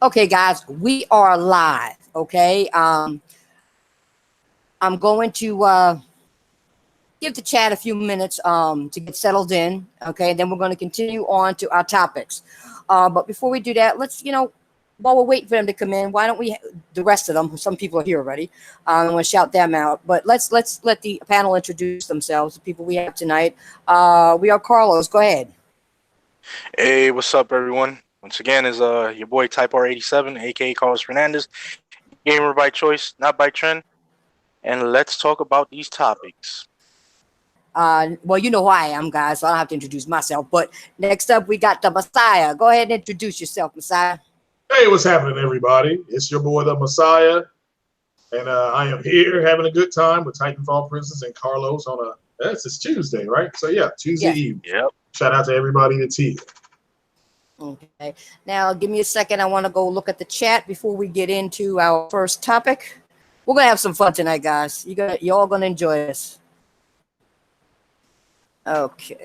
Okay, guys, we are live. Okay, I'm going to give the chat a few minutes to get settled in. Okay, then we're going to continue on to our topics. But before we do that, let's while we're waiting for them to come in, why don't we the rest of them? Some people are here already. I'm going to shout them out. But let's let the panel introduce themselves. The people we have tonight. We are Carlos. Go ahead. Hey, what's up, everyone? Once again, is your boy Type R87, aka Carlos Fernandez, gamer by choice, not by trend, and let's talk about these topics. Well, you know who I am, guys, so I don't have to introduce myself. But next up, we got the Messiah. Go ahead and introduce yourself, Messiah. Hey, what's happening, everybody? It's your boy, the Messiah, and I am here having a good time with Titanfall Princess and Carlos on it's Tuesday, right? So yeah, Tuesday evening. Yep. Shout out to everybody that's here. Okay. Now, give me a second. I want to go look at the chat before we get into our first topic. We're gonna have some fun tonight, guys. You're all gonna enjoy this. Okay.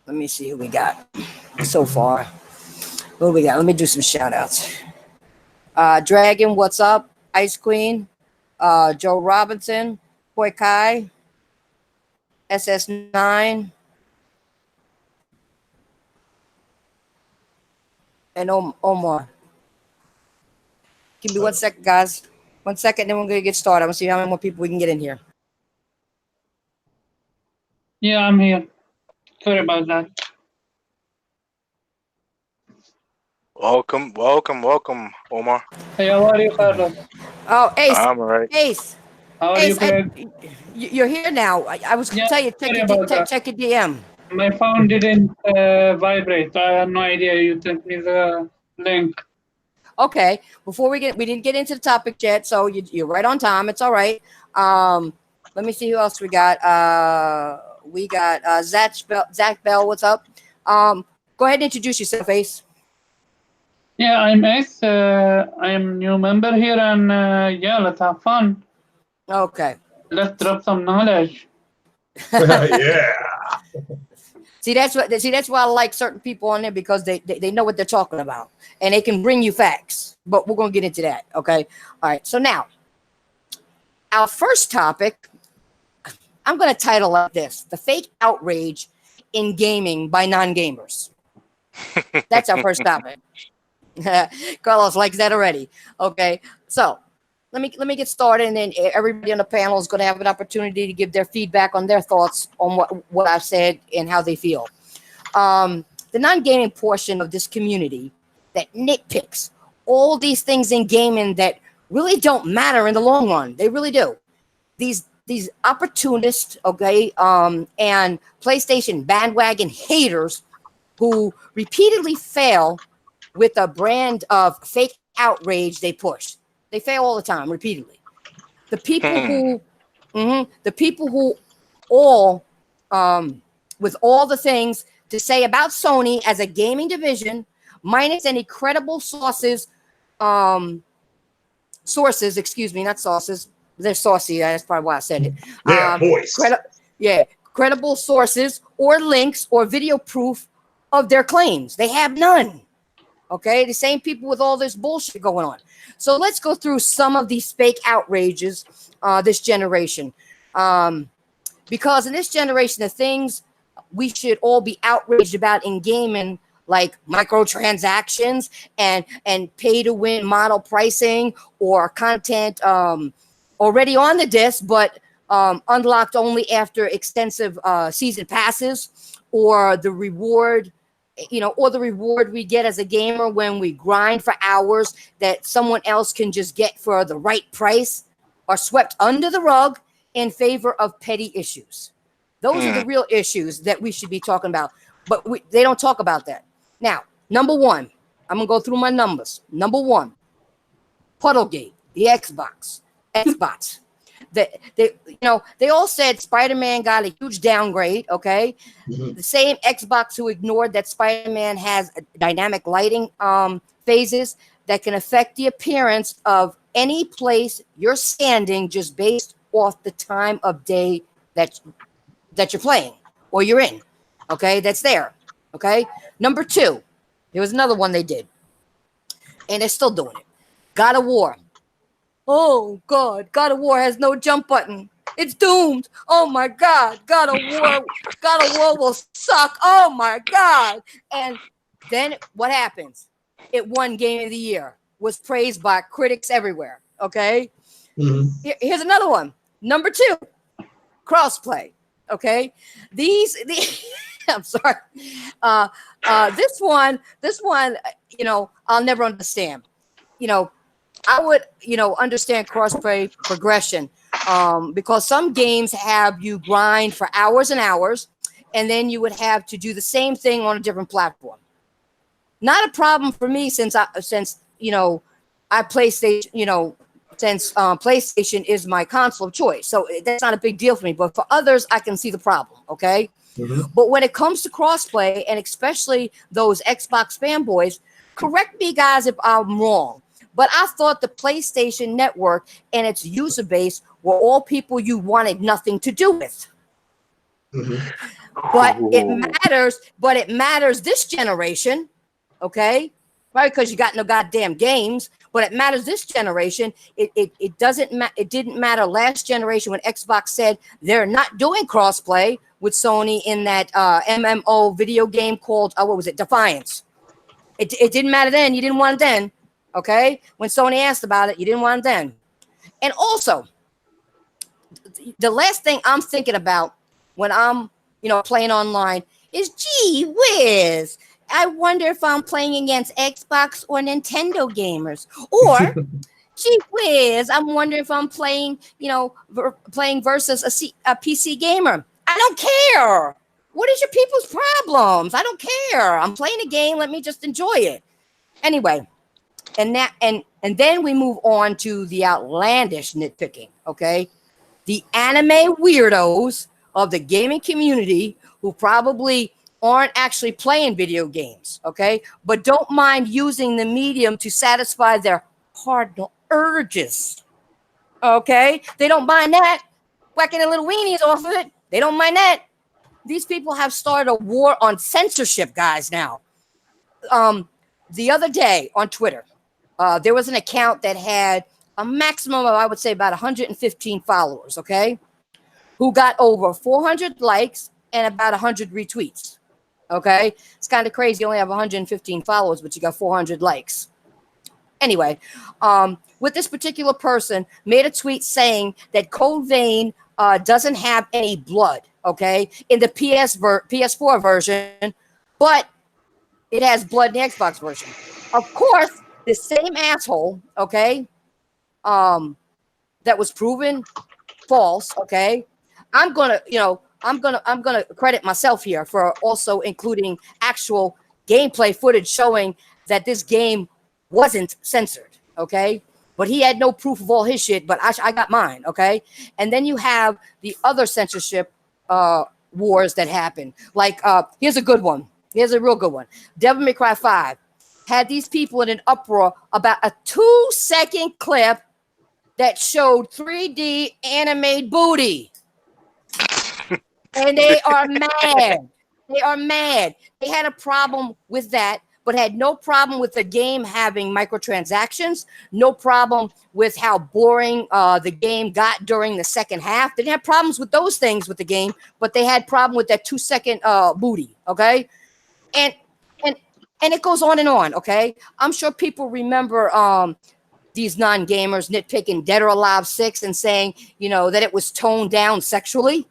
Let me see who we got so far. What do we got? Let me do some shout outs. Dragon, what's up? Ice Queen, Joe Robinson, Hoi Kai, SS9, and Omar. Give me 1 second, guys. 1 second, then we're going to get started. I'm going to see how many more people we can get in here. Yeah, I'm here. Sorry about that. Welcome, Omar. Hey, how are you, Carlos? Oh, Ace. I'm all right. Ace. How are Ace, you, Craig? you're here now. I was going to tell you, check your DM. My phone didn't vibrate. I had no idea you sent me the link. Okay. Before we didn't get into the topic yet, so you're right on time. It's all right. Let me see who else we got. We got Zach Bell. What's up? Go ahead and introduce yourself, Ace. Yeah, I'm Ace. I am new member here, and yeah, let's have fun. Okay. Let's drop some knowledge. Yeah. See, that's why I like certain people on there, because they know what they're talking about and they can bring you facts. But we're gonna get into that. Okay. All right. So now, our first topic, I'm gonna title like this: the fake outrage in gaming by non-gamers. That's our first topic. Carlos likes that already. Okay. So let me get started, and then everybody on the panel is going to have an opportunity to give their feedback on their thoughts on what I've said and how they feel. The non-gaming portion of this community that nitpicks all these things in gaming that really don't matter in the long run. They really do. These opportunists, okay, and PlayStation bandwagon haters who repeatedly fail with a brand of fake outrage they push. They fail all the time, repeatedly. The people who all, with all the things to say about Sony as a gaming division, minus any credible sources, excuse me, not sauces. They're saucy. That's probably why I said it. Voice. Credible sources or links or video proof of their claims. They have none. Okay, the same people with all this bullshit going on. So let's go through some of these fake outrages this generation. Because in this generation, the things we should all be outraged about in gaming, like microtransactions and pay-to-win model pricing, or content already on the disc, but unlocked only after extensive season passes, or the reward we get as a gamer when we grind for hours that someone else can just get for the right price, are swept under the rug in favor of petty issues. Those are the real issues that we should be talking about, but they don't talk about that. Now, number one, I'm going to go through my numbers. Number one, Puddlegate, the Xbox. They all said Spider-Man got a huge downgrade. Okay, the same Xbox who ignored that Spider-Man has dynamic lighting phases that can affect the appearance of any place you're standing just based off the time of day that you're playing or you're in. Okay, that's there. Okay, number two, there was another one they did. and they're still doing it. God of War. Oh God, God of War has no jump button. It's doomed. Oh my God, God of War will suck. Oh my God. And then what happens? It won Game of the Year, was praised by critics everywhere. Okay. Here's another one. Number 2, crossplay. Okay. These I'm sorry. This one, you know, I'll never understand. You know, I would, you know, understand crossplay progression because some games have you grind for hours and hours, and then you would have to do the same thing on a different platform. Not a problem for me since you know, I PlayStation, you know, since PlayStation is my console of choice. So that's not a big deal for me. But for others, I can see the problem. Okay. But when it comes to crossplay, and especially those Xbox fanboys, correct me, guys, if I'm wrong. But I thought the PlayStation Network and its user base were all people you wanted nothing to do with. But it matters. But it matters this generation, okay? Right? Because you got no goddamn games. But it matters this generation. It doesn't matter. It didn't matter last generation when Xbox said they're not doing crossplay with Sony in that MMO video game called what was it? Defiance. It didn't matter then. You didn't want it then. Okay, when Sony asked about it, you didn't want it then. And also, the last thing I'm thinking about when I'm, you know, playing online is, gee whiz, I wonder if I'm playing against Xbox or Nintendo gamers. Or, gee whiz, I'm wondering if I'm playing, you know, playing versus a PC gamer. I don't care. What is your people's problems? I don't care. I'm playing a game. Let me just enjoy it. Anyway. And then we move on to the outlandish nitpicking, okay? The anime weirdos of the gaming community who probably aren't actually playing video games, okay? But don't mind using the medium to satisfy their cardinal urges, okay? They don't mind that. Whacking their little weenies off of it. They don't mind that. These people have started a war on censorship, guys, now. The other day on Twitter, there was an account that had a maximum of, I would say, about 115 followers, okay, who got over 400 likes and about 100 retweets, okay? It's kind of crazy. You only have 115 followers, but you got 400 likes. Anyway, with this particular person made a tweet saying that Code Vein doesn't have any blood, okay, in the PS4 version, but it has blood in the Xbox version. Of course, the same asshole, okay, that was proven false, okay. I'm gonna credit myself here for also including actual gameplay footage showing that this game wasn't censored, okay. But he had no proof of all his shit, but I got mine, okay. And then you have the other censorship wars that happen. Like, here's a good one. Here's a real good one. Devil May Cry 5 had these people in an uproar about a 2-second clip that showed 3D animated booty. And they are mad. They are mad. They had a problem with that, but had no problem with the game having microtransactions, no problem with how boring the game got during the second half. They didn't have problems with those things with the game, but they had problem with that 2-second booty, okay? And it goes on and on, okay? I'm sure people remember these non-gamers nitpicking Dead or Alive 6 and saying, you know, that it was toned down sexually,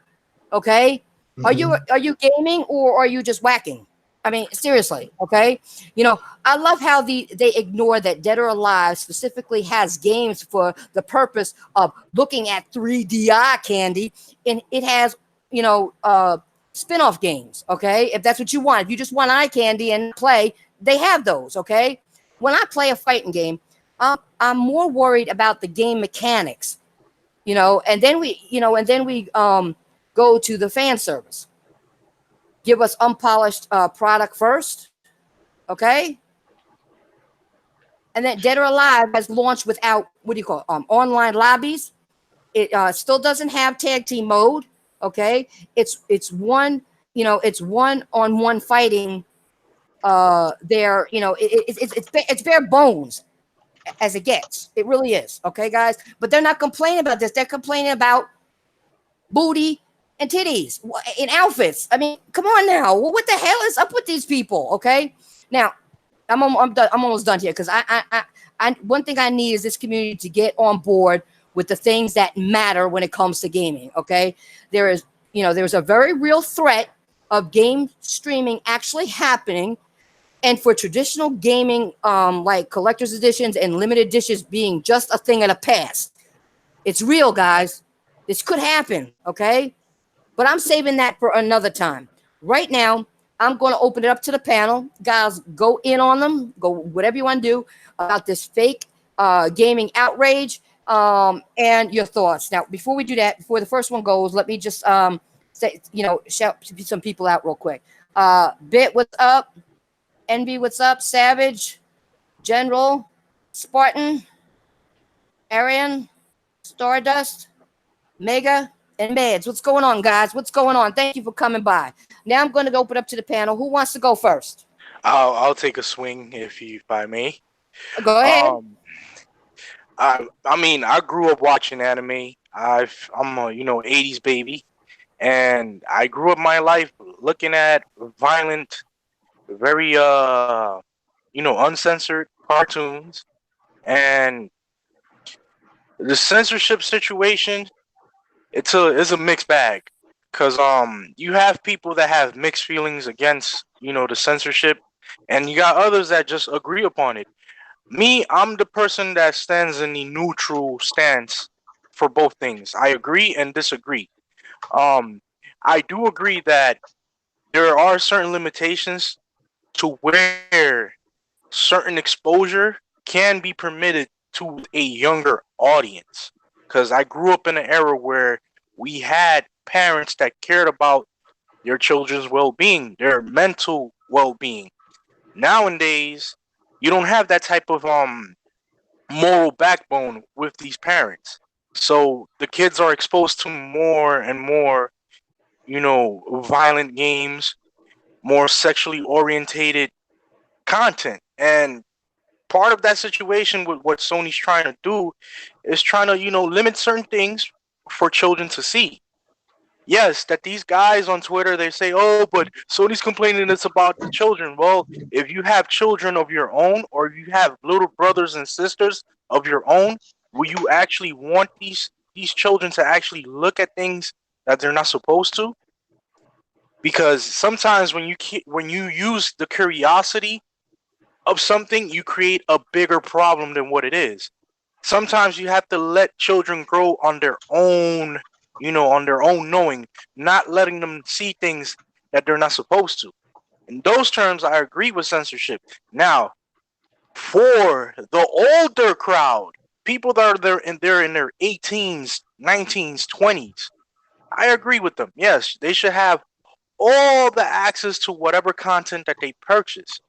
okay? Are you gaming or are you just whacking? I mean, seriously, okay? You know, I love how they ignore that Dead or Alive specifically has games for the purpose of looking at 3D eye candy, and it has, you know, spin-off games, okay? If that's what you want. If you just want eye candy and play, they have those, okay? When I play a fighting game, I'm more worried about the game mechanics, you know, and then we go to the fan service. Give us unpolished product first, okay? And then Dead or Alive has launched without, what do you call it, online lobbies. It still doesn't have tag team mode, okay? It's one, you know, it's one-on-one fighting. There, you know, it's bare bones. as it gets. It really is. Okay, guys. But they're not complaining about this. They're complaining about booty and titties in outfits. I mean, come on now. What the hell is up with these people? Okay. Now, I'm done. I'm almost done here because I one thing I need is this community to get on board with the things that matter when it comes to gaming. Okay. There's a very real threat of game streaming actually happening. And for traditional gaming, like collector's editions and limited editions being just a thing of the past. It's real, guys. This could happen, okay? But I'm saving that for another time. Right now, I'm going to open it up to the panel. Guys, go in on them. Go whatever you want to do about this fake gaming outrage and your thoughts. Now, before we do that, before the first one goes, let me just say, shout some people out real quick. Bit, what's up? Envy, what's up? Savage, General, Spartan, Arian, Stardust, Mega, and Meds. What's going on, guys? What's going on? Thank you for coming by. Now I'm going to open up to the panel. Who wants to go first? I'll take a swing if I may. Go ahead. I mean, I grew up watching anime. I'm a 80s baby, and I grew up my life looking at violent, very uncensored cartoons, and the censorship situation, it's a mixed bag, because you have people that have mixed feelings against the censorship, and you got others that just agree upon it. Me, I'm the person that stands in the neutral stance for both things. I agree and disagree. I do agree that there are certain limitations to where certain exposure can be permitted to a younger audience. Because I grew up in an era where we had parents that cared about their children's well-being, their mental well-being. Nowadays, you don't have that type of moral backbone with these parents. So the kids are exposed to more and more, violent games, more sexually orientated content. And part of that situation with what Sony's trying to do is trying to, limit certain things for children to see. Yes, that these guys on Twitter, they say, oh, but Sony's complaining it's about the children. Well, if you have children of your own, or if you have little brothers and sisters of your own, will you actually want these children to actually look at things that they're not supposed to? Because sometimes when you use the curiosity of something, you create a bigger problem than what it is. Sometimes you have to let children grow on their own, on their own knowing, not letting them see things that they're not supposed to. In those terms, I agree with censorship. Now, for the older crowd, people that are there and they're in their 18s, 19s, 20s, I agree with them. Yes, they should have all the access to whatever content that they purchase.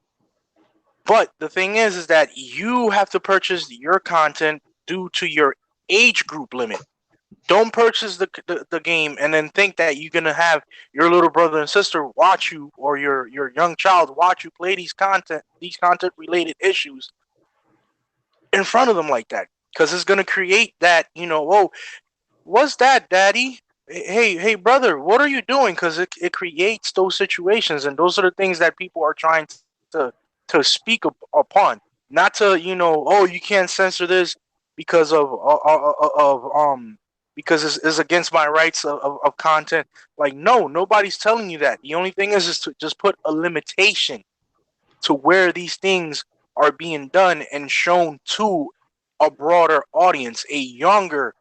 But the thing is that you have to purchase your content due to your age group limit. Don't purchase the game and then think that you're gonna have your little brother and sister watch you, or your young child watch you play these content related issues in front of them like that, because it's gonna create that oh, what's that, daddy? Hey brother, what are you doing? Because it creates those situations, and those are the things that people are trying to speak upon, not to oh, you can't censor this because because it's against my rights of content. Like, no, nobody's telling you that. The only thing is to just put a limitation to where these things are being done and shown to a broader audience, a younger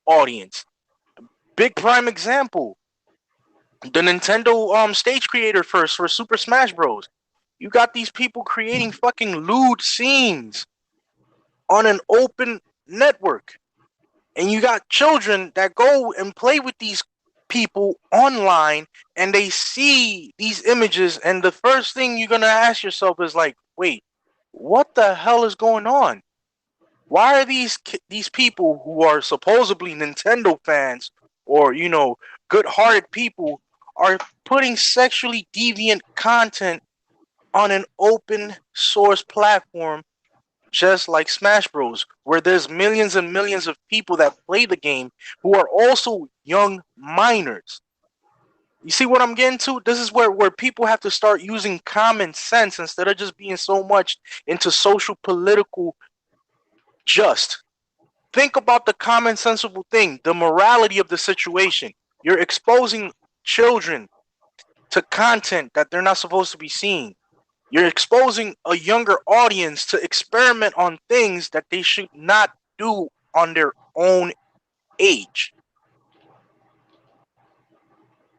audience. Big prime example, the Nintendo stage creator first for Super Smash Bros. You got these people creating fucking lewd scenes on an open network. And you got children that go and play with these people online, and they see these images, and the first thing you're going to ask yourself is like, wait, what the hell is going on? Why are these people who are supposedly Nintendo fans, or good-hearted people, are putting sexually deviant content on an open source platform just like Smash Bros, where there's millions and millions of people that play the game who are also young minors. You see what I'm getting to? This is where people have to start using common sense instead of just being so much into social political just. Think about the common sensible thing, the morality of the situation. You're exposing children to content that they're not supposed to be seeing. You're exposing a younger audience to experiment on things that they should not do on their own age.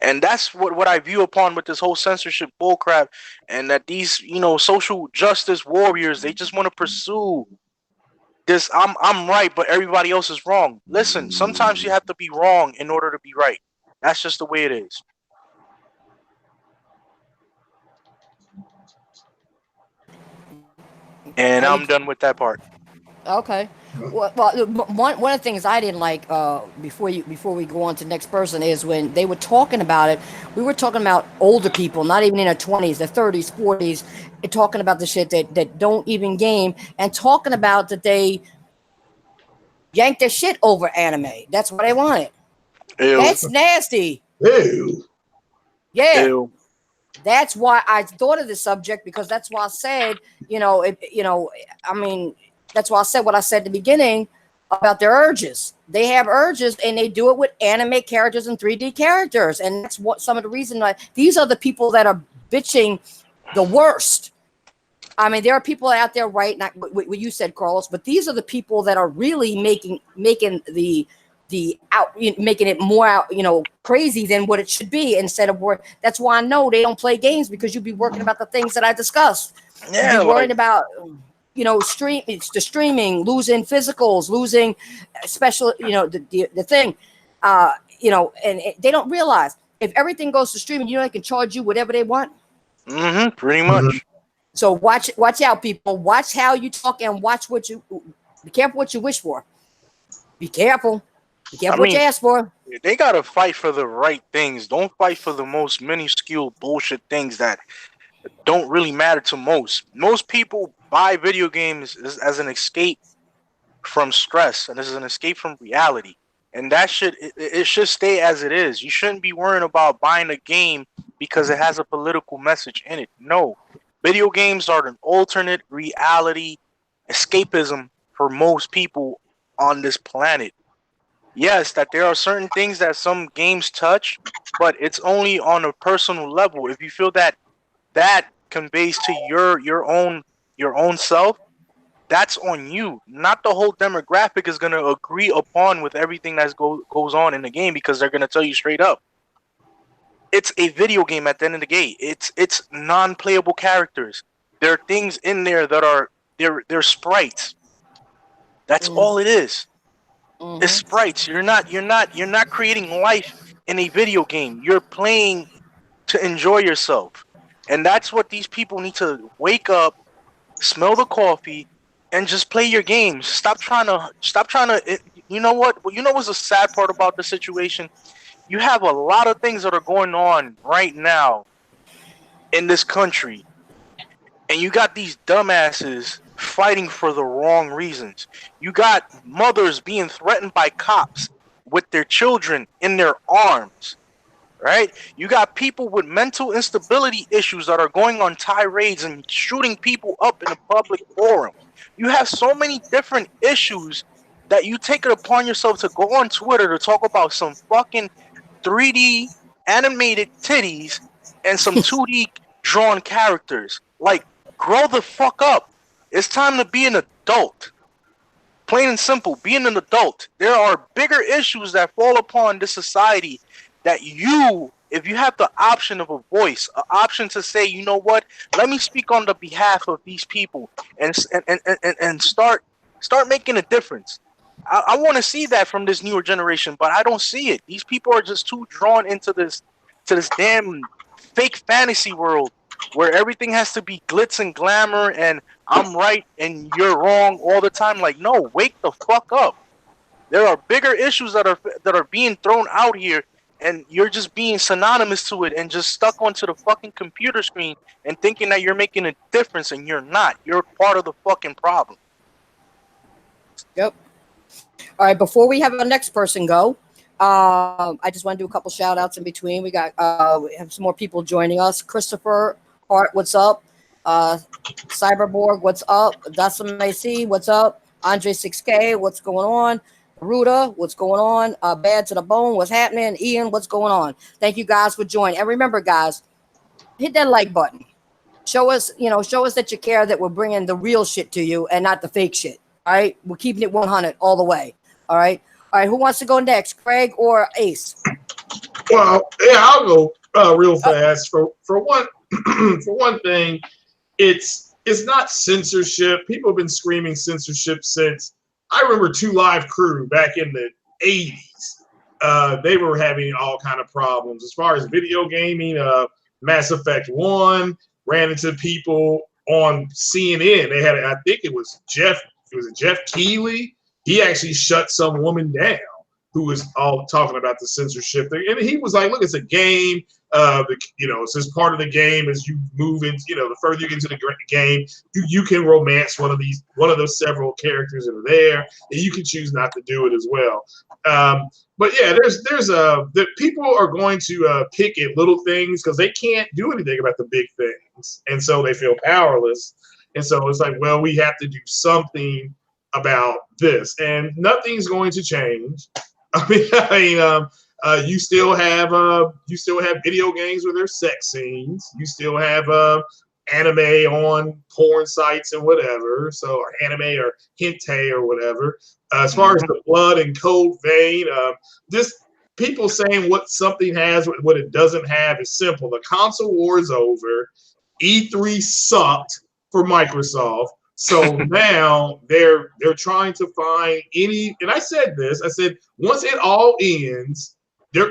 And that's what I view upon with this whole censorship bullcrap, and that these, social justice warriors, they just want to pursue this I'm right, but everybody else is wrong. Listen, sometimes you have to be wrong in order to be right. That's just the way it is. And I'm done with that part. Okay. Well, one of the things I didn't like before we go on to the next person is when they were talking about it. We were talking about older people, not even in their 20s, their 30s, 40s, talking about the shit that don't even game, and talking about that they yanked their shit over anime. That's what they wanted. Ew. That's nasty. Ew. Yeah. Ew. That's why I thought of this subject, because that's why I said, that's why I said what I said at the beginning about their urges. They have urges, and they do it with anime characters and 3D characters. And that's what some of the reason why these are the people that are bitching the worst. I mean, there are people out there, right? Not what you said, Carlos, but these are the people that are really making making it more out, crazy than what it should be, instead of work. That's why I know they don't play games, because you'd be working about the things that I discussed. Yeah, you'd be worried about, it's the streaming, losing physicals, losing special, the thing, and they don't realize if everything goes to streaming, they can charge you whatever they want. Pretty much. So watch out, people. Watch how you talk, and watch be careful what you wish for. Be careful. Be careful what you ask for. They gotta fight for the right things. Don't fight for the most minuscule bullshit things that don't really matter to most. Most people buy video games as an escape from stress, and as an escape from reality. And that it should stay as it is. You shouldn't be worrying about buying a game because it has a political message in it. No. Video games are an alternate reality escapism for most people on this planet. Yes, that there are certain things that some games touch, but it's only on a personal level. If you feel that conveys to your own self, that's on you. Not the whole demographic is going to agree upon with everything that goes on in the game, because they're going to tell you straight up. It's a video game at the end of the day. It's non-playable characters. There are things in there that are they're sprites. That's all it is. It's sprites. You're not creating life in a video game. You're playing to enjoy yourself. And that's what these people need to wake up, smell the coffee, and just play your games. Stop trying to you know what? You know what's the sad part about the situation? You have a lot of things that are going on right now in this country, and you got these dumbasses fighting for the wrong reasons. You got mothers being threatened by cops with their children in their arms, right? You got people with mental instability issues that are going on tirades and shooting people up in a public forum. You have so many different issues that you take it upon yourself to go on Twitter to talk about some fucking 3D animated titties and some 2D drawn characters. Like, grow the fuck up. It's time to be an adult. Plain and simple, being an adult. There are bigger issues that fall upon this society that if you have the option of a voice, an option to say, you know what, let me speak on the behalf of these people and start making a difference. I want to see that from this newer generation, but I don't see it. These people are just too drawn into this damn fake fantasy world where everything has to be glitz and glamour and I'm right and you're wrong all the time. Like, no, wake the fuck up. There are bigger issues that are being thrown out here, and you're just being synonymous to it and just stuck onto the fucking computer screen and thinking that you're making a difference, and you're not. You're part of the fucking problem. Yep. All right. Before we have our next person go, I just want to do a couple shout outs in between. We have some more people joining us. Christopher Hart, what's up? Cyberborg, what's up? Dasim AC, what's up? Andre 6K, what's going on? Ruda, what's going on? Bad to the Bone, what's happening? Ian, what's going on? Thank you guys for joining. And remember, guys, hit that like button. Show us that you care, that we're bringing the real shit to you and not the fake shit. All right, we're keeping it 100 all the way. All right. Who wants to go next, Craig or Ace? Well, yeah, I'll go real fast. For one, for one thing, it's not censorship. People have been screaming censorship since I remember 2 Live Crew back in the 80s. They were having all kind of problems as far as video gaming. Mass Effect 1 ran into people on CNN. They had, I think it was Jeff Keighley. He actually shut some woman down who was all talking about the censorship thing. And he was like, look, it's a game. It's just part of the game as you move into, the further you get into the game, you can romance one of those several characters that are there, and you can choose not to do it as well. But yeah, the people are going to pick at little things because they can't do anything about the big things. And so they feel powerless. And so it's like, well, we have to do something about this, and nothing's going to change. You still have video games where there's sex scenes. You still have anime on porn sites and whatever. So, or anime or hentai or whatever. As far as the blood and code vein, just people saying what something has, what it doesn't have is simple. The console war is over. E3 sucked for Microsoft. So now they're trying to find any, and I said once it all ends,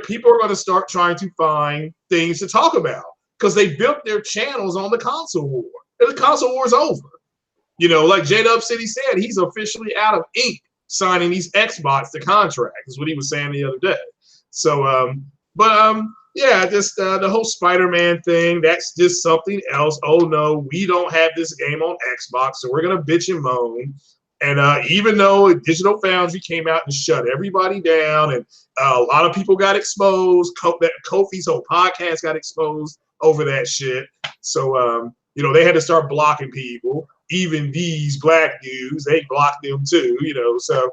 people are going to start trying to find things to talk about because they built their channels on the console war. And the console war is over. Like J-Dub City said, he's officially out of ink signing these Xbox the contract, is what he was saying the other day. So, yeah, just the whole Spider-Man thing, that's just something else. Oh, no, we don't have this game on Xbox, so we're going to bitch and moan. And even though Digital Foundry came out and shut everybody down, and a lot of people got exposed, Kofi's whole podcast got exposed over that shit. So, they had to start blocking people. Even these black dudes, they blocked them too, So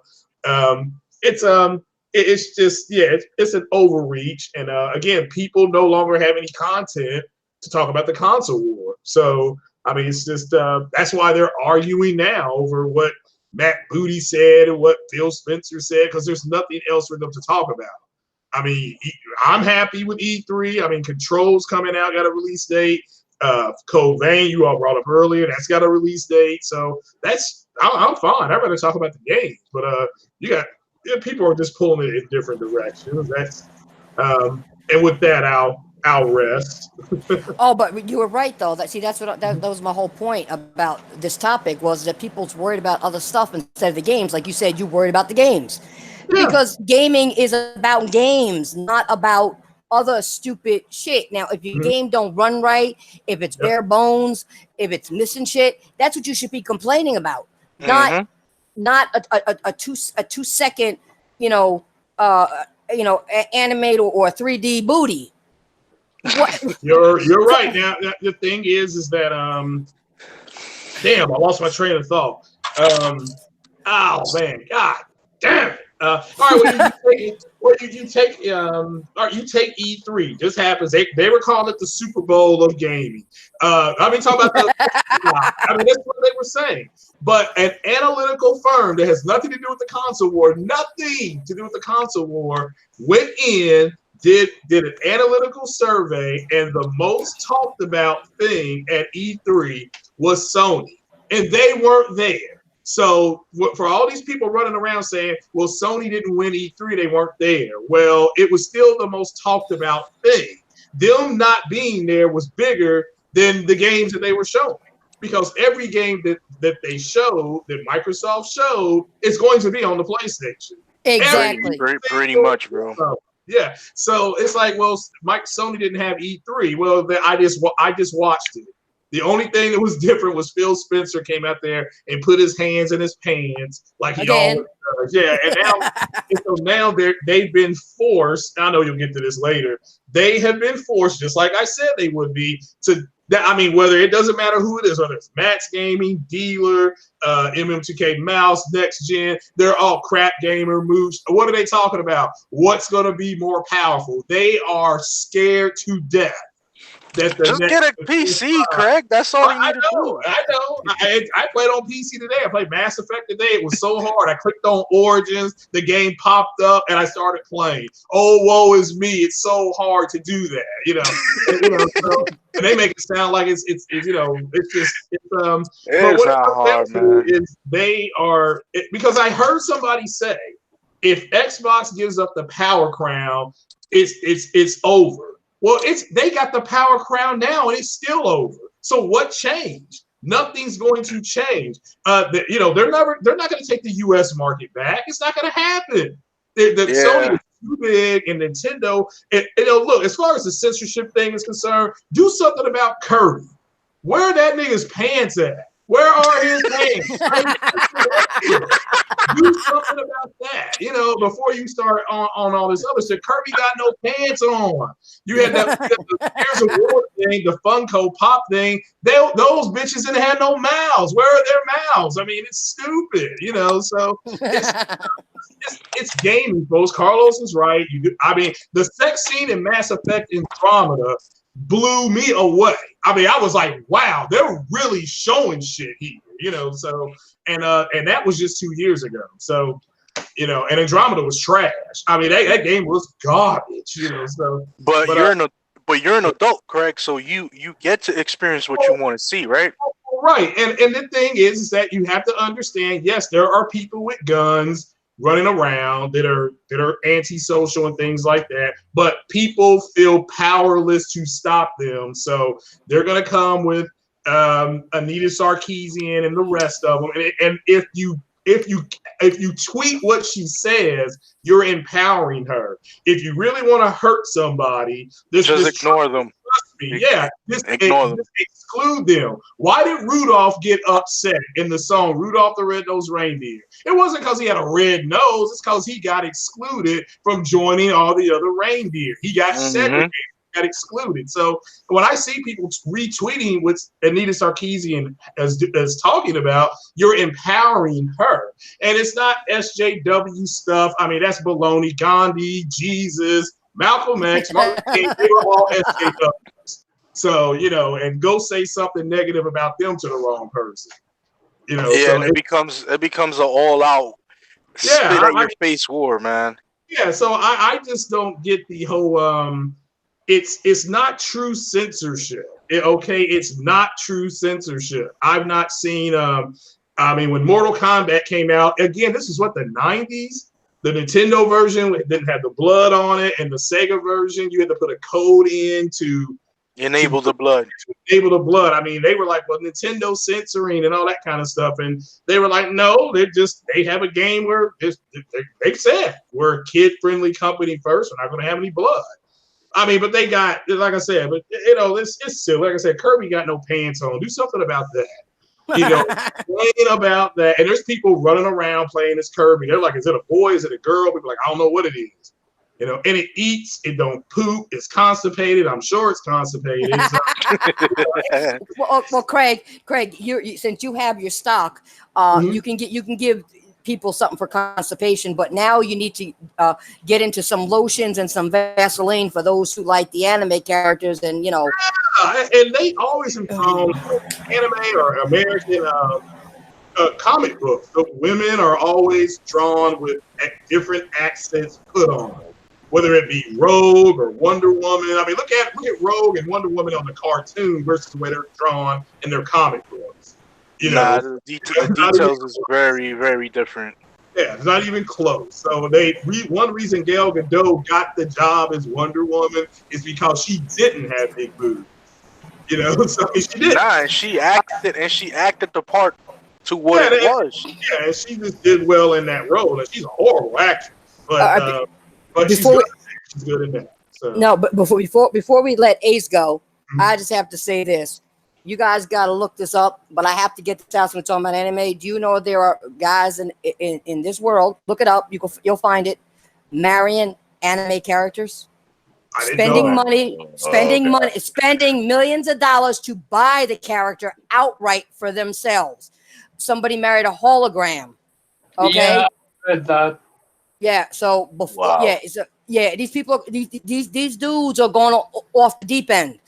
it's just, it's an overreach. And again, people no longer have any content to talk about the console war. So, it's just, that's why they're arguing now over what Matt Booty said and what Phil Spencer said, because there's nothing else for them to talk about. I'm happy with E3. Control's coming out, got a release date. Code Vein, you all brought up earlier, that's got a release date. So I'm fine. I'd rather talk about the games. But people are just pulling it in different directions. And with that, I'll rest. Oh, but you were right though. That was my whole point about this topic, was that people's worried about other stuff instead of the games. Like you said, you worried about the games because gaming is about games, not about other stupid shit. Now, if your game don't run right, if it's bare bones, if it's missing shit, that's what you should be complaining about. Not a 2 second, animate or 3D booty. What? You're right. Now the thing is that damn, I lost my train of thought. Oh man, God damn it. All right, you take E3. This happens. They were calling it the Super Bowl of gaming. Talking about that's what they were saying. But an analytical firm that has nothing to do with the console war, went in, did an analytical survey, and the most talked about thing at E3 was Sony, and they weren't there. So for all these people running around saying, well, Sony didn't win E3, they weren't there. Well, it was still the most talked about thing. Them not being there was bigger than the games that they were showing, because every game that they showed, that Microsoft showed, is going to be on the PlayStation. Exactly. Pretty much, bro. Yeah. So it's like, well, Sony didn't have E3. Well, I just watched it. The only thing that was different was Phil Spencer came out there and put his hands in his pants like he always does. Yeah, and now they've been forced. I know you'll get to this later. They have been forced, just like I said they would be, to. I mean, whether it doesn't matter who it is, whether it's Max Gaming, Dealer, MM2K Mouse, Next Gen, they're all crap gamer moves. What are they talking about? What's going to be more powerful? They are scared to death. Just get a PC, Craig. That's all you need to do. I know. I played on PC today. I played Mass Effect today. It was so hard. I clicked on Origins. The game popped up, and I started playing. Oh, woe is me! It's so hard to do that, So, and they make it sound like it's just it's not hard, man. They are because I heard somebody say if Xbox gives up the Power Crown, it's over. Well, they got the Power Crown now, and it's still over. So what changed? Nothing's going to change. They're not going to take the U.S. market back. It's not going to happen. Sony is too big, and Nintendo. Look, as far as the censorship thing is concerned, do something about Kirby. Where are that nigga's pants at? Where are his pants? Do something about that, before you start on all this other stuff. Kirby got no pants on. You had the Gears of War thing, the Funko Pop thing. Those bitches didn't have no mouths. Where are their mouths? I mean, it's stupid, So it's gaming, folks. Carlos is right. The sex scene in Mass Effect Andromeda blew me away. I mean, I was like, wow, they're really showing shit here, So, and that was just 2 years ago. So, and Andromeda was trash. I mean, that game was garbage, So, but you're an adult, Craig. So you get to experience what you want to see, right? Right. And the thing is that you have to understand. Yes, there are people with guns running around that are antisocial and things like that, but people feel powerless to stop them, so they're going to come with Anita Sarkeesian and the rest of them, and if you tweet what she says, you're empowering her. If you really want to hurt somebody, just ignore them. Just exclude them. Why did Rudolph get upset in the song Rudolph the Red-Nosed Reindeer? It wasn't because he had a red nose. It's because he got excluded from joining all the other reindeer. He got segregated. Got excluded. So when I see people retweeting what Anita Sarkeesian is talking about, you're empowering her. And it's not SJW stuff. I mean, that's baloney. Gandhi, Jesus, Malcolm X, Martin King, they were all SJWs. So, and go say something negative about them to the wrong person. So and it becomes an all-out spit at your face war, man. Yeah, so I just don't get the whole it's not true censorship. It's not true censorship. I've not seen when Mortal Kombat came out, again, this is what, the 90s? The Nintendo version didn't have the blood on it, and the Sega version, you had to put a code in to enable the blood. Enable the blood. I mean, they were like, well, Nintendo censoring and all that kind of stuff, and they were like, no, they have a game where they said we're a kid-friendly company first. We're not going to have any blood. I mean, but they got, like I said, but it's silly. Like I said, Kirby got no pants on. Do something about that. Playing about that. And there's people running around playing this Kirby. They're like, is it a boy? Is it a girl? People like, I don't know what it is. And it eats, it don't poop, it's constipated. I'm sure it's constipated. Well, Craig, since you have your stock, you can give people something for constipation, but now you need to get into some lotions and some Vaseline for those who like the anime characters, and and they always have anime or American comic books. The women are always drawn with different accents put on, whether it be Rogue or Wonder Woman. I mean, look at Rogue and Wonder Woman on the cartoon versus the way they're drawn in their comic books. The details is very, very different. Yeah, it's not even close. So one reason Gal Gadot got the job as Wonder Woman is because she didn't have big boobs. So she did. And she acted the part to what it was. Yeah, and she just did well in that role. And she's a horrible actress, but she's good in that. So. No, but before we let Ace go, I just have to say this. you guys got to look this up, but I have to get this out when we're talking about anime. Do you know there are guys in this world? Look it up. You'll find it. Marrying anime characters, I didn't know that. spending millions of dollars to buy the character outright for themselves. Somebody married a hologram. Okay. Yeah, I read that. Yeah. So before, Wow. these people, these dudes are going off the deep end.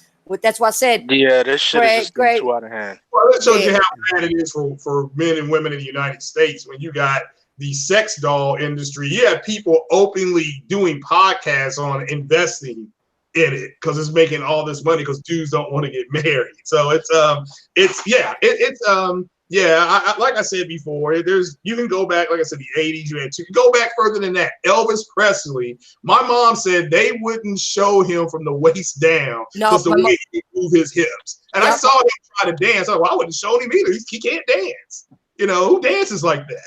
That's what I said. Yeah, this shit is just Great. too out of hand. Well, that shows you how bad it is for men and women in the United States when you got the sex doll industry. You have people openly doing podcasts on investing in it because it's making all this money because dudes don't want to get married. So like I said before, you can go back, like I said, the 80s. You can go back further than that. Elvis Presley. My mom said they wouldn't show him from the waist down because the way he moved his hips. And I saw him try to dance. I wouldn't show him either. He can't dance. Who dances like that?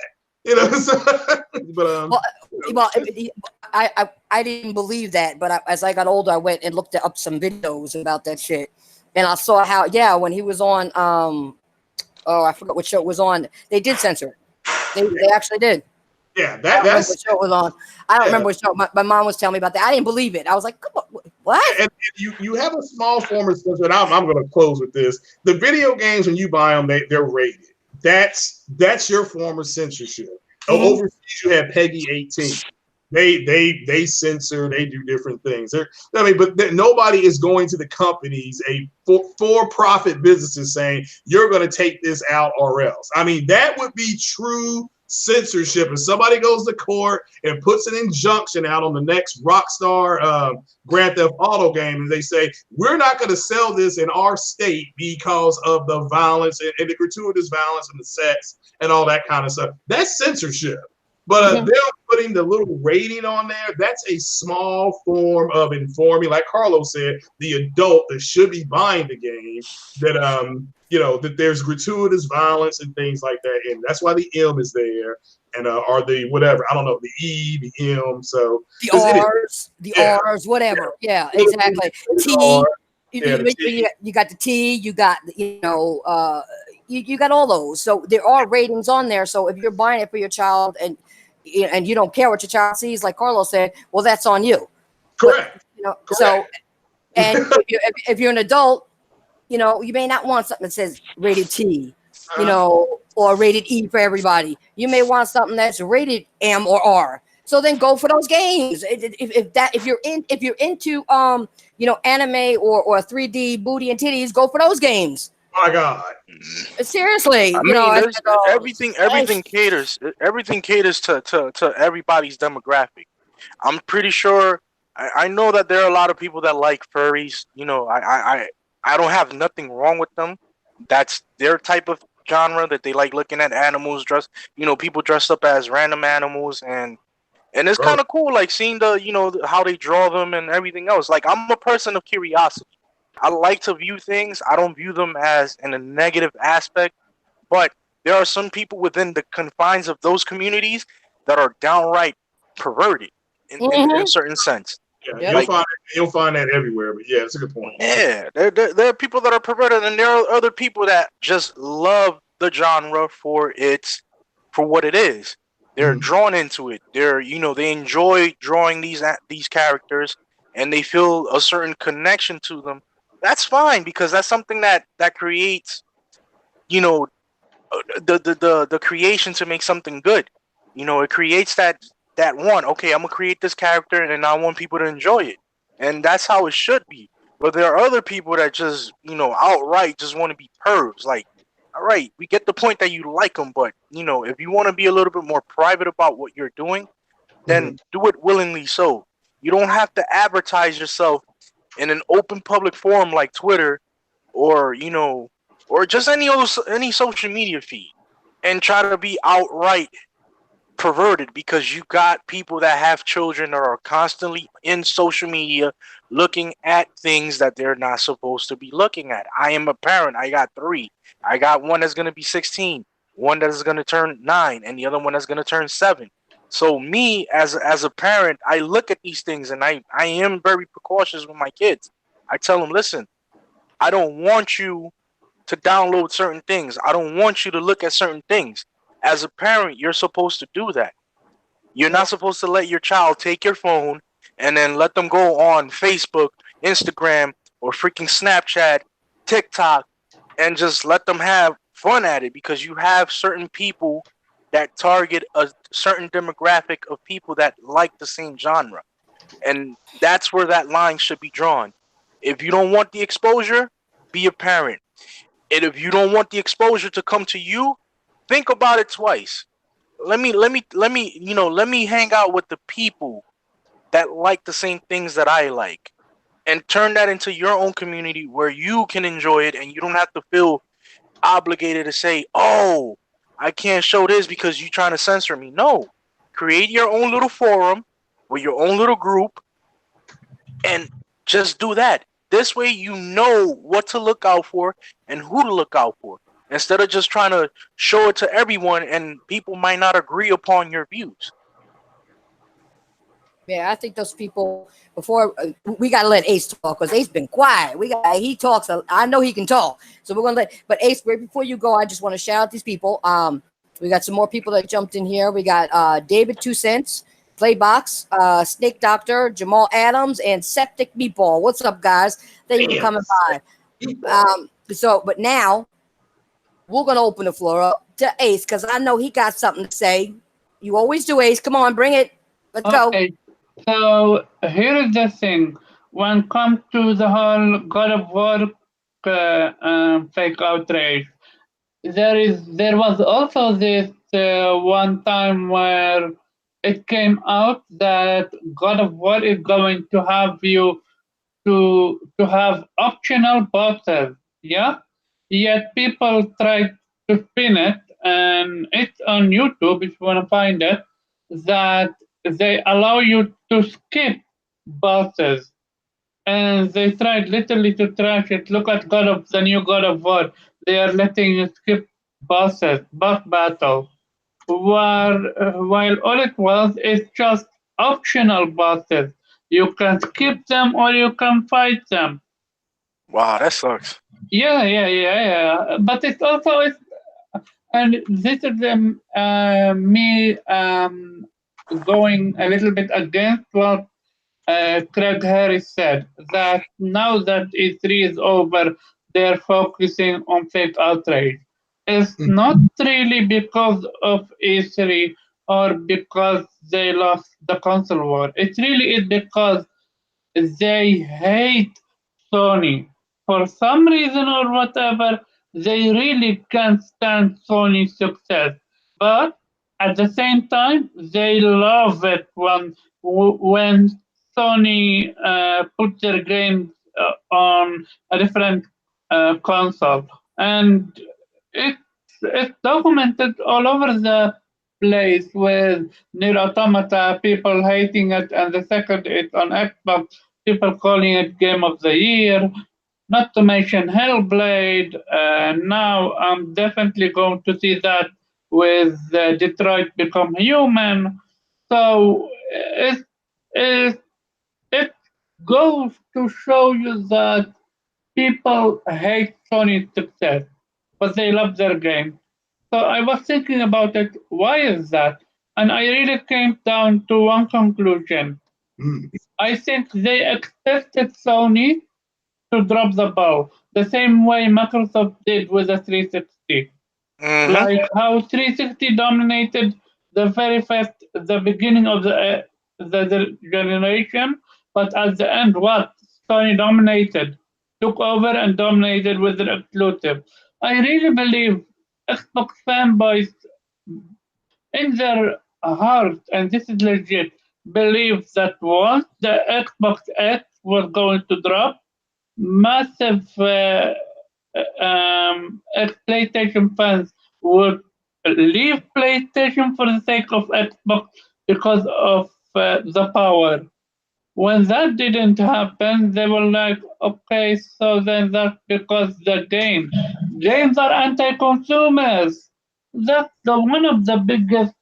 I didn't believe that, but as I got older, I went and looked up some videos about that shit, and I saw how when he was on I forgot what show it was on. They did censor it. They actually did. Yeah, I don't remember what show it was on. I don't remember what show. My mom was telling me about that. I didn't believe it. I was like, come on, what? And you have a small form of censorship. And I'm going to close with this. The video games, when you buy them, they're rated. That's your form of censorship. Mm-hmm. Overseas, you have Peggy 18. They censor. They do different things. But nobody is going to the companies, for-profit businesses, saying you're going to take this out or else. I mean, that would be true censorship. If somebody goes to court and puts an injunction out on the next Rockstar Grand Theft Auto game, and they say we're not going to sell this in our state because of the violence and the gratuitous violence and the sex and all that kind of stuff, that's censorship. But them putting the little rating on there, that's a small form of informing, like Carlos said, the adult that should be buying the game, that that there's gratuitous violence and things like that. And that's why the M is there. And or the whatever, I don't know, the E, the M. So the R's, whatever. Yeah, exactly. T. You got the T, you got you got all those. So there are ratings on there. So if you're buying it for your child and you don't care what your child sees, like Carlos said, well, that's on you. Correct. But, so, and if you're an adult, you may not want something that says rated T, or rated E for everybody. You may want something that's rated M or R. So then go for those games. If you're into anime or 3D booty and titties, go for those games. My God. Seriously, everything caters to everybody's demographic. I'm pretty sure. I know that there are a lot of people that like furries. I don't have nothing wrong with them. That's their type of genre that they like looking at animals people dressed up as random animals, and it's kind of cool, like seeing how they draw them and everything else. Like, I'm a person of curiosity. I like to view things. I don't view them as in a negative aspect, but there are some people within the confines of those communities that are downright perverted in a certain sense. Yeah, you'll find that everywhere, but yeah, it's a good point. Yeah, there are people that are perverted, and there are other people that just love the genre for what it is. They're drawn into it. They enjoy drawing these characters, and they feel a certain connection to them. That's fine, because that's something that creates, the creation to make something good. It creates that one. Okay, I'm gonna create this character, and I want people to enjoy it, and that's how it should be. But there are other people that just, outright just want to be pervs. Like, all right, we get the point that you like them, but if you want to be a little bit more private about what you're doing, then do it willingly. So you don't have to advertise yourself in an open public forum like Twitter, or just any social media feed, and try to be outright perverted, because you got people that have children that are constantly in social media looking at things that they're not supposed to be looking at. I am a parent. I got 3. I got one that's going to be 16, one that is going to turn 9, and the other one that's going to turn 7. So me, as a parent, I look at these things, and I am very precautious with my kids. I tell them, listen, I don't want you to download certain things. I don't want you to look at certain things. As a parent, you're supposed to do that. You're not supposed to let your child take your phone and then let them go on Facebook, Instagram, or freaking Snapchat, TikTok, and just let them have fun at it, because you have certain people that target a certain demographic of people that like the same genre. And that's where that line should be drawn. If you don't want the exposure, be a parent. And if you don't want the exposure to come to you, think about it twice. Let me hang out with the people that like the same things that I like, and turn that into your own community where you can enjoy it, and you don't have to feel obligated to say, "Oh, I can't show this because you're trying to censor me." No, create your own little forum with your own little group, and just do that. This way, you know what to look out for and who to look out for, instead of just trying to show it to everyone, and people might not agree upon your views. Yeah, I think those people before we got to let Ace talk, because Ace been quiet. He talks. I know he can talk, so we're gonna let. But Ace, right before you go, I just want to shout out these people. We got some more people that jumped in here. We got David 2 Cents, Playbox, Snake Doctor, Jamal Adams, and Septic Meatball. What's up, guys? Thank you for coming by. But now we're gonna open the floor up to Ace, because I know he got something to say. You always do, Ace. Come on, bring it. Let's go. So here is the thing. When it comes to the whole God of War fake outrage, there was also this one time where it came out that God of War is going to have you to have optional bosses. Yeah, yet people try to spin it, and it's on YouTube if you want to find it, that they allow you to skip bosses, and they tried literally to trash it. Look at the new God of War. They are letting you skip boss battle, while all it was is just optional bosses. You can skip them or you can fight them. Wow, that sucks. Yeah. But it's also and this is me going a little bit against what Craig Harris said, that now that E3 is over, they're focusing on fake outrage. It's not really because of E3 or because they lost the console war. It really is because they hate Sony. For some reason or whatever, they really can't stand Sony's success. But at the same time, they love it when Sony puts their games on a different console. And it's documented all over the place with Nier Automata, people hating it, and the second it's on Xbox, people calling it Game of the Year. Not to mention Hellblade. Now I'm definitely going to see that with Detroit Become Human. So it, it goes to show you that people hate Sony's success, but they love their game. So I was thinking about it. Why is that? And I really came down to one conclusion. I think they expected Sony to drop the ball the same way Microsoft did with the 360. Like how 360 dominated the beginning of the generation, but at the end, what Sony dominated, took over and dominated with their exclusive. I really believe Xbox fanboys in their heart, and this is legit, believe that once the Xbox X was going to drop, massive PlayStation fans would leave PlayStation for the sake of Xbox because of the power. When that didn't happen, they were like, okay, so then that's because the games are anti-consumers. That's one of the biggest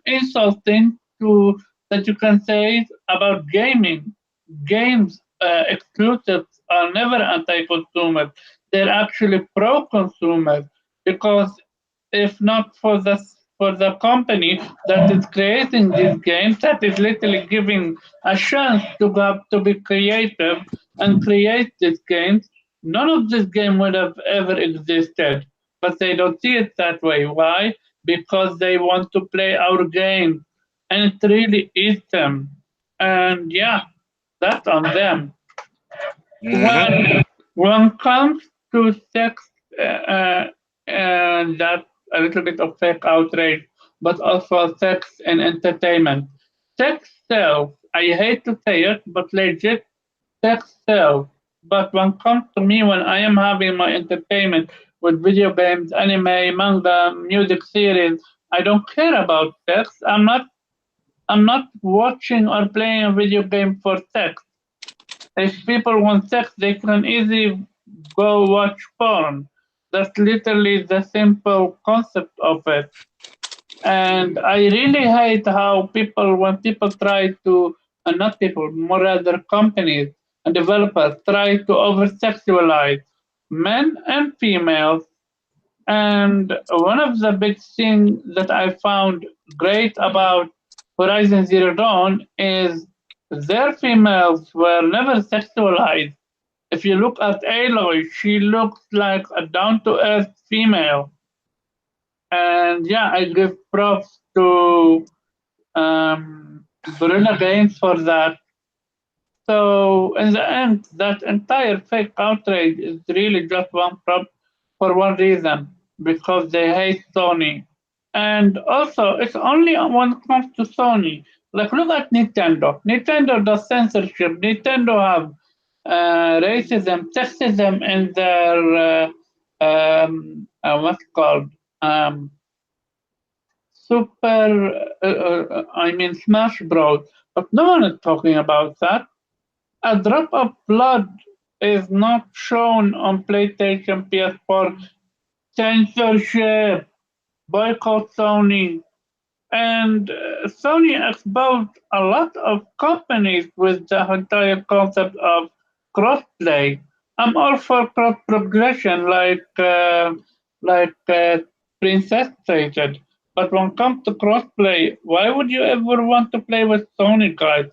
insulting to that you can say about gaming. Games exclusives are never anti-consumer. they're actually pro-consumer, because if not for the company that is creating these games, that is literally giving a chance to be creative and create these games, none of this game would have ever existed. But they don't see it that way. Why? Because they want to play our game, and it really eats them. And yeah, that's on them. Mm-hmm. When it comes to sex, and that's a little bit of fake outrage, but also sex and entertainment. Sex sells. I hate to say it, but legit, sex sells. But when it comes to me, when I am having my entertainment with video games, anime, manga, music series, I don't care about sex. I'm not watching or playing a video game for sex. If people want sex, they can easily go watch porn. That's literally the simple concept of it. And I really hate how when people try to, not people, more rather companies and developers try to over sexualize men and females. And one of the big things that I found great about Horizon Zero Dawn is their females were never sexualized. If you look at Aloy, she looks like a down to earth female. And yeah, I give props to Guerrilla Games for that. So in the end, that entire fake outrage is really just for one reason, because they hate Sony. And also, it's only when it comes to Sony. Like, look at Nintendo. Nintendo does censorship. Nintendo have racism, sexism in their what's called um, I mean Smash Bros. But no one is talking about that. A drop of blood is not shown on PlayStation PS4. Censorship, boycott Sony. And Sony exposed a lot of companies with the entire concept of crossplay. I'm all for cross progression, like Princess stated. But when it comes to crossplay, why would you ever want to play with Sony guys?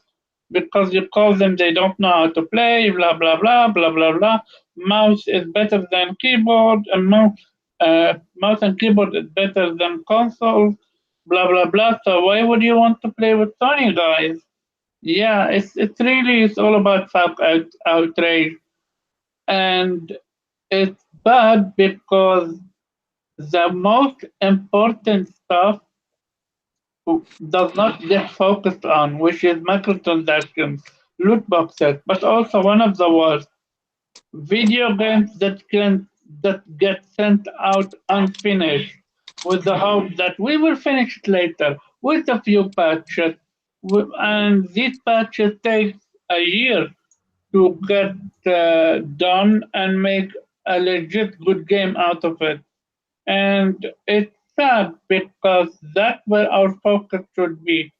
Because you call them they don't know how to play, blah blah blah blah blah blah. Mouse is better than keyboard, and mouse and keyboard is better than console, blah blah blah. So why would you want to play with Sony guys? Yeah, it really is all about outrage, and it's bad because the most important stuff does not get focused on, which is microtransactions, loot boxes, but also one of the worst, video games that get sent out unfinished with the hope that we will finish it later with a few patches, and these patches take a year to get done and make a legit good game out of it. And it's sad because that's where our focus should be.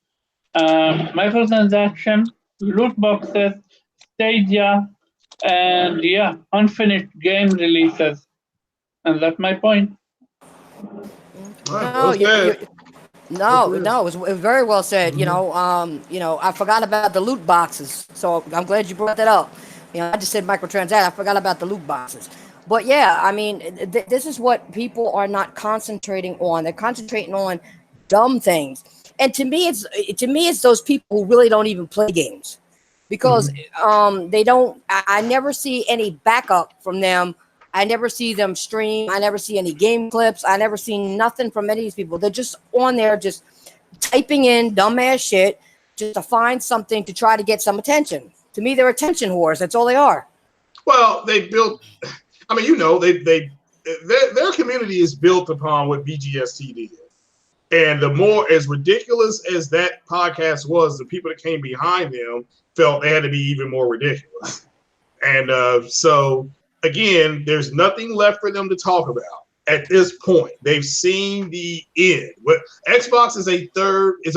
Microtransaction, loot boxes, Stadia, and yeah, unfinished game releases. And that's my point. Right, No, well said. no, it was very well said. I forgot about the loot boxes, so I'm glad you brought that up. I just said microtransaction. I forgot about the loot boxes. But yeah, I mean, this is what people are not concentrating on. They're concentrating on dumb things. And to me, it's those people who really don't even play games, because they don't. I never see any backup from them. I never see them stream. I never see any game clips. I never see nothing from any of these people. They're just on there, just typing in dumbass shit just to find something to try to get some attention. To me, they're attention whores. That's all they are. Well, they built. I mean, their community is built upon what BGST did. And the more, as ridiculous as that podcast was, the people that came behind them felt they had to be even more ridiculous. And so, again, there's nothing left for them to talk about at this point. They've seen the end. What Xbox is a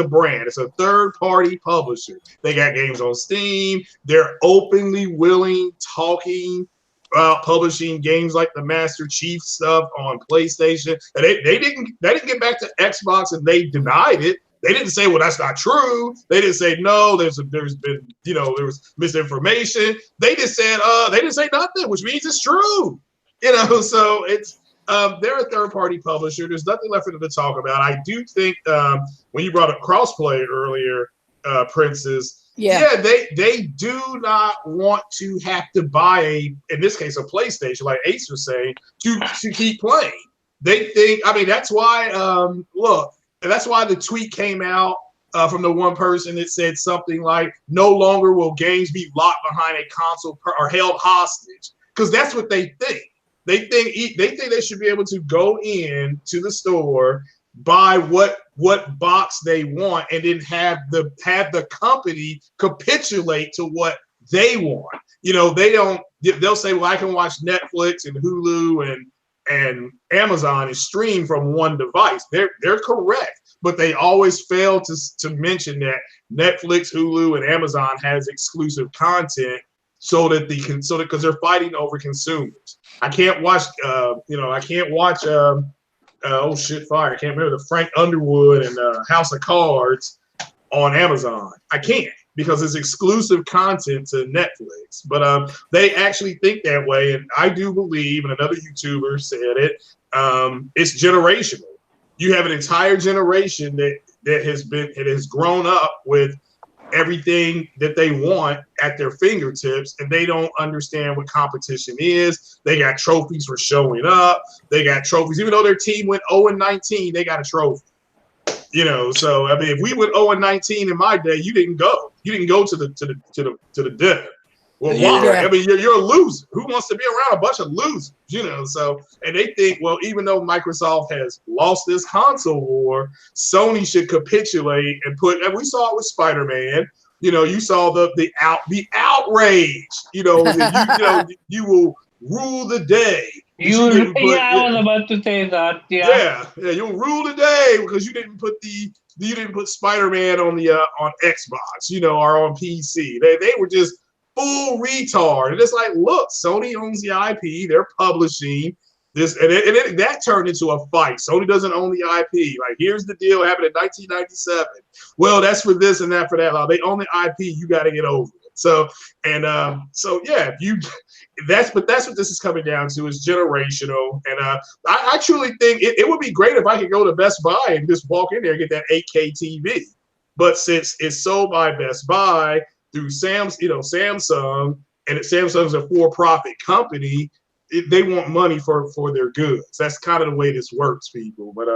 brand. It's a third-party publisher. They got games on Steam. They're openly willing, talking publishing games like the Master Chief stuff on PlayStation. And they didn't get back to Xbox, and they denied it. They didn't say, well, that's not true. They didn't say, no, there's been, there was misinformation. They just said, they didn't say nothing, which means it's true. So it's, they're a third-party publisher. There's nothing left for them to talk about. I do think when you brought up crossplay earlier, Princess, they do not want to have to buy in this case, a PlayStation, like Ace was saying, to keep playing. They think, that's why, that's why the tweet came out from the one person that said something like, no longer will games be locked behind a console or held hostage. Because that's what they think. They think they should be able to go in to the store, buy what box they want, and then have the company capitulate to what they want. They'll say, well, I can watch Netflix and Hulu and Amazon and stream from one device. They're correct, but they always fail to mention that Netflix, Hulu, and Amazon has exclusive content because they're fighting over consumers. I can't watch oh shit, fire! I can't remember the Frank Underwood and House of Cards on Amazon. I can't because it's exclusive content to Netflix. But they actually think that way, and I do believe, and another YouTuber said it. It's generational. You have an entire generation that has grown up with everything that they want at their fingertips, and they don't understand what competition is. They got trophies for showing up. They got trophies, even though their team went 0-19, they got a trophy. So if we went 0-19 in my day, you didn't go. You didn't go to the dinner. Well, why? Yeah. You're a loser. Who wants to be around a bunch of losers? So, and they think, well, even though Microsoft has lost this console war, Sony should capitulate and we saw it with Spider-Man. You saw the outrage. You will rule the day. I was about to say that. Yeah, you'll rule the day because you didn't put Spider-Man on the on Xbox, or on PC. They were just full retard. And it's like, look, Sony owns the IP. They're publishing this, and that turned into a fight. Sony doesn't own the IP. Like, here's the deal. Happened in 1997. Well, that's for this and that for that. They own the IP. You got to get over it. So yeah, that's what this is coming down to, is generational. And I truly think it would be great if I could go to Best Buy and just walk in there and get that 8K TV. But since it's sold by Best Buy through Samsung, and Samsung's a for-profit company, they want money for their goods. That's kind of the way this works, people. But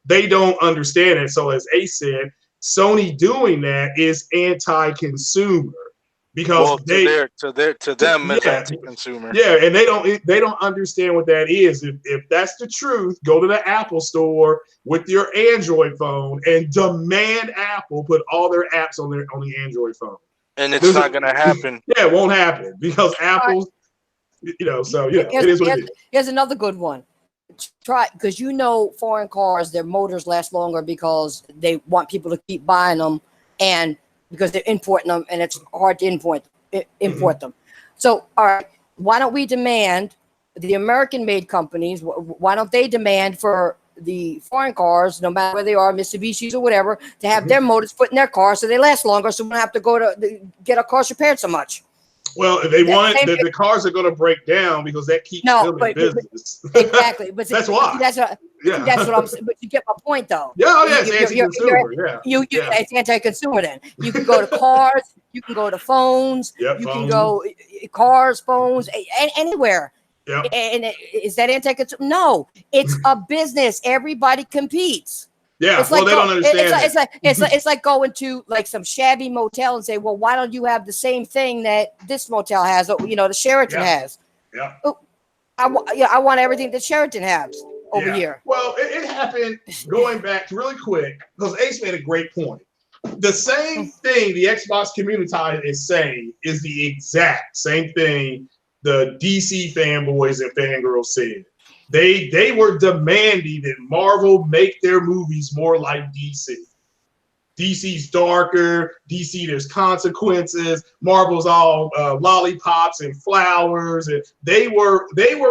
they don't understand it. So as Ace said, Sony doing that is anti-consumer because to them it's anti-consumer. Yeah, and they don't understand what that is. If that's the truth, go to the Apple store with your Android phone and demand Apple put all their apps on the Android phone. And it's not going to happen. Yeah, it won't happen because Apple's, so yeah, it is what it is. Here's another good one. Try, because foreign cars, their motors last longer because they want people to keep buying them, and because they're importing them, and it's hard to import them. So, all right, why don't we demand the American-made companies? Why don't they demand for the foreign cars, no matter where they are, Mitsubishis or whatever, to have their motors put in their cars so they last longer, so we don't have to go to get our cars repaired so much. Well, they want the cars are going to break down because that keeps them in business. Exactly, but that's why. That's what I'm saying. But you get my point, though. Yeah, it's anti-consumer. It's anti-consumer. Then you can go to cars, you can go to phones, you can go cars, phones, anywhere. Yep. And is that anti-consumer? No, it's a business. Everybody competes. Yeah, they don't understand. It's like going to like some shabby motel and say, well, why don't you have the same thing that this motel has, or the Sheraton has? Yeah. I want everything that Sheraton has over here. Well, it happened going back really quick because Ace made a great point. The same thing the Xbox community is saying is the exact same thing the DC fanboys and fangirls said. They were demanding that Marvel make their movies more like DC. DC's darker. DC, there's consequences. Marvel's all lollipops and flowers, and they were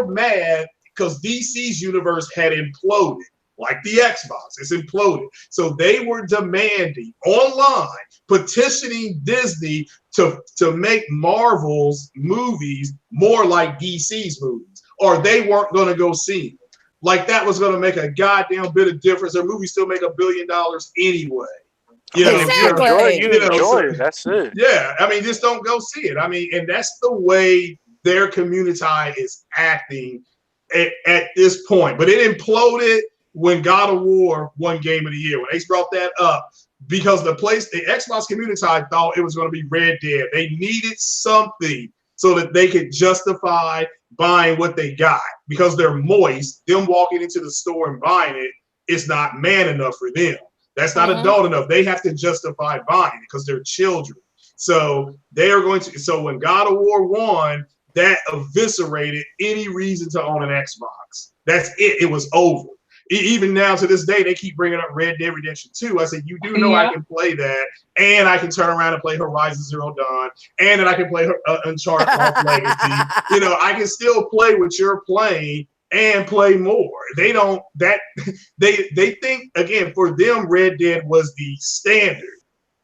mad because DC's universe had imploded, like the Xbox. It's imploded. So they were demanding online, petitioning Disney to make Marvel's movies more like DC's movies, or they weren't going to go see them. Like that was going to make a goddamn bit of difference. Their movies still make $1 billion anyway. You know, Exactly. You enjoy it. That's it. Yeah, I mean, just don't go see it. I mean, and that's the way their community is acting at this point. But it imploded when God of War won Game of the Year. When Ace brought that up, because the Xbox community thought it was going to be Red Dead. They needed something so that they could justify buying what they got, because they're moist. Them walking into the store and buying it is not man enough for them. That's not adult enough. They have to justify buying it because they're children. So they are going to. So when God of War won, that eviscerated any reason to own an Xbox. That's it. It was over. Even now to this day, they keep bringing up Red Dead Redemption 2. I said, you do know I can play that, and I can turn around and play Horizon Zero Dawn, and then I can play Uncharted Lost Legacy. You know, I can still play what you're playing and play more. They don't that they think, again, for them, Red Dead was the standard,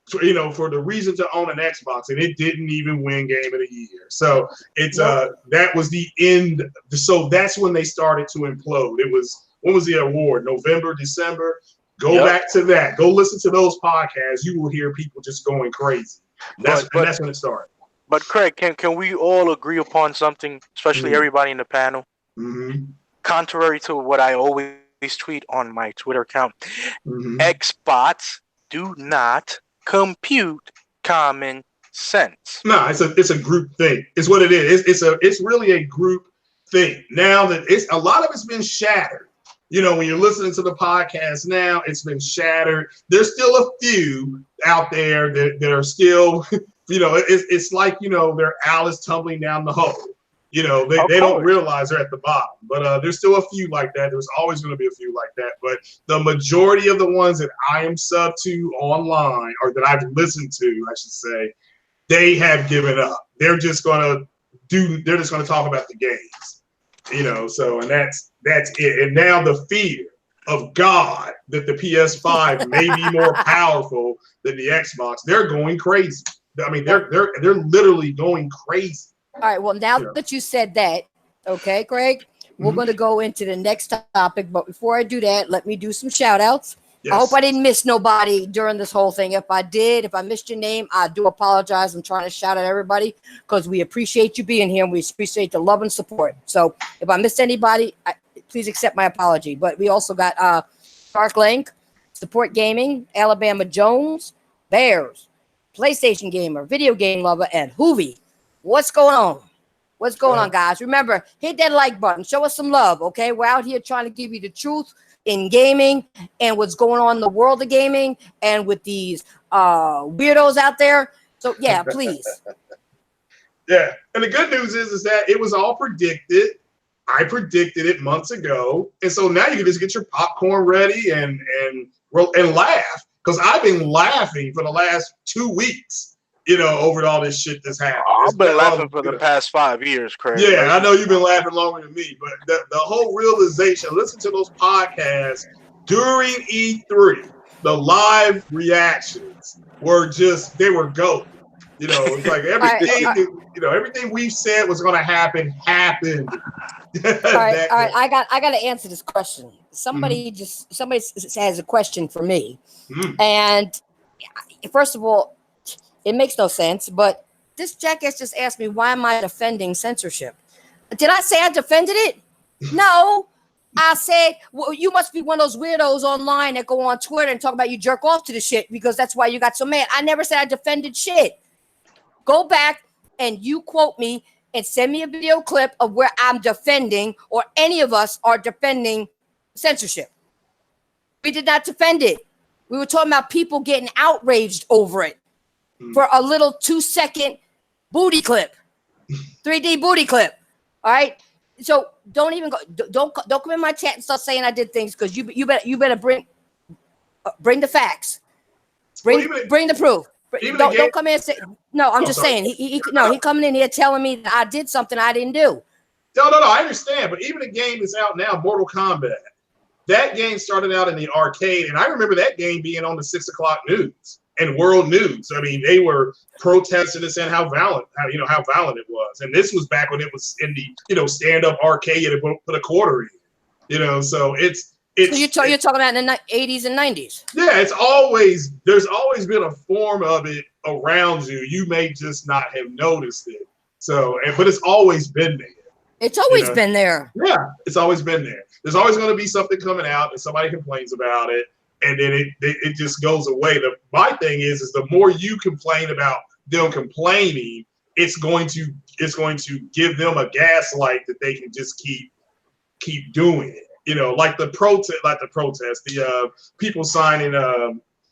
for the reason to own an Xbox, and it didn't even win Game of the Year. So it's that was the end. So that's when they started to implode. It was, when was the award? November, December. Go back to that. Go listen to those podcasts. You will hear people just going crazy. That's when it started. But Craig, can we all agree upon something, especially everybody in the panel? Contrary to what I always tweet on my Twitter account, Xbots do not compute common sense. No, it's a group thing. It's what it is. It's really a group thing. Now that a lot of it's been shattered. When you're listening to the podcast now, it's been shattered. There's still a few out there that are still, it's like, their Alice tumbling down the hole. They don't realize they're at the bottom. But there's still a few like that. There's always going to be a few like that. But the majority of the ones that I am sub to online, or that I've listened to, I should say, they have given up. They're just going to talk about the games. So, and that's it. And now the fear of God that the PS5 may be more powerful than the Xbox, they're going crazy. I mean, they're literally going crazy. All right. Well, now that you said that, okay, Craig, we're going to go into the next topic. But before I do that, let me do some shout outs. Yes. I hope I didn't miss nobody during this whole thing. If I did, if I missed your name, I do apologize. I'm trying to shout out everybody because we appreciate you being here and we appreciate the love and support. So if I missed anybody, please accept my apology. But we also got Dark Link, Support Gaming, Alabama Jones, Bears, PlayStation Gamer, Video Game Lover, and Hoovy. What's going on? What's going on, guys? Remember, hit that like button. Show us some love, okay? We're out here trying to give you the truth in gaming and what's going on in the world of gaming and with these weirdos out there. So, yeah, please. Yeah, and the good news is that it was all predicted. I predicted it months ago. And so now you can just get your popcorn ready and laugh. Because I've been laughing for the last 2 weeks. Over all this shit that's happened. I've been laughing for the past 5 years, Craig. Yeah, I know you've been laughing longer than me, but the whole realization, listen to those podcasts during E3, the live reactions were they were gold. It's like everything, everything we've said was going to happen, happened. All right. I got to answer this question. Somebody has a question for me. And first of all, it makes no sense, but this jackass just asked me, why am I defending censorship? Did I say I defended it? No. I said, well, you must be one of those weirdos online that go on Twitter and talk about you jerk off to the shit because that's why you got so mad. I never said I defended shit. Go back and you quote me and send me a video clip of where I'm defending or any of us are defending censorship. We did not defend it. We were talking about people getting outraged over it. For a little 2-second booty clip, 3D booty clip. All right. So don't even go. Don't come in my chat and start saying I did things because you better bring the facts. Bring the proof. Don't come in and say no. I'm just sorry. saying he coming in here telling me that I did something I didn't do. No. I understand, but even the game that's out now, Mortal Kombat, that game started out in the arcade, and I remember that game being on the 6 o'clock news and world news. I mean, they were protesting and saying how violent it was, and this was back when it was in the stand up arcade and put a quarter in. So it's. So you're talking about in the 80s and 90s. Yeah, there's always been a form of it around you. You may just not have noticed it. So, but it's always been there. It's always been there. Yeah, it's always been there. There's always going to be something coming out and somebody complains about it, and then it just goes away. My thing is the more you complain about them complaining, it's going to give them a gaslight that they can just keep doing it. Like the protest, the people signing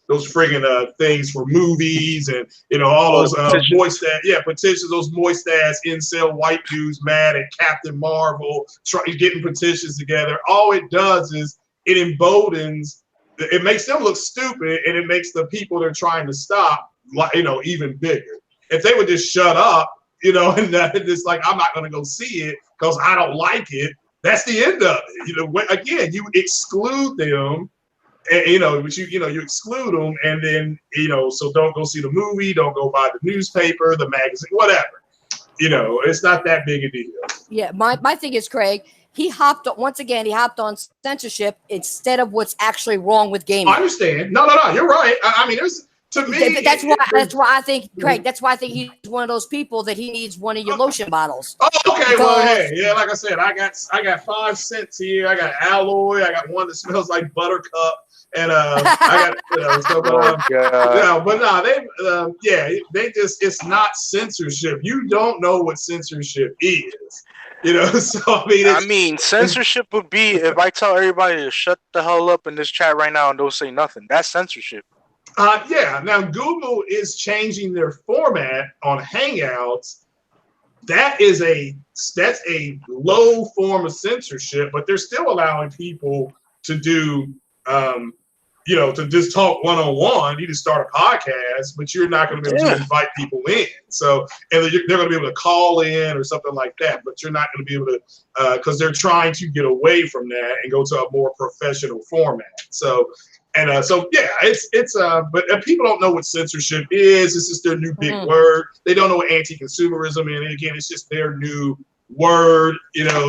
those friggin' things for movies and all those petitions, those moist ass incel white dudes mad at Captain Marvel, getting petitions together. All it does is it emboldens, it makes them look stupid, and it makes the people they're trying to stop, even bigger. If they would just shut up, and it's like, I'm not gonna go see it because I don't like it. That's the end of it. Again, you exclude them, and but you exclude them, and then so don't go see the movie, don't go buy the newspaper, the magazine, whatever. It's not that big a deal. Yeah, my thing is, Craig, he hopped on censorship instead of what's actually wrong with gaming. I understand. No, you're right. I mean, there's. To me, that's why I think, Craig. That's why I think he's one of those people that he needs one of your lotion bottles. Oh, okay. Well, hey, yeah, like I said, I got 5 cents here. I got alloy. I got one that smells like buttercup, and I got they just it's not censorship. You don't know what censorship is. So I mean, censorship would be if I tell everybody to shut the hell up in this chat right now and don't say nothing. That's censorship. Now Google is changing their format on Hangouts. That's a low form of censorship, but they're still allowing people to do, to just talk one-on-one. You just start a podcast, but you're not going to be able to invite people in. So, and they're going to be able to call in or something like that, but you're not going to be able to, because they're trying to get away from that and go to a more professional format. So. And but people don't know what censorship is. It's just their new big word. They don't know what anti-consumerism is. And again, it's just their new word,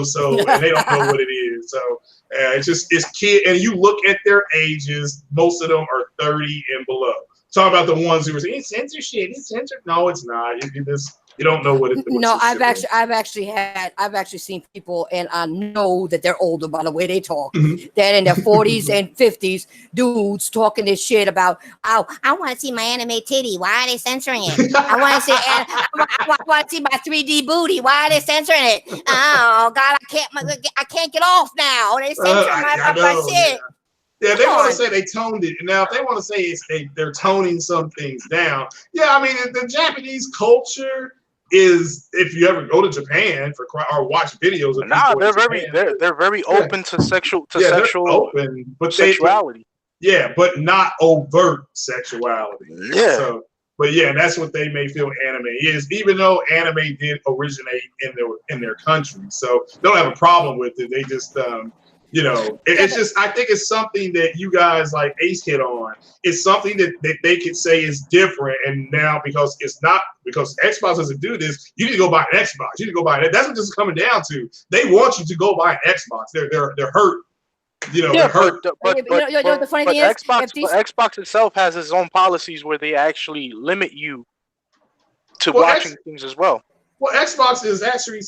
so and they don't know what it is. So it's kid. And you look at their ages, most of them are 30 and below. Talk about the ones who were saying, it's censorship. It's censored. No, it's not. You don't know what it is. No, I've actually seen people, and I know that they're older by the way they talk. That in their 40s and 50s, dudes talking this shit about, oh, I want to see my anime titty. Why are they censoring it? I want to see my 3D booty. Why are they censoring it? Oh God, I can't get off now. They censoring my shit. Yeah, they want to say they toned it. Now, if they want to say they're toning some things down, I mean, the Japanese culture is, if you ever go to Japan or watch videos of they're very open to sexual sexuality. But not overt sexuality. Yeah. So, but that's what they may feel anime is, even though anime did originate in their country. So they don't have a problem with it. They just it's just, I think it's something that you guys like Ace hit on. It's something that they could say is different, and now because Xbox doesn't do this, you need to go buy an Xbox. You need to go buy it. That's what this is coming down to. They want you to go buy an Xbox. They're hurt. They're hurt. But the funny thing is, Xbox itself has its own policies where they actually limit you to watching things as well. Well, Xbox is actually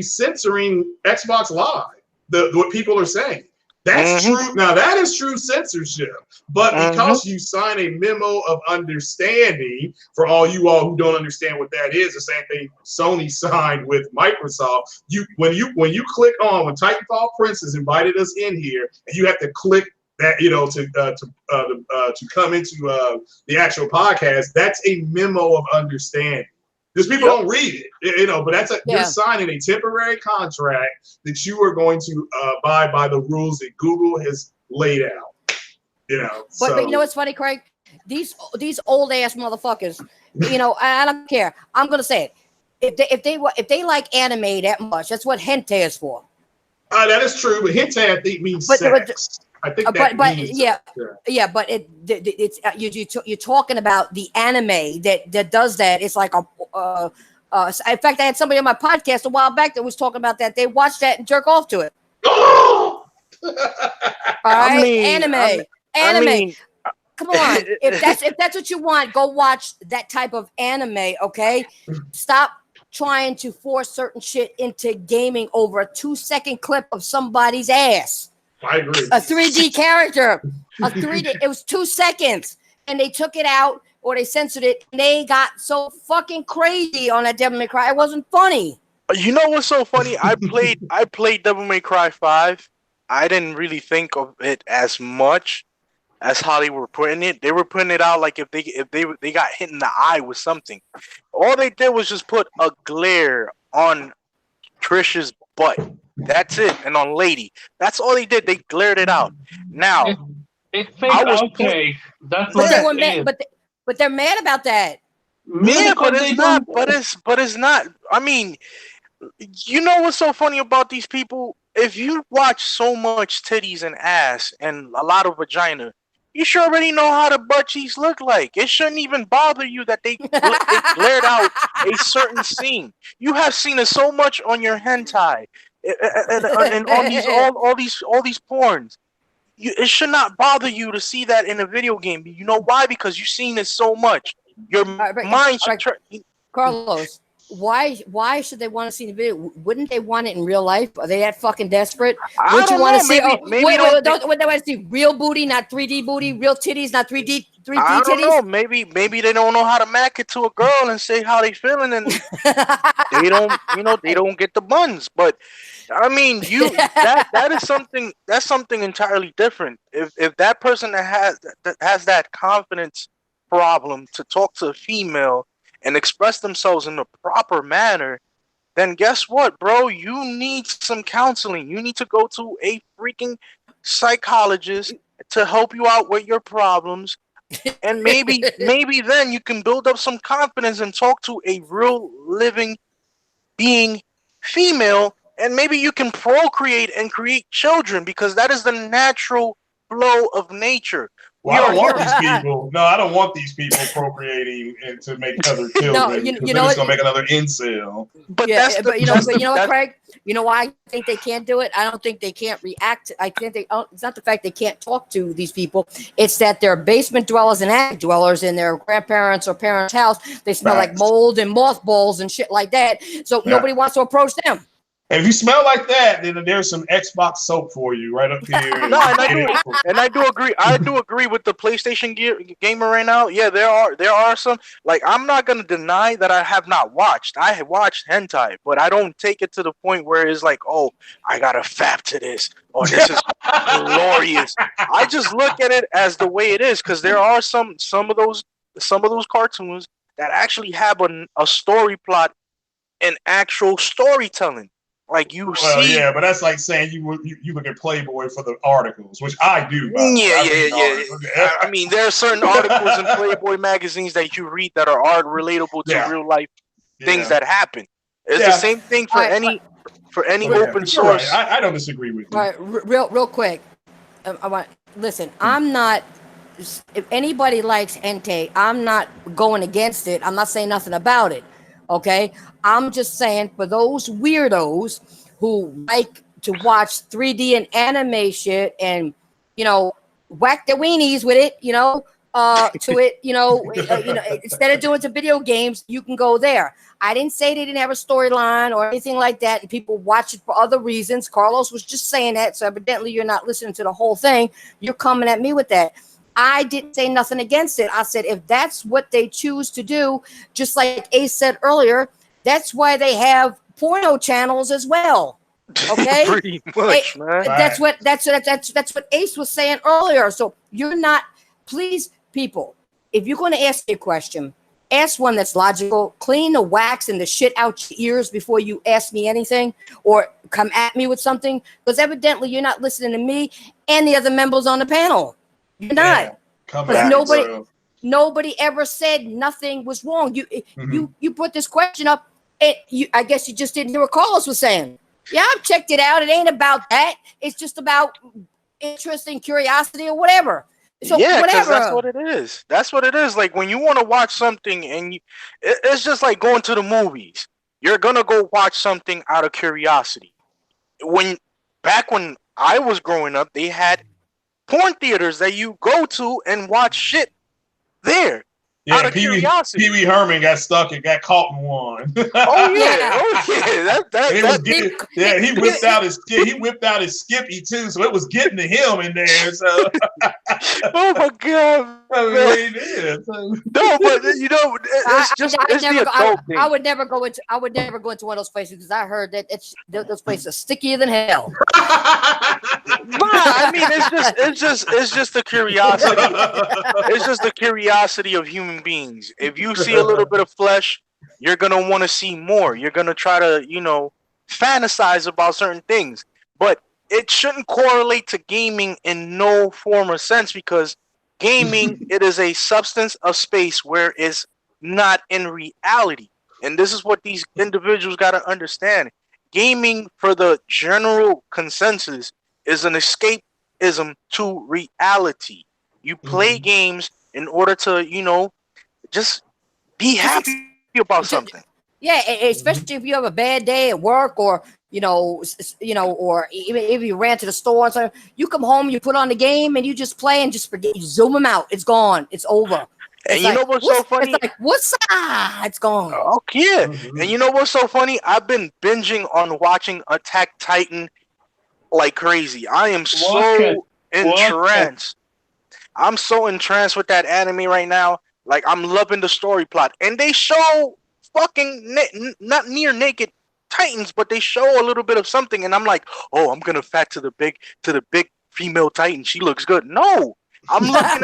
censoring Xbox Live. What people are saying. That's true. Now that is true censorship. But because you sign a memo of understanding, for all you all who don't understand what that is, the same thing Sony signed with Microsoft. When you click on, when Titanfall Princess invited us in here, and you have to click that, to come into the actual podcast, that's a memo of understanding. Because people don't read it, but you're signing a temporary contract that you are going to abide by the rules that Google has laid out. But you know what's funny, Craig? these old ass motherfuckers, you know, I don't care. I'm gonna say it. If they like anime that much, that's what hentai is for. That is true, but hentai I think means sex. I think that means but it's you're talking about the anime that does that. It's like a in fact, I had somebody on my podcast a while back that was talking about that. They watched that and jerk off to it. All right, anime. Come on, if that's what you want, go watch that type of anime. Okay, stop trying to force certain shit into gaming over a 2-second clip of somebody's ass. I agree. A 3D character, it was 2 seconds, and they took it out or they censored it, and they got so fucking crazy on that Devil May Cry. It wasn't funny. You know what's so funny? I played Devil May Cry 5. I didn't really think of it as much as how they were putting it. They were putting it out like if they got hit in the eye with something. All they did was just put a glare on Trish's butt. That's it. And on Lady. That's all they did. They glared it out. Now it's fake outrage. That's what they were mad, but they're mad about that. Yeah, but it's not. But it's not. I mean, you know what's so funny about these people? If you watch so much titties and ass and a lot of vagina, you should already know how the butt cheeks look like. It shouldn't even bother you that they glared out a certain scene. You have seen it so much on your hentai and on all these porns. It should not bother you to see that in a video game. You know why? Because you've seen it so much. Your mind should Carlos, why should they want to see the video? Wouldn't they want it in real life? Are they that fucking desperate? Would you want to see? Wait, don't they want to see real booty, not 3D booty? Real titties, not 3D titties? I don't know. Maybe they don't know how to mac it to a girl and say how they feeling, and they don't get the buns. But I mean, that is something. That's something entirely different. If that person that has that confidence problem to talk to a female and express themselves in the proper manner, then guess what, bro? You need some counseling. You need to go to a freaking psychologist to help you out with your problems. And maybe then you can build up some confidence and talk to a real living being female, and maybe you can procreate and create children, because that is the natural flow of nature. Well, I don't want these people. No, I don't want these people procreating and to make other children. No, you know it's gonna make another incel. But you know what, Craig? You know why I think they can't do it? I don't think they can't react. I think it's not the fact they can't talk to these people. It's that they're basement dwellers and attic dwellers in their grandparents' or parents' house. They smell like mold and mothballs and shit like that. So nobody wants to approach them. And if you smell like that, then there's some Xbox soap for you right up here. No, and I do agree. I do agree with the PlayStation gamer right now. Yeah, there are some. Like, I'm not gonna deny that I have not watched. I have watched hentai, but I don't take it to the point where it's like, oh, I gotta fap to this, or this is glorious. I just look at it as the way it is, because there are some of those cartoons that actually have a story plot and actual storytelling. Like see, yeah, but that's like saying you look at Playboy for the articles, which I do. Yeah. I mean, there are certain articles in Playboy magazines that you read that are relatable to real life things that happen. It's the same thing for any open source. Right. I don't disagree with you. All right, real quick. Listen. I'm not. If anybody likes hentai, I'm not going against it. I'm not saying nothing about it. Okay, I'm just saying for those weirdos who like to watch 3D and anime shit and, you know, whack their weenies with it, instead of doing some video games, you can go there. I didn't say they didn't have a storyline or anything like that, and people watch it for other reasons. Carlos was just saying that, so evidently you're not listening to the whole thing. You're coming at me with that. I didn't say nothing against it. I said, if that's what they choose to do, just like Ace said earlier, that's why they have porno channels as well. Okay, pretty much, man. That's what Ace was saying earlier. So you're not, please, people, if you're going to ask a question, ask one that's logical. Clean the wax and the shit out your ears before you ask me anything or come at me with something, because evidently you're not listening to me and the other members on the panel. You're not. nobody ever said nothing was wrong. You put this question up, and I guess you just didn't hear what Carlos was saying. Yeah, I've checked it out. It ain't about that. It's just about interest and curiosity or whatever. So yeah, because whatever. that's what it is. That's what it is. Like when you want to watch something, and it's just like going to the movies. You're gonna go watch something out of curiosity. Back when I was growing up, they had porn theaters that you go to and watch shit there. Out of curiosity. Pee Wee Herman got stuck and got caught in one. Oh yeah. He whipped out his he whipped out his Skippy too, so it was getting to him in there. So oh my god. No, but you know, it's just the adult thing. I would never go into one of those places because I heard that those places are stickier than hell. I mean, it's just the curiosity. It's just the curiosity of human beings. If you see a little bit of flesh, you're gonna want to see more. You're gonna try to, fantasize about certain things. But it shouldn't correlate to gaming in no form or sense, because gaming, it is a substance of space where it's not in reality. And this is what these individuals got to understand. Gaming, for the general consensus, is an escapism to reality. You play games in order to, just be happy about something. Yeah, especially if you have a bad day at work, or or even if you ran to the store and something, you come home, you put on the game, and you just play and just forget. You zoom them out. It's gone. It's over. And you know what's so funny? It's like, it's gone. Oh, yeah. And you know what's so funny? I've been binging on watching Attack Titan like crazy. I am so entranced. I'm so entranced with that anime right now. Like, I'm loving the story plot. And they show fucking not near naked Titans, but they show a little bit of something. And I'm like, oh, I'm gonna fat to the big female Titan. She looks good. No. I'm looking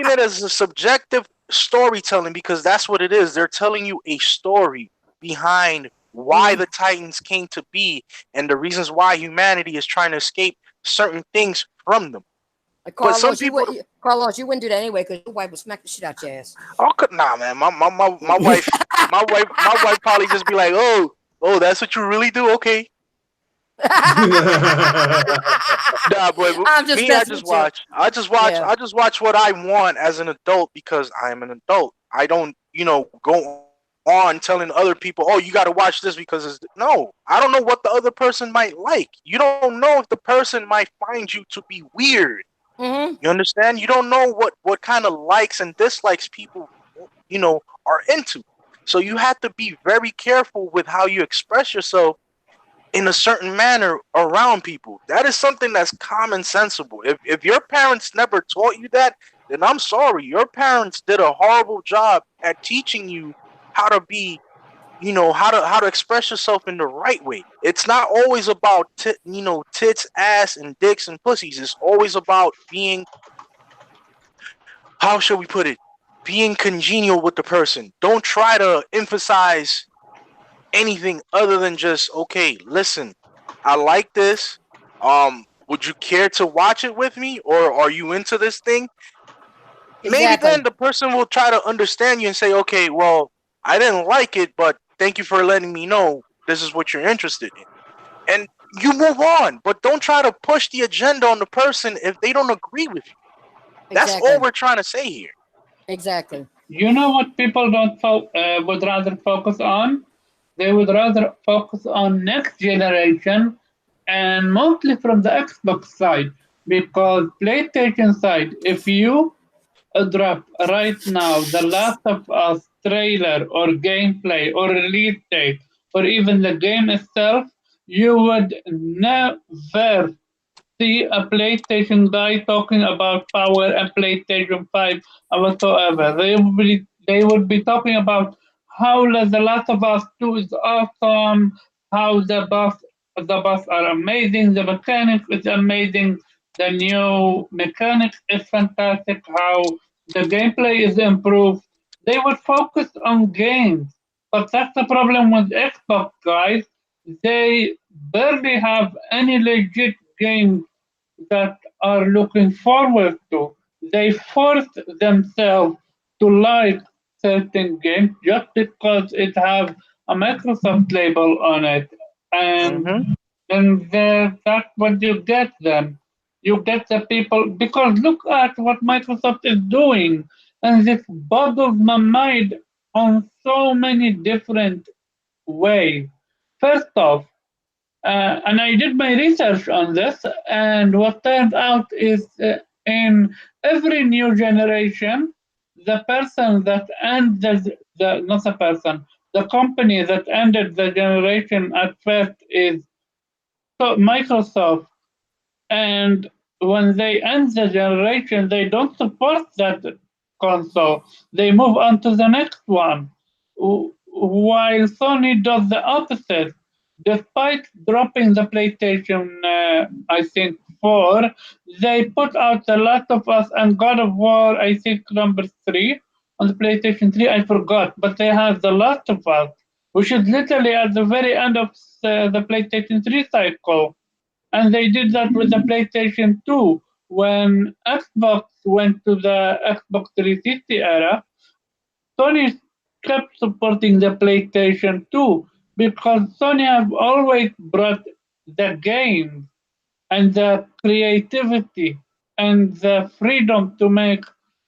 at it as a subjective storytelling, because that's what it is. They're telling you a story behind why the Titans came to be and the reasons why humanity is trying to escape certain things from them. Like Carlos, Carlos, you wouldn't do that anyway, because your wife would smack the shit out your ass. Oh, nah, man. My wife, my wife probably just be like, oh, that's what you really do, okay. Nah, but I just watch what I want as an adult, because I'm an adult. I don't, go on telling other people, oh, you got to watch this because no, I don't know what the other person might like. You don't know if the person might find you to be weird. You understand? You don't know what kind of likes and dislikes people, are into. So you have to be very careful with how you express yourself in a certain manner around people. That is something that's common sensible. If your parents never taught you that, then I'm sorry. Your parents did a horrible job at teaching you how to be, how to express yourself in the right way. It's not always about tits, ass, and dicks and pussies. It's always about being, how should we put it? Being congenial with the person. Don't try to emphasize anything other than just, okay, listen, I like this. Would you care to watch it with me, or are you into this thing? Exactly. Maybe then the person will try to understand you and say, okay, well, I didn't like it, but thank you for letting me know this is what you're interested in. And you move on, but don't try to push the agenda on the person if they don't agree with you. That's all we're trying to say here. Exactly. You know what people would rather focus on? They would rather focus on next generation, and mostly from the Xbox side, because PlayStation side, if you drop right now the Last of Us trailer or gameplay or release date or even the game itself, you would never see a PlayStation guy talking about power and PlayStation 5 or whatsoever. They would be talking about how The Last of Us 2 is awesome, how the boss are amazing, the mechanics is amazing, the new mechanics is fantastic, how the gameplay is improved. They would focus on games, but that's the problem with Xbox guys. They barely have any legit games that are looking forward to. they force themselves to like certain games just because it has a Microsoft label on it. And Mm-hmm. that's what you get then. You get the people, because look at what Microsoft is doing. And this boggles my mind on so many different ways. First off, and I did my research on this, and what turned out is in every new generation, the person that ended the not the person, the company that ended the generation at first is Microsoft, and when they end the generation, they don't support that console. They move on to the next one. While Sony does the opposite. Despite dropping the PlayStation, I think 4, they put out The Last of Us and God of War, I think number 3 on the PlayStation 3. I forgot, but they have The Last of Us, which is literally at the very end of the PlayStation 3 cycle. And they did that with the PlayStation 2. When Xbox went to the Xbox 360 era, Sony kept supporting the PlayStation 2 because Sony have always brought the game and the creativity and the freedom to make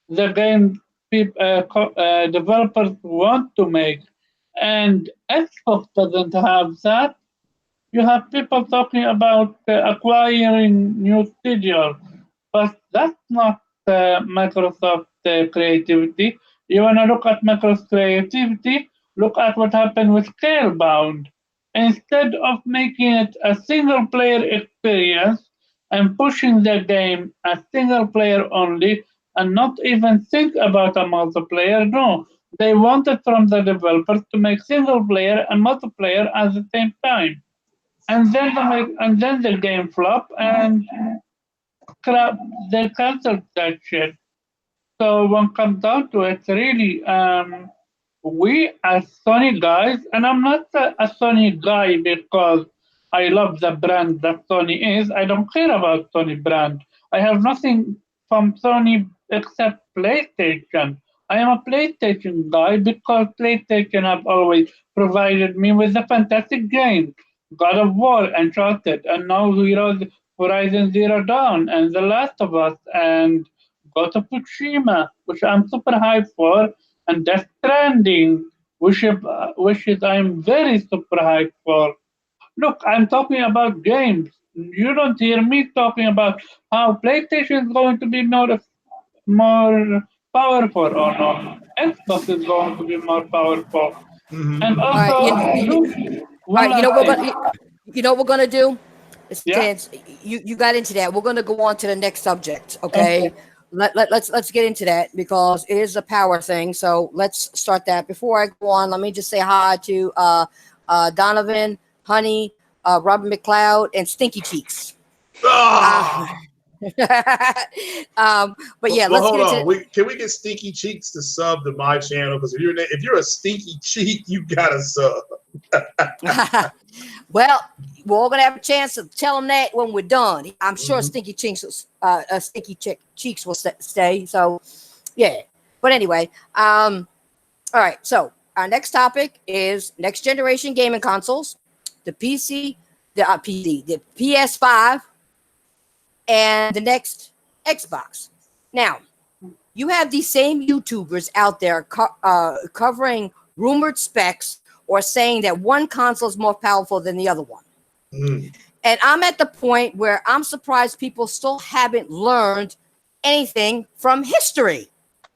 the game developers want to make. And Xbox doesn't have that. You have people talking about acquiring new studios, but that's not Microsoft creativity. You want to look at Microsoft creativity, look at what happened with Scalebound. Instead of making it a single player experience and pushing the game as single player only and not even think about a multiplayer, no. They wanted from the developers to make single player and multiplayer at the same time, and then the game flop and crap. They canceled that shit. So when it comes down to it, really, we as Sony guys, and I'm not a Sony guy because I love the brand that Sony is. I don't care about Sony brand. I have nothing from Sony except PlayStation. I am a PlayStation guy because PlayStation have always provided me with a fantastic game. God of War, Uncharted, and now Horizon Zero Dawn, and The Last of Us, and Ghost of Tsushima, which I'm super hyped for, and Death Stranding, which is I'm very super hyped for. Look, I'm talking about games. You don't hear me talking about how PlayStation is going to be more powerful or not. Xbox is going to be more powerful. Mhm. And All right, also, look, all one right. You know last what we're thing. gonna, you know what we're gonna do? Yeah. Since you got into that, we're gonna go on to the next subject. Okay. Okay. Let's get into that because it is a power thing. So let's start that. Before I go on, let me just say hi to Donovan, Honey, Robin McLeod, and Stinky Cheeks. Uh, Ah! but yeah, Well, let's hold get on. into Can we get Stinky Cheeks to sub to my channel? Because if you're a stinky cheek, you gotta sub. well, we're all gonna have a chance to tell them that when we're done. I'm sure Mhm. Stinky Cheeks will stay. So, yeah. But anyway, all right. So our next topic is next generation gaming consoles, the the PS5, and the next Xbox. Now, you have these same YouTubers out there covering rumored specs or saying that one console is more powerful than the other one. Mm. And I'm at the point where I'm surprised people still haven't learned anything from history.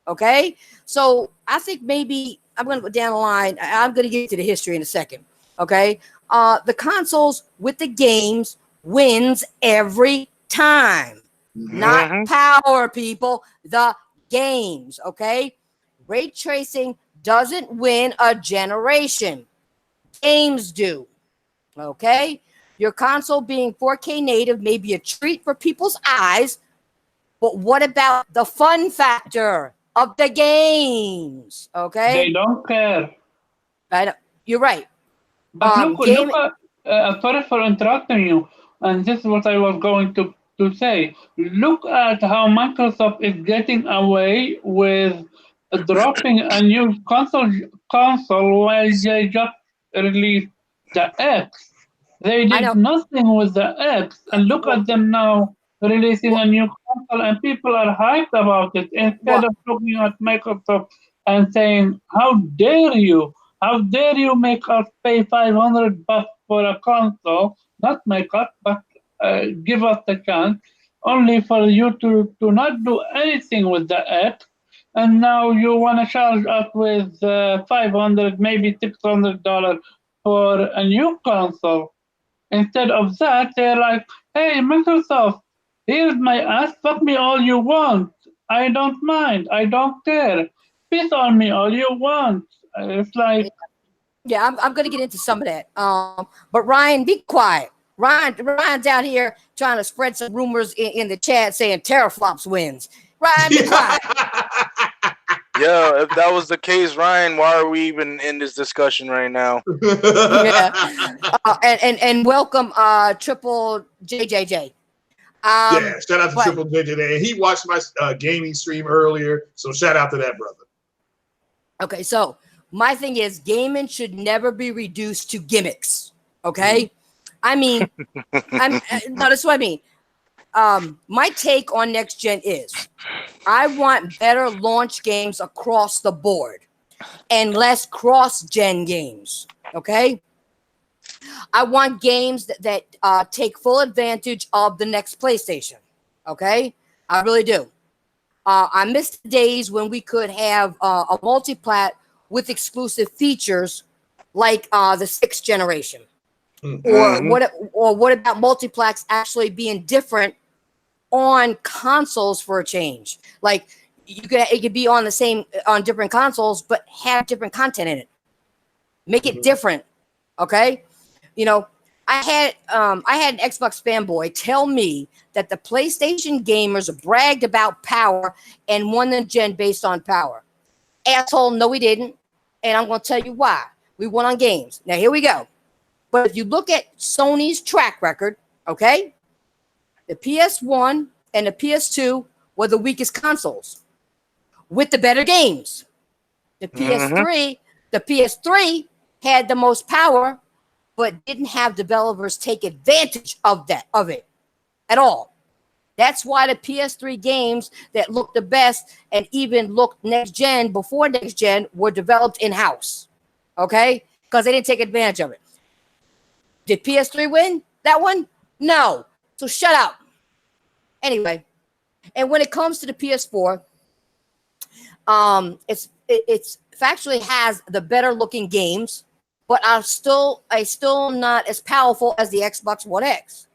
Okay. So I think maybe I'm going to go down the line. I'm going to get to the history in a second. Okay. The consoles with the games wins every time. Not Mm-hmm. power, people. The games. Okay. Ray tracing doesn't win a generation. Games do. Okay. Your console being 4K native may be a treat for people's eyes, but what about the fun factor of the games? They Okay. don't care. I know. You're right. But look Game. at, sorry for interrupting you. And this is what I was going to to say. Look at how Microsoft is getting away with dropping a new console while they just released the X. They I did know. nothing with the X, and look Well, at them now releasing a new console, and people are hyped about it instead well, of looking at Microsoft and saying, "How dare you? How dare you make us pay $500 for a console? Not make us, but give us the chance, only for you to not do anything with the X, and now you want to charge us with 500, maybe $600 for a new console." Instead of that, they're like, "Hey, Microsoft, here's my ass. Fuck me all you want. I don't mind. I don't care. Piss on me all you want." It's like, yeah, I'm going to get into some of that. But Ryan, be quiet. Ryan's out here trying to spread some rumors in the chat saying teraflops wins. Ryan, be quiet. Yeah, if that was the case, Ryan, why are we even in this discussion right now? Yeah. And welcome Triple JJJ. Yeah, shout out to but- Triple J today. He watched my gaming stream earlier, so shout out to that brother. Okay, so my thing is gaming should never be reduced to gimmicks. Okay, I mean, no, that's what I mean. My take on next gen is I want better launch games across the board and less cross-gen games. Okay, I want games that take full advantage of the next PlayStation. Okay, I really do. I miss the days when we could have a multiplat with exclusive features like the 6th generation. Or what about multiplats actually being different on consoles for a change? Like it could be on different consoles, but have different content in it. Make it different. Okay. You know, I had an Xbox fanboy tell me that the PlayStation gamers bragged about power and won the gen based on power. Asshole, no, we didn't. And I'm going to tell you why. We won on games. Now, here we go. But if you look at Sony's track record, okay, the PS1 and the PS2 were the weakest consoles with the better games. The PS3 had the most power, but didn't have developers take advantage of it at all. That's why the PS3 games that looked the best and even looked next gen before next gen were developed in-house. Okay? Because they didn't take advantage of it. Did PS3 win that one? No. So shut up. Anyway, and when it comes to the PS4, it's factually has the better looking games, but I still not as powerful as the Xbox One X.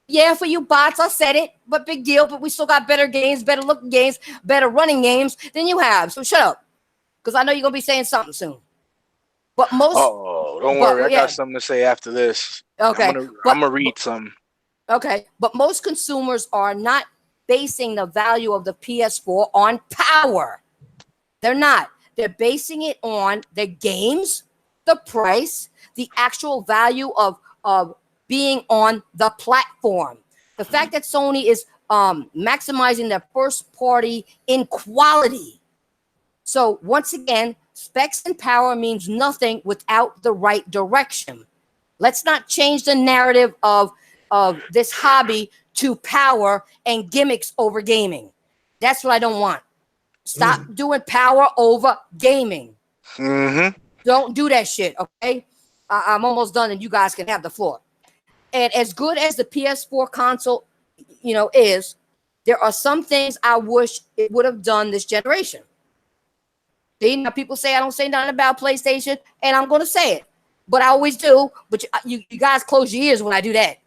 Yeah, for you bots, I said it, but big deal. But we still got better games, better looking games, better running games than you have. So shut up, because I know you're gonna be saying something soon. But most. Oh, don't worry, I got something to say after this. Okay, I'm gonna read some. Okay, but most consumers are not basing the value of the PS4 on power. They're not. They're basing it on the games, the price, the actual value of being on the platform. The fact that Sony is maximizing their first party in quality. So once again, specs and power means nothing without the right direction. Let's not change the narrative of this hobby to power and gimmicks over gaming. That's what I don't want. Stop doing power over gaming. Don't do that shit, okay? I'm almost done and you guys can have the floor. And as good as the PS4 console, is, there are some things I wish it would have done this generation. See, now people say I don't say nothing about PlayStation, and I'm going to say it. But I always do. But you guys close your ears when I do that.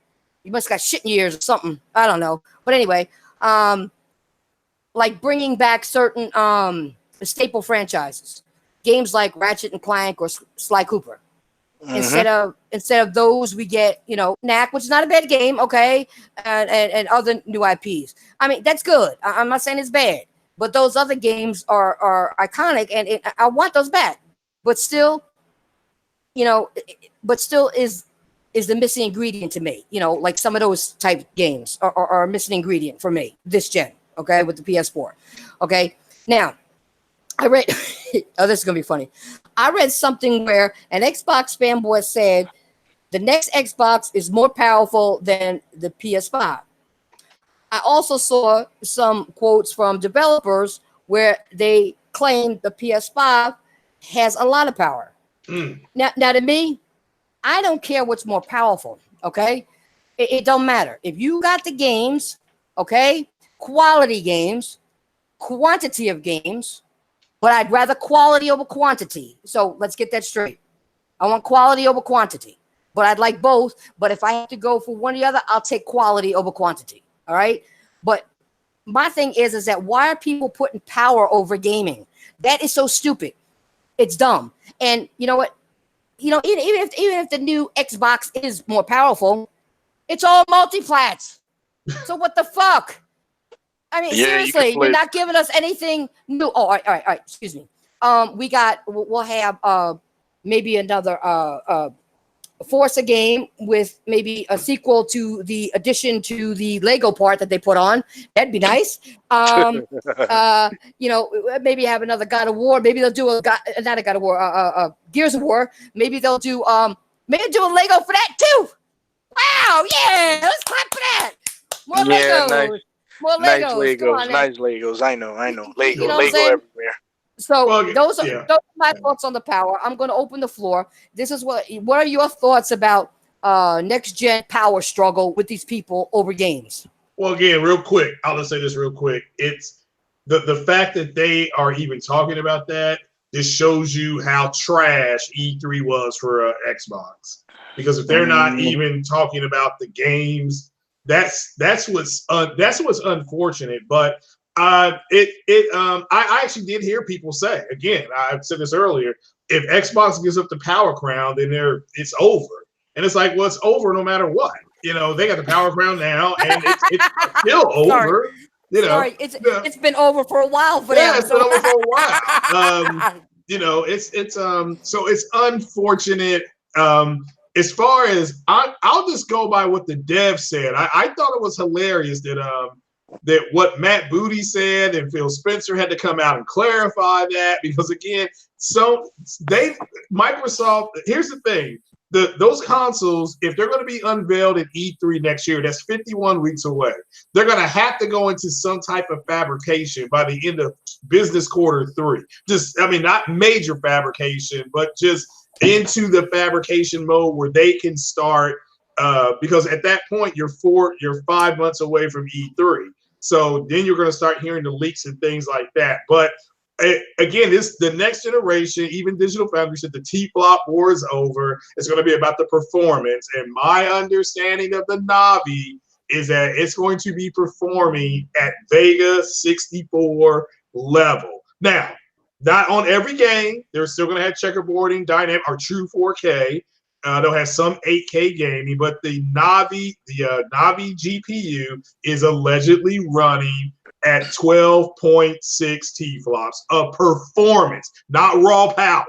You must have got shit in your ears or something. I don't know. But anyway, like bringing back certain staple franchises, games like Ratchet and Clank or Sly Cooper. Instead of those, we get Knack, which is not a bad game, okay, and other new IPs. I mean, that's good. I'm not saying it's bad, but those other games are iconic, and I want those back. But still, is is the missing ingredient to me. You know, like some of those type games are a missing ingredient for me this gen. Okay, with the PS4. Okay, now I read. Oh, this is gonna be funny. I read something where an Xbox fanboy said the next Xbox is more powerful than the PS5. I also saw some quotes from developers where they claim the PS5 has a lot of power. Now to me, I don't care what's more powerful. Okay, it don't matter if you got the games. Okay, quality games, quantity of games, but I'd rather quality over quantity. So let's get that straight. I want quality over quantity, but I'd like both. But if I have to go for one or the other, I'll take quality over quantity. All right. But my thing is that why are people putting power over gaming? That is so stupid. It's dumb. And you know what? You know, even if the new Xbox is more powerful, it's all multi-plats. So what the fuck? I mean, seriously, you're not giving us anything new. Oh, all right. Excuse me. We'll have maybe another Forza game with maybe a sequel to the addition to the Lego part that they put on. That'd be nice. You know, maybe have another God of War. Maybe they'll do not a God of War, Gears of War. Maybe they'll do maybe do a Lego for that too. Wow, yeah, let's clap for that. More Legos. Nice. More Legos. Nice Legos. I know. Lego, You know Lego everywhere. So those are my thoughts on the power. I'm going to open the floor. This is what are your thoughts about next gen power struggle with these people over games? Well, again, real quick, I'll just say this real quick. It's the fact that they are even talking about that. This shows you how trash E3 was for Xbox. Because if they're not even talking about the games, that's what's unfortunate. But I actually did hear people say, again, I said this earlier, if Xbox gives up the power crown, then it's over. And it's like, well, it's over no matter what. You know, they got the power crown now, and it's still over. You know, sorry, it's been over for a while for them. It's been over for a while. You know, so it's unfortunate. As far as I'll just go by what the dev said. I thought it was hilarious that what Matt Booty said and Phil Spencer had to come out and clarify that, because again, Microsoft. Here's the thing: those consoles, if they're going to be unveiled at E3 next year, that's 51 weeks away. They're going to have to go into some type of fabrication by the end of business quarter 3. Not major fabrication, but just into the fabrication mode where they can start, because at that point you're 5 months away from E3. So then you're going to start hearing the leaks and things like that. But again, the next generation. Even Digital Foundry said the T-flop war is over. It's going to be about the performance. And my understanding of the Navi is that it's going to be performing at Vega 64 level. Now, not on every game. They're still going to have checkerboarding, dynamic, or true 4K. They'll have some 8K gaming, but the Navi GPU is allegedly running at 12.6 T-flops of performance, not raw power.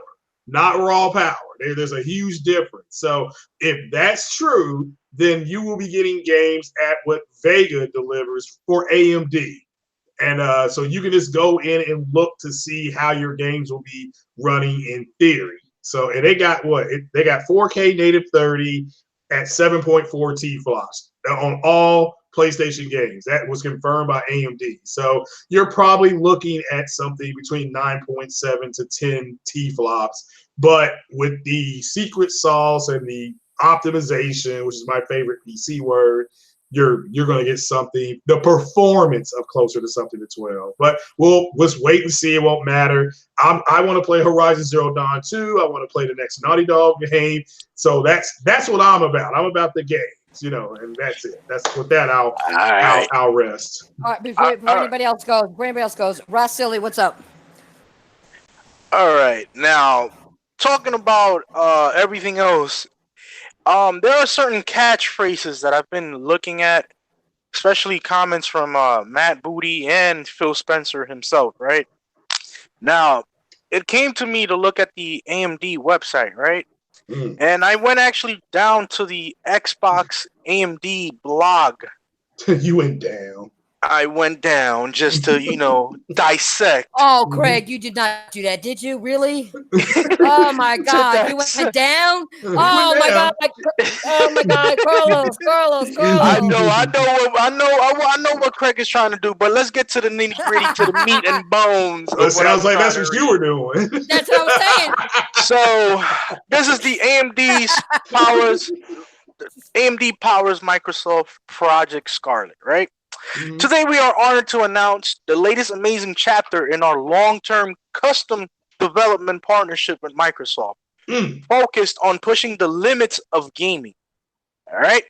Not raw power. There's a huge difference. So if that's true, then you will be getting games at what Vega delivers for AMD. And so you can just go in and look to see how your games will be running in theory. So and they got they got 4K native 30 at 7.4 T-flops on all PlayStation games. That was confirmed by AMD. So you're probably looking at something between 9.7 to 10 T-flops. But with the secret sauce and the optimization, which is my favorite PC word, you're going to get something, the performance of closer to something to 12. But let's wait and see. It won't matter. I want to play Horizon Zero Dawn 2. I want to play the next Naughty Dog game. So that's what I'm about. I'm about the games, and that's it. That's with that. I'll rest. All right, before anybody else goes, Ross Silly, what's up? All right, now talking about everything else. There are certain catchphrases that I've been looking at, especially comments from Matt Booty and Phil Spencer himself, right? Now, it came to me to look at the AMD website, right? And I went actually down to the Xbox AMD blog. You went down. I went down just to, dissect. Oh, Craig, you did not do that, did you? Really? Oh my God, you went down? Oh my God! Oh my God, Carlos. I know what Craig is trying to do, but let's get to the nitty gritty, to the meat and bones. Well, it sounds like that's what you were doing. That's what I was saying. So this is the AMD powers Microsoft Project Scarlet, right? Mm-hmm. Today we are honored to announce the latest amazing chapter in our long-term custom development partnership with Microsoft, focused on pushing the limits of gaming. All right,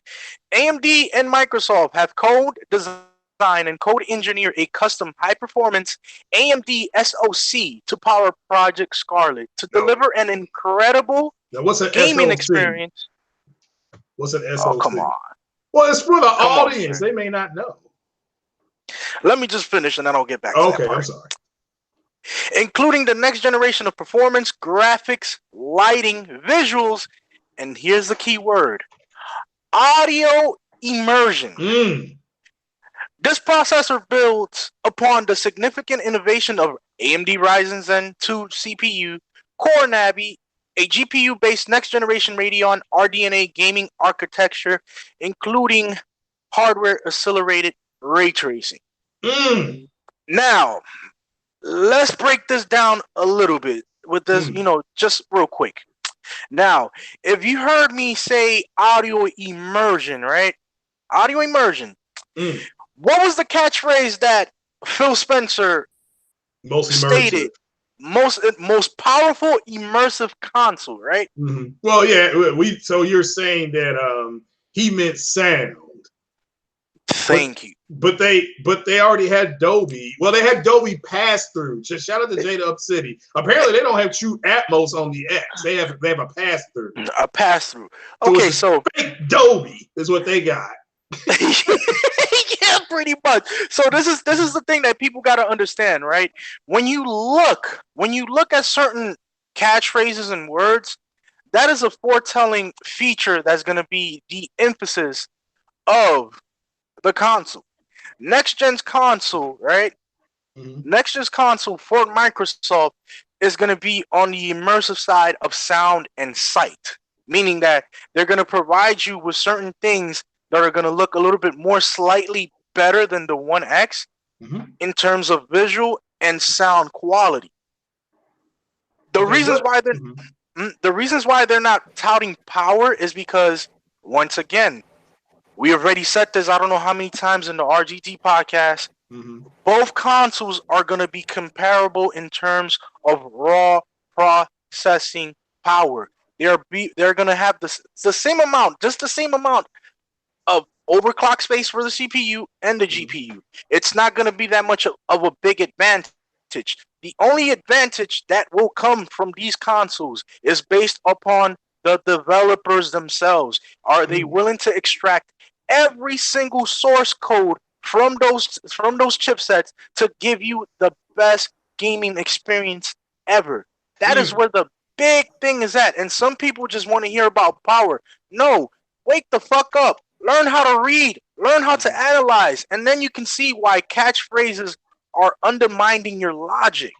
AMD and Microsoft have co-designed and co-engineered a custom high-performance AMD SoC to power Project Scarlet to deliver an incredible gaming experience. What's an SoC? Oh, come on. Well, it's for the audience. They may not know. Let me just finish and then I'll get back to that part. I'm sorry. Including the next generation of performance, graphics, lighting, visuals, and here's the key word: audio immersion. This processor builds upon the significant innovation of AMD Ryzen Zen 2 CPU, Core Navi, a GPU-based next-generation Radeon RDNA gaming architecture, including hardware-accelerated ray tracing. Now, let's break this down a little bit with this, just real quick. Now, if you heard me say audio immersion, right? Audio immersion. What was the catchphrase that Phil Spencer stated? Most powerful immersive console, right? Well, yeah. So you're saying that he meant sound. Thank you. But they already had Dolby. Well, they had Dolby pass through. Just shout out to Jada Up City. Apparently, they don't have true Atmos on the X. They have a pass through. A pass through. Okay, so fake Dolby is what they got. Yeah, pretty much. So this is the thing that people got to understand, right? When you look at certain catchphrases and words, that is a foretelling feature that's going to be the emphasis of the console. Next gen's console, right? Next gen's console for Microsoft is going to be on the immersive side of sound and sight, meaning that they're going to provide you with certain things that are going to look a little bit more slightly better than the One X in terms of visual and sound quality. The reasons why they're not touting power is because, once again, we already said this I don't know how many times in the RGT podcast. Both consoles are going to be comparable in terms of raw processing power. They're going to have the same amount of overclock space for the CPU and the GPU. It's not going to be that much of a big advantage. The only advantage that will come from these consoles is based upon the developers themselves. Are they willing to extract every single source code from those chipsets to give you the best gaming experience ever? That is where the big thing is at. And some people just want to hear about power. No, wake the fuck up. Learn how to read. Learn how to analyze. And then you can see why catchphrases are undermining your logic.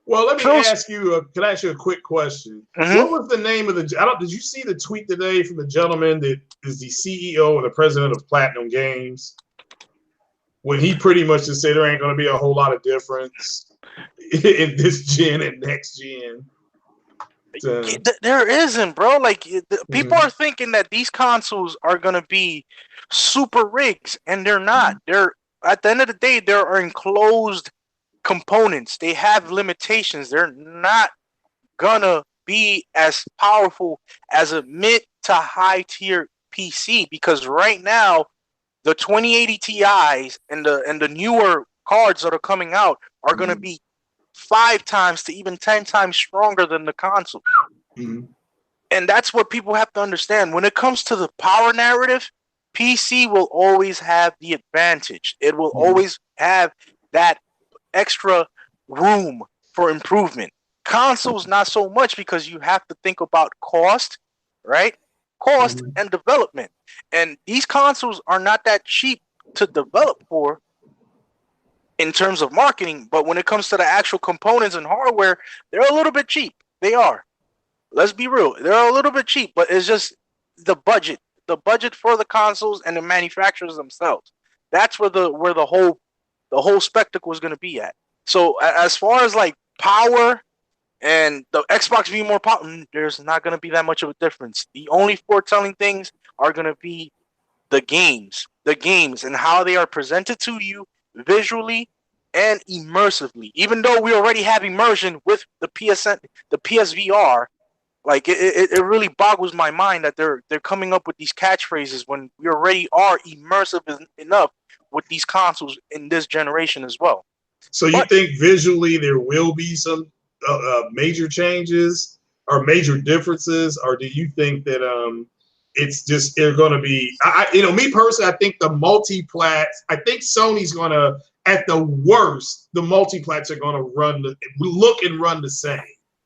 Well, let me ask you. Can I ask you a quick question? What was the name of the? Did you see the tweet today from the gentleman that is the CEO or the president of Platinum Games? When he pretty much just said there ain't going to be a whole lot of difference in this gen and next gen. There isn't, bro. Like people are thinking that these consoles are going to be super rigs, and they're not. They're, at the end of the day, they're enclosed components. They have limitations. They're not gonna be as powerful as a mid to high tier PC, because right now the 2080 Ti's and the newer cards that are coming out are gonna be 5 times to even 10 times stronger than the console. And that's what people have to understand. When it comes to the power narrative, PC will always have the advantage. It will always have that extra room for improvement. Consoles, not so much, because you have to think about cost, right? Cost and development. And these consoles are not that cheap to develop for in terms of marketing, but when it comes to the actual components and hardware, they're a little bit cheap. They are. Let's be real. They're a little bit cheap, but it's just the budget for the consoles and the manufacturers themselves. That's where the whole spectacle is going to be at. So as far as like power and the Xbox being more powerful, there's not going to be that much of a difference. The only foretelling things are going to be the games and how they are presented to you visually and immersively. Even though we already have immersion with the PSVR, like it really boggles my mind that they're coming up with these catchphrases when we already are immersive enough with these consoles in this generation as well. So you think visually there will be some major changes or major differences, or do you think that it's just they're going to be? Me personally, I think the multiplats. I think Sony's going to, at the worst, the multiplats are going to run the same.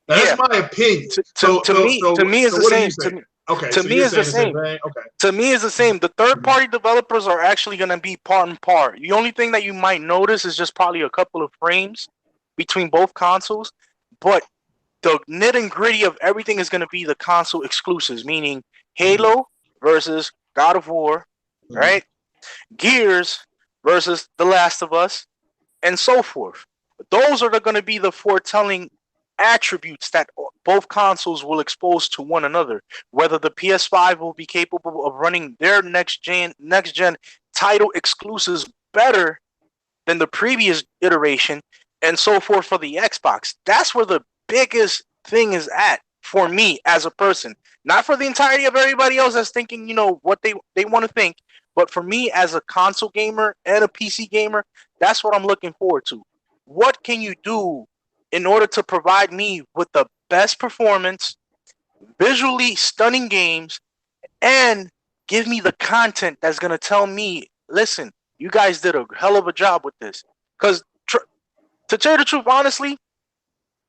That's my opinion. To me, it's the same. Okay. To me, it's the same. Okay. To me, it's the same. The third-party developers are actually going to be part and part. The only thing that you might notice is just probably a couple of frames between both consoles, but the nit and gritty of everything is going to be the console exclusives, meaning Halo versus God of War, right? Gears versus The Last of Us, and so forth. Those are going to be the foretelling attributes that both consoles will expose to one another. Whether the PS5 will be capable of running their next gen title exclusives better than the previous iteration, and so forth for the Xbox. That's where the biggest thing is at for me as a person. Not for the entirety of everybody else that's thinking, what they want to think, but for me as a console gamer and a PC gamer, that's what I'm looking forward to. What can you do in order to provide me with the best performance, visually stunning games, and give me the content that's going to tell me, listen, you guys did a hell of a job with this. Because to tell you the truth, honestly,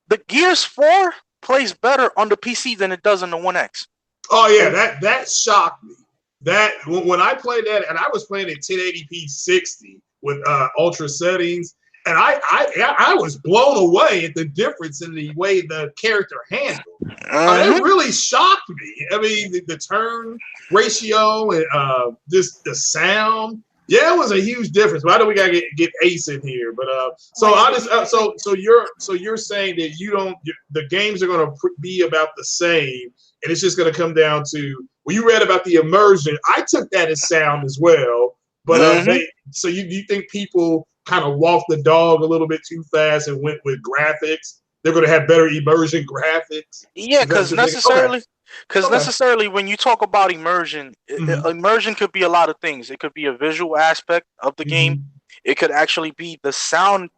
the Gears 4 plays better on the PC than it does on the One X. Oh, yeah, that shocked me. That when I played that, and I was playing at 1080p 60 with ultra settings, and I was blown away at the difference in the way the character handled. It really shocked me. I mean, the turn ratio and just the sound. Yeah, it was a huge difference. But I know we gotta get Ace in here. But so you're saying that the games are gonna be about the same, and it's just gonna come down to. Well, you read about the immersion. I took that as sound as well. But so you think people kind of walked the dog a little bit too fast and went with graphics? They're going to have better immersion graphics. Yeah, because necessarily when you talk about immersion, immersion could be a lot of things. It could be a visual aspect of the game. It could actually be the sound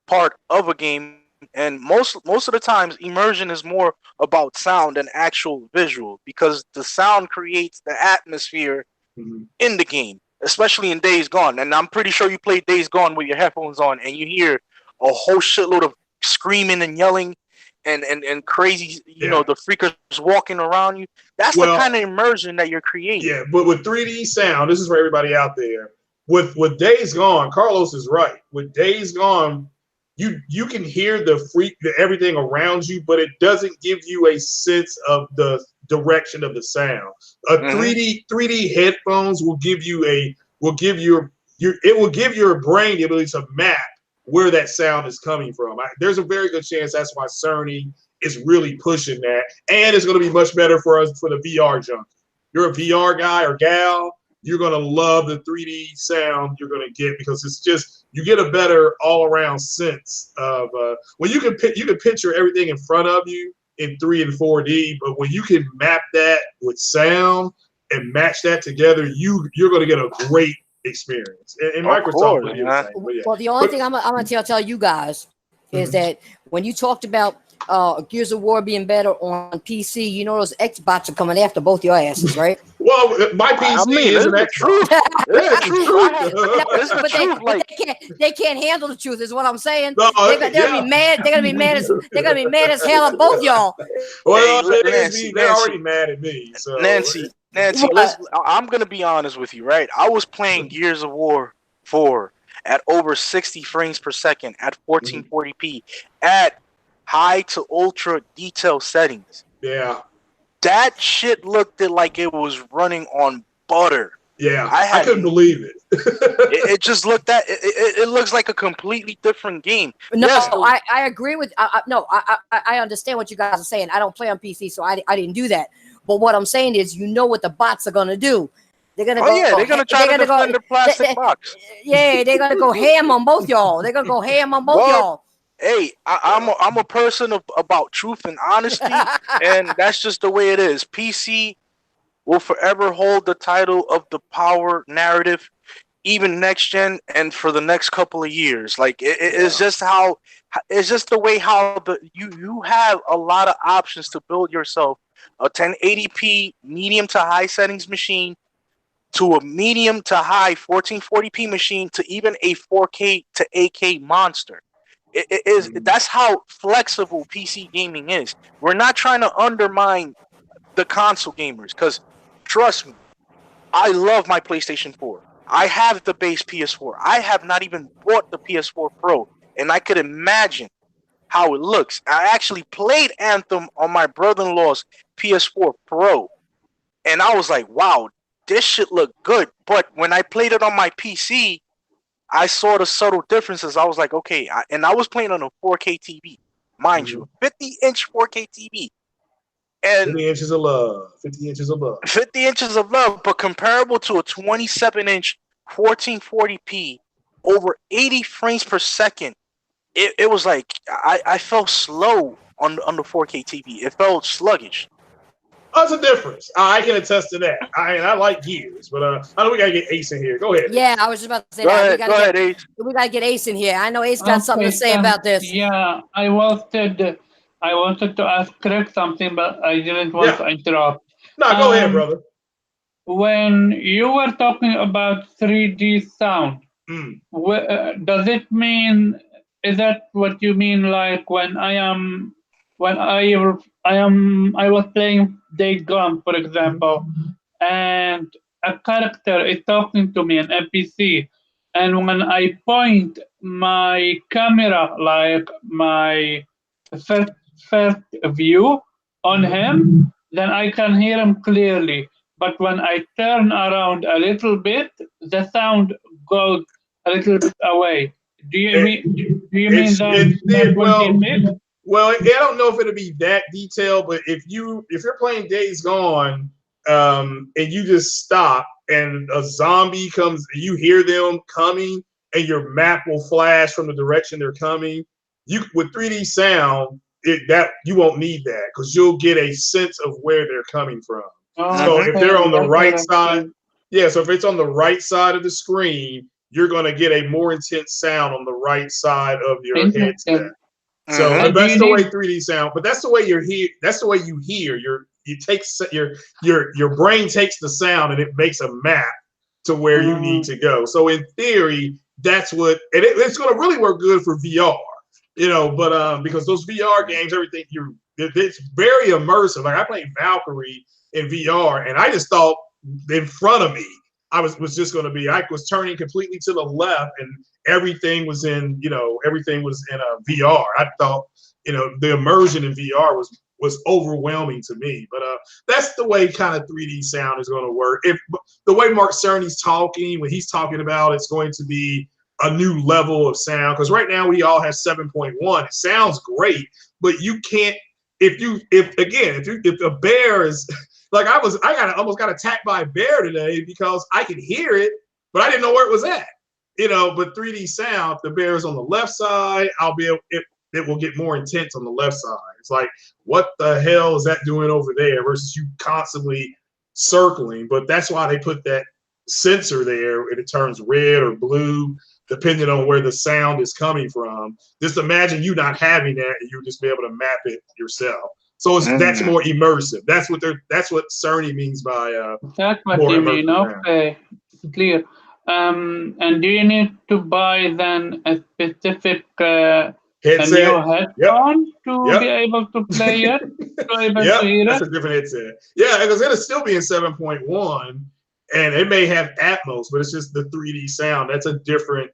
part of a game. And most of the times, immersion is more about sound than actual visual, because the sound creates the atmosphere in the game, especially in Days Gone. And I'm pretty sure you played Days Gone with your headphones on, and you hear a whole shitload of screaming and yelling and crazy, the freakers walking around you. That's the kind of immersion that you're creating. Yeah, but with 3D sound, this is for everybody out there. With Days Gone, Carlos is right. With Days Gone, you can hear everything around you, but it doesn't give you a sense of the direction of the sound. 3D headphones will give your brain the ability to map where that sound is coming from. There's a very good chance that's why Cerny is really pushing that, and it's going to be much better for us for the VR junkie. You're a VR guy or gal, you're going to love the 3D sound you're going to get, because it's just, you get a better all-around sense of when you can picture everything in front of you in 3 and 4D, but when you can map that with sound and match that together, you're going to get a great experience. And Microsoft will do the same. Well, the only thing I'm going to tell you guys is that when you talked about Gears of War being better on PC, those Xbox are coming after both your asses, right? Well, my PC isn't Xbox. Yeah, it's the truth. It's the But truth. Like, they can't handle the truth, is what I'm saying. No, They're gonna be mad. They're gonna be mad as hell at both y'all. Well, Hey, they're already mad at me. So Nancy, What? I'm gonna be honest with you, right? I was playing Gears of War 4 at over 60 frames per second at 1440p at high to ultra detail settings. yeah, That shit looked like it was running on butter. yeah, I couldn't believe it. It just looked that it looks like a completely different game. No, Yes, I agree with. No, I understand what you guys are saying. I don't play on PC, so I didn't do that. But what I'm saying is, you know what the bots are gonna do. They're gonna they're gonna try to defend the plastic box. Yeah, they're gonna go ham on both y'all. They're gonna go ham on both y'all. Hey, I'm a person about truth and honesty, and that's just the way it is. PC will forever hold the title of the power narrative, even next gen, and for the next couple of years. Like it's just how it's just the way how you have a lot of options to build yourself a 1080p medium to high settings machine, to a medium to high 1440p machine, to even a 4K to 8K monster. It is that's how flexible PC gaming is. We're not trying to undermine the console gamers, because trust me, I love my PlayStation 4. I have the base PS4. I have not even bought the PS4 Pro, and I could imagine how it looks. I actually played Anthem on my brother-in-law's PS4 Pro, and I was like, wow, this shit look good. But when I played it on my PC, I saw the subtle differences. I was like, okay, and I was playing on a 4K TV, mind you, 50-inch 4K TV. And 50 inches of love. 50 inches of love. 50 inches of love, but comparable to a 27-inch 1440p over 80 frames per second. It was like I felt slow on the 4K TV. It felt sluggish. Oh, it's a difference. I can attest to that. I like Gears, but I know we gotta get Ace in here. Go ahead. Yeah, I was just about to say Go that. ahead, Ace. We gotta get Ace in here. I know Ace got something to say about this. Yeah, I wanted to ask Craig something, but I didn't want to interrupt. No, go ahead, brother. When you were talking about 3D sound, does it mean? Is that what you mean? Like when I was playing Day Gone, for example, and a character is talking to me, an NPC, and when I point my camera, like my first view on him, then I can hear him clearly. But when I turn around a little bit, the sound goes a little bit away. Do you mean that? Well, I don't know if it'll be that detailed, but if you're playing Days Gone, and you just stop and a zombie comes, you hear them coming, and your map will flash from the direction they're coming. With 3D sound, you won't need that because you'll get a sense of where they're coming from. So if they're on the right side, so if it's on the right side of the screen, you're going to get a more intense sound on the right side of your headset. So that's the way 3D sound, but that's the way that's the way you hear. Your brain takes the sound and it makes a map to where you need to go. So in theory, that's what, and it's going to really work good for VR, but because those VR games, everything it's very immersive. Like I played Valkyrie in VR, and I just thought in front of me, I was just going to be. I was turning completely to the left, and everything was in a VR. I thought the immersion in VR was overwhelming to me. But that's the way kind of 3D sound is going to work. If the way Mark Cerny's talking, when he's talking about it's going to be a new level of sound, because right now we all have 7.1. It sounds great, but you can't. If a bear is like almost got attacked by a bear today because I could hear it, but I didn't know where it was at. But 3D sound, the bear is on the left side. It will get more intense on the left side. It's like, what the hell is that doing over there versus you constantly circling? But that's why they put that sensor there, and it turns red or blue depending on where the sound is coming from. Just imagine you not having that, and you just be able to map it yourself. So that's more immersive. That's what Cerny means by that's what you mean. Okay. clear. And do you need to buy then a specific a Headset. new headphone to Yep. be able to play it? To be able Yep, to hear that's it? a different headset. Yeah, because it'll still be in 7.1, and it may have Atmos, but it's just the 3D sound. That's a different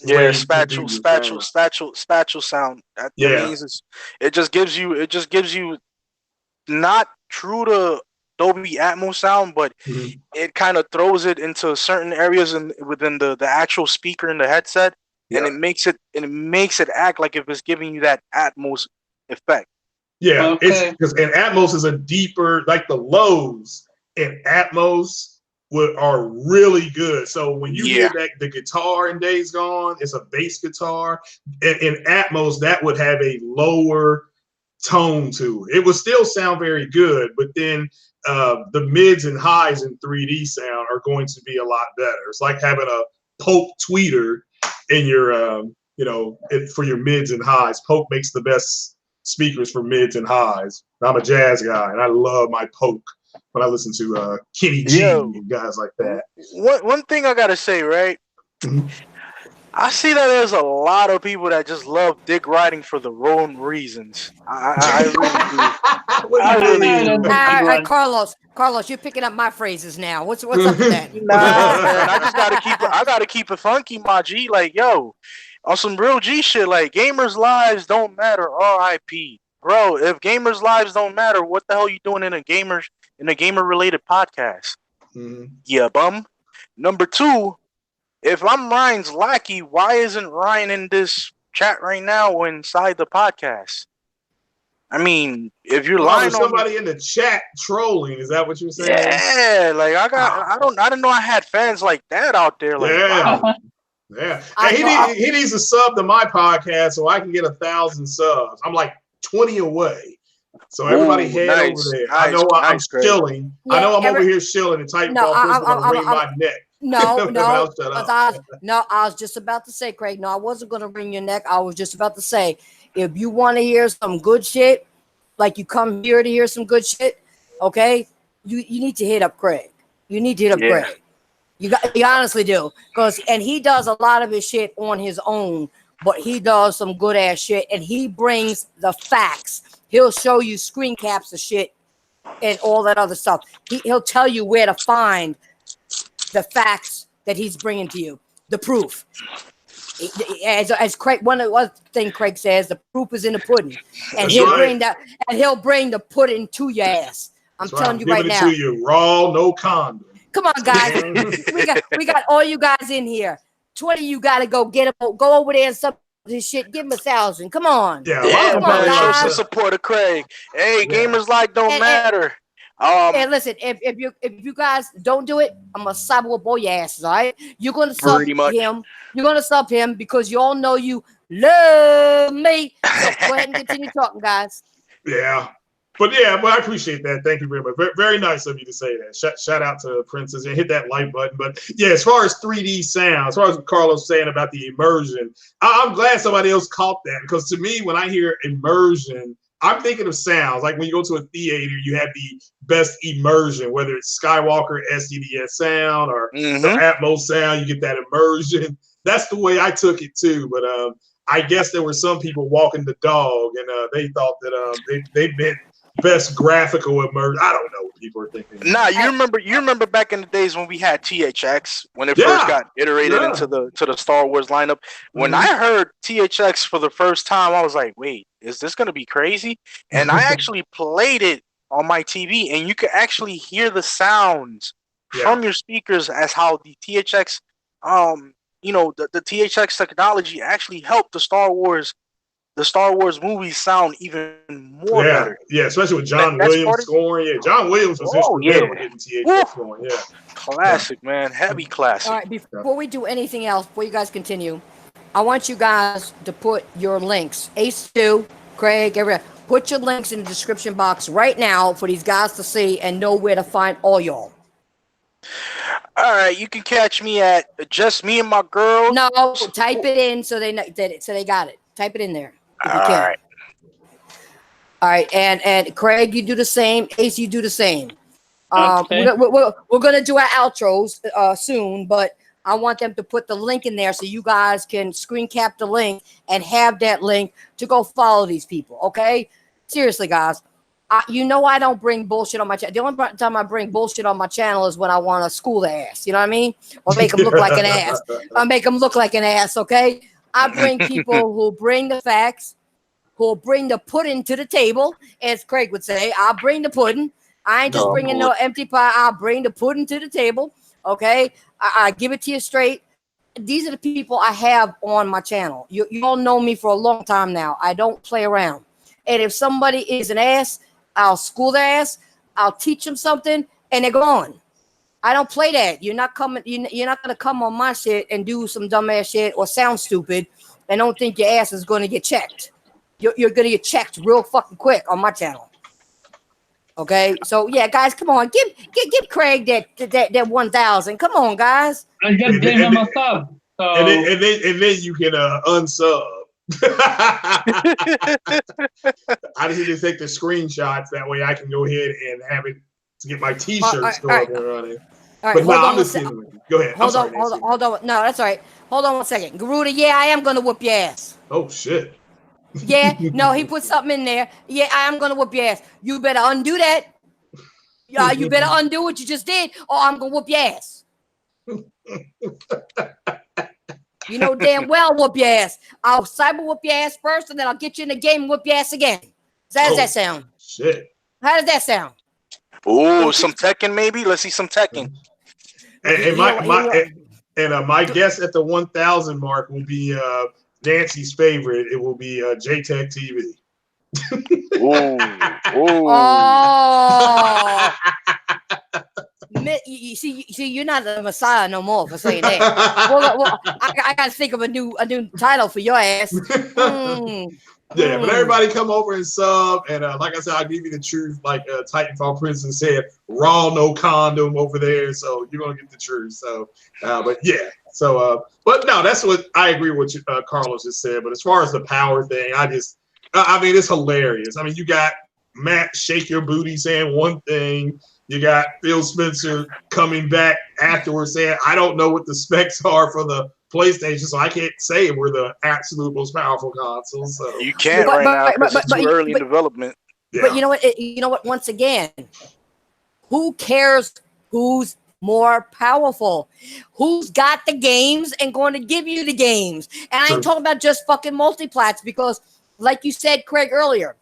way to do the spatial sound. That means it just gives you not true to Dolby Atmos sound, but it kind of throws it into certain areas within the actual speaker in the headset, and it makes it act like if it's giving you that Atmos effect. Yeah, Okay. it's because and Atmos is a deeper, like the lows in Atmos are really good. So when you hear that the guitar in Days Gone, it's a bass guitar. In Atmos, that would have a lower tone to it. It would still sound very good, but then the mids and highs in 3D sound are going to be a lot better. It's like having a Polk tweeter in your for your mids and highs. Polk makes the best speakers for mids and highs. I'm a jazz guy and I love my Polk when I listen to Kenny G and guys like that. One thing I gotta say, right? I see that there's a lot of people that just love dick riding for the wrong reasons. I really do. All right, Carlos, you're picking up my phrases now. What's up with that? Nah, man, I gotta keep it funky, my G. Like, yo, on some real G shit, like gamers' lives don't matter. R.I.P. Bro, if gamers' lives don't matter, what the hell are you doing in a gamer related podcast? Yeah, bum. Number two, if I'm Ryan's lackey, why isn't Ryan in this chat right now or inside the podcast? I mean, if you're lying on somebody in the chat trolling, is that what you're saying? Yeah, like I didn't know I had fans like that out there. Like, wow. Yeah. Hey, he needs to sub to my podcast so I can get 1,000 subs. I'm like 20 away. So everybody head over there. I know I'm shilling. I know I'm over here shilling and typing I'm wring my neck. No, I was just about to say, Craig, no, I wasn't going to wring your neck. I was just about to say, if you want to hear some good shit, like you come here to hear some good shit, okay, you need to hit up Craig. You need to hit up Craig. You honestly do. And he does a lot of his shit on his own, but he does some good ass shit and he brings the facts. He'll show you screen caps of shit and all that other stuff. He'll tell you where to find the facts that he's bringing to you, the proof. As Craig, one thing Craig says, the proof is in the pudding, and he'll bring the pudding to your ass. I'm telling you right now. Giving it to you raw, no condom. Come on, guys. we got all you guys in here. 20 you got to go get them. Go over there and sub this shit. Give him 1,000. Come on. Yeah, come on, guys. Show some support of Craig. Hey, gamers like don't matter. And listen, if you guys don't do it, I'm gonna sub with all your asses. All right, you're gonna sub him. You're gonna sub him because you all know you love me. So go ahead and continue talking, guys. Yeah, but I appreciate that. Thank you very much. Very, very nice of you to say that. Shout out to Princess and hit that like button. But yeah, as far as 3D sound, as far as what Carlos saying about the immersion, I'm glad somebody else caught that because to me, when I hear immersion, I'm thinking of sounds like when you go to a theater, you have the best immersion, whether it's Skywalker SDDS sound or the Atmos sound, you get that immersion. That's the way I took it too. But I guess there were some people walking the dog and they thought that they meant best graphical immersion. I don't know what people are thinking. Nah, you remember back in the days when we had THX when it first got iterated into the Star Wars lineup. When I heard THX for the first time, I was like, wait, is this gonna be crazy? And I actually played it on my TV, and you could actually hear the sounds from your speakers as how the THX, the THX technology actually helped the Star Wars movies sound even more better. Yeah, especially with John Williams scoring. Yeah, John Williams was instrumental in getting THX going. Yeah, classic, man, heavy classic. All right, before we do anything else, before you guys continue, I want you guys to put your links. Ace2, Craig, everyone, put your links in the description box right now for these guys to see and know where to find all y'all. All right, you can catch me at Just Me and My Girl. No, type it in so they got it. Type it in there. If you can. All right, and Craig, you do the same. Ace, you do the same. Okay. We're gonna do our outros soon, but I want them to put the link in there so you guys can screen cap the link and have that link to go follow these people. Okay, seriously, guys. You know I don't bring bullshit on my channel. The only time I bring bullshit on my channel is when I want to school the ass. You know what I mean? Or make them look like an ass. I make them look like an ass. Okay. I bring people who bring the facts, who bring the pudding to the table, as Craig would say. I'll bring the pudding. I ain't just bringing no empty pie. I'll bring the pudding to the table. Okay. I give it to you straight. These are the people I have on my channel. You all know me for a long time now. I don't play around. And if somebody is an ass, I'll school their ass. I'll teach them something, and they're gone. I don't play that. You're not coming. You're not gonna come on my shit and do some dumbass shit or sound stupid, and don't think your ass is gonna get checked. You're gonna get checked real fucking quick on my channel. Okay, so yeah, guys, come on, give Craig that 1,000. Come on, guys. I just gave him a sub. So And then you can unsub. I just need to take the screenshots. That way I can go ahead and have it to get my T-shirts going and running. All right, But no, hold on I'm one just sec- kidding with you. Go ahead. Hold on. No, that's all right. Hold on 1 second. Garuda, yeah, I am gonna whoop your ass. Oh shit. Yeah, no, he put something in there. Yeah, I am gonna whoop your ass. You better undo that. You better undo what you just did, or I'm gonna whoop your ass. You know damn well whoop your ass. I'll cyber whoop your ass first, and then I'll get you in the game and whoop your ass again. So how does that sound? Shit. How does that sound? Oh, some Tekken maybe. Let's see some Tekken. And my guess at the 1,000 mark will be Nancy's favorite. It will be JTech TV. Oh. You see, you're not the Messiah no more for saying that. Well, I gotta think of a new title for your ass. Yeah, but everybody come over and sub, and like I said, I'll give you the truth. Like Titanfall Princess said, raw, no condom over there, so you're gonna get the truth. So, but yeah, so but no, that's what I agree with what Carlos just said. But as far as the power thing, I mean, it's hilarious. I mean, you got Matt Shake Your Booty saying one thing. You got Phil Spencer coming back afterwards saying, I don't know what the specs are for the PlayStation, so I can't say we're the absolute most powerful console. So you can't now because it's too early in development. Yeah. But you know what? Once again, who cares who's more powerful? Who's got the games and going to give you the games? And I ain't talking about just fucking multiplats because, like you said, Craig, earlier,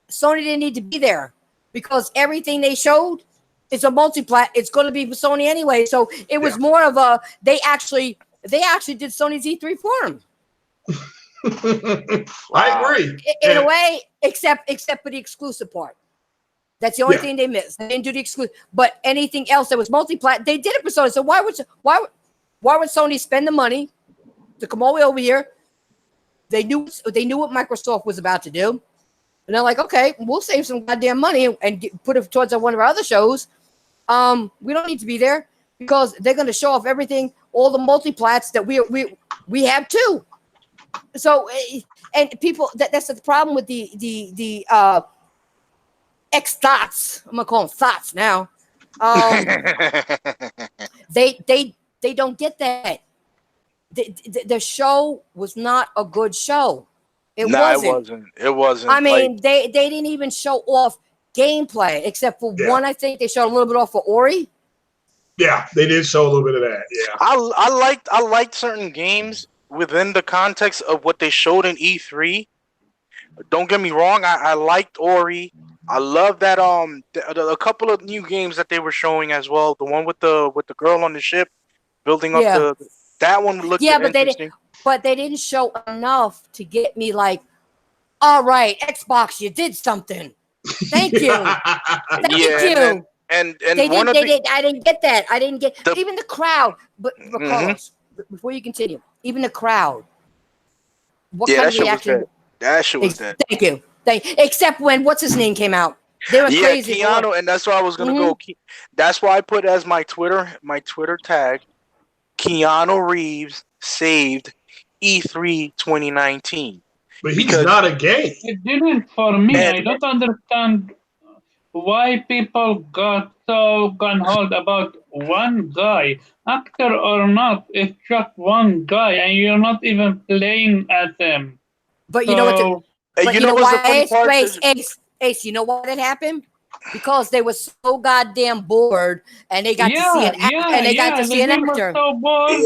Sony didn't need to be there. Because everything they showed is a multiplat. It's going to be for Sony anyway. So it was more of a they actually did Sony's E3 for them. I agree. In a way, except for the exclusive part. That's the only thing they missed. They didn't do the exclusive. But anything else that was multiplat, they did it for Sony. So why would Sony spend the money to come all the way over here? They knew what Microsoft was about to do. And they're like, okay, we'll save some goddamn money and put it towards one of our other shows. We don't need to be there because they're going to show off everything, all the multiplats that we have too. So, and people, that's the problem with the X thoughts. I'm gonna call them thoughts now. They don't get that. The show was not a good show. It wasn't. I mean, they didn't even show off gameplay except for one. I think they showed a little bit off for Ori. Yeah, they did show a little bit of that. Yeah, I liked certain games within the context of what they showed in E3. Don't get me wrong, I liked Ori. I love that a couple of new games that they were showing as well. The one with the girl on the ship building up that one looked interesting. But they didn't show enough to get me like, all right, Xbox, you did something. Thank you. Thank you. And I didn't get that. I didn't get even the crowd. But Carlos, before you continue, even the crowd. What kind of reaction? That shit was dead. Thank you. Except when what's his name came out. They were crazy. Keanu, and that's why I was gonna go. That's why I put as my Twitter tag, Keanu Reeves saved E3 2019. But he's not a game. It didn't for me. I don't understand why people got so gun-ho about one guy, actor or not. It's just one guy, and you're not even playing as him. But you know what? So And But you you know know what's the why, funny part? Ace, you know why that happened? Because they were so goddamn bored, and they got to see yeah, an the game was actor. so bored.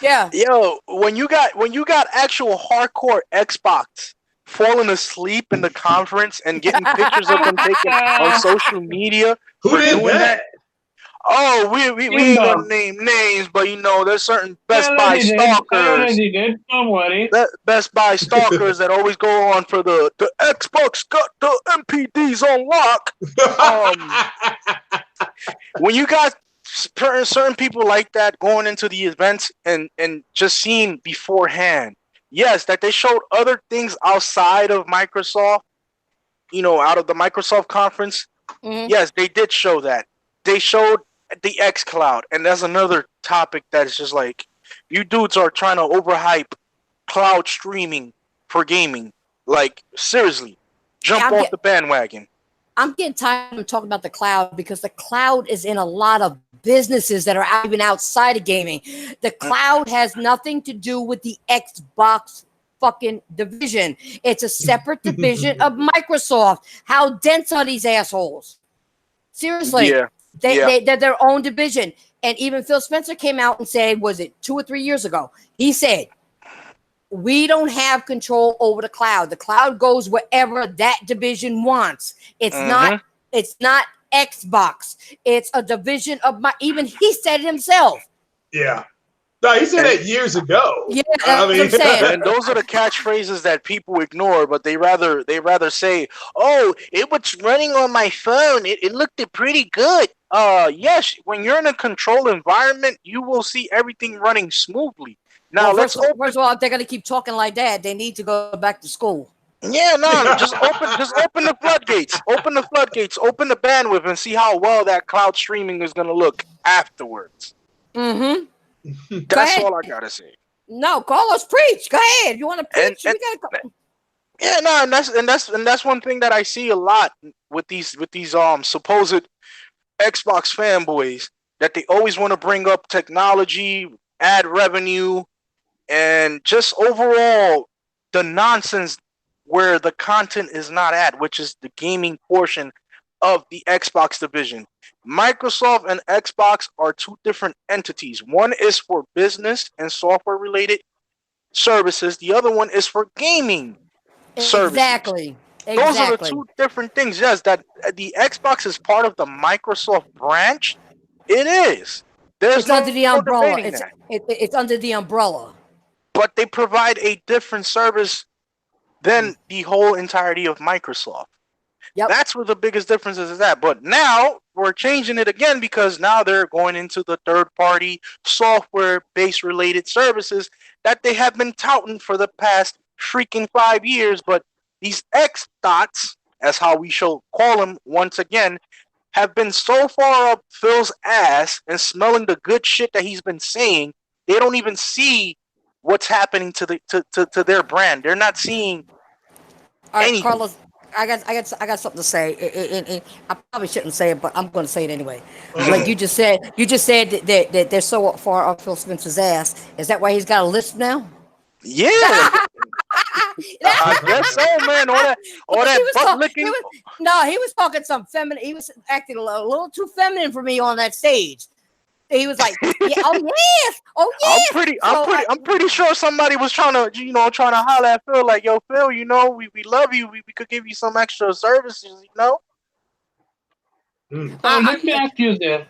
Yeah. Yo, when you got actual hardcore Xbox falling asleep in the conference and getting pictures of them taken on social media Who for did doing that. that? Oh, we Team ain't gonna Dog. name names, but you know, there's certain I Best Buy already did. stalkers. Don't worry. Best Buy stalkers that always go on for the Xbox got the MPDs on lock. When you got certain people like that going into the events and just seeing beforehand, yes, that they showed other things outside of Microsoft, out of the Microsoft conference. Mhm. Yes, they did show that. They showed the X Cloud, and that's another topic that is just like, you dudes are trying to overhype cloud streaming for gaming. Like, seriously, jump off the bandwagon. I'm getting tired of talking about the cloud because the cloud is in a lot of businesses that are even outside of gaming. The cloud has nothing to do with the Xbox fucking division. It's a separate division of Microsoft. How dense are these assholes? Seriously. Yeah. They're their own division. And even Phil Spencer came out and said, was it 2 or 3 years ago? He said, we don't have control over the cloud. The cloud goes wherever that division wants. It's not Xbox. It's a division of even he said it himself. Yeah. No, he said that years ago. Yeah, that's what I'm saying. And those are the catchphrases that people ignore, but they rather say, "Oh, it was running on my phone. It looked pretty good." Yes, when you're in a controlled environment, you will see everything running smoothly. Now, First of all, if they're gonna keep talking like that, they need to go back to school. Yeah, no, just open the floodgates. Open the floodgates. Open the bandwidth and see how well that cloud streaming is gonna look afterwards. Mm-hmm. That's all I gotta say. No, Carlos, preach. Go ahead. You want to preach? Yeah, no, and that's one thing that I see a lot with these supposed Xbox fanboys, that they always want to bring up technology, ad revenue, and just overall the nonsense where the content is not at, which is the gaming portion of the Xbox division. Microsoft and Xbox are two different entities. One is for business and software related services. The other one is for gaming services. Exactly. Those are the two different things. Yes, that the Xbox is part of the Microsoft branch. It is. It's under the umbrella. It's under the umbrella. But they provide a different service than the whole entirety of Microsoft. Yep. That's where the biggest difference is at. But now we're changing it again because now they're going into the third-party software-based related services that they have been touting for the past freaking 5 years. But these X-Dots, as how we shall call them once again, have been so far up Phil's ass and smelling the good shit that he's been saying, they don't even see what's happening to their brand. They're not seeing anything. Carlos, I got something to say. I probably shouldn't say it, but I'm going to say it anyway. Like you just said that they're so far up Phil Spencer's ass. Is that why he's got a list now? Yeah. I guess so, man. All that butt licking. He was talking some feminine. He was acting a little too feminine for me on that stage. He was like, yeah, oh yes. I'm pretty sure somebody was trying to holler at Phil, like, yo, Phil, we love you. We could give you some extra services, So let me ask you this.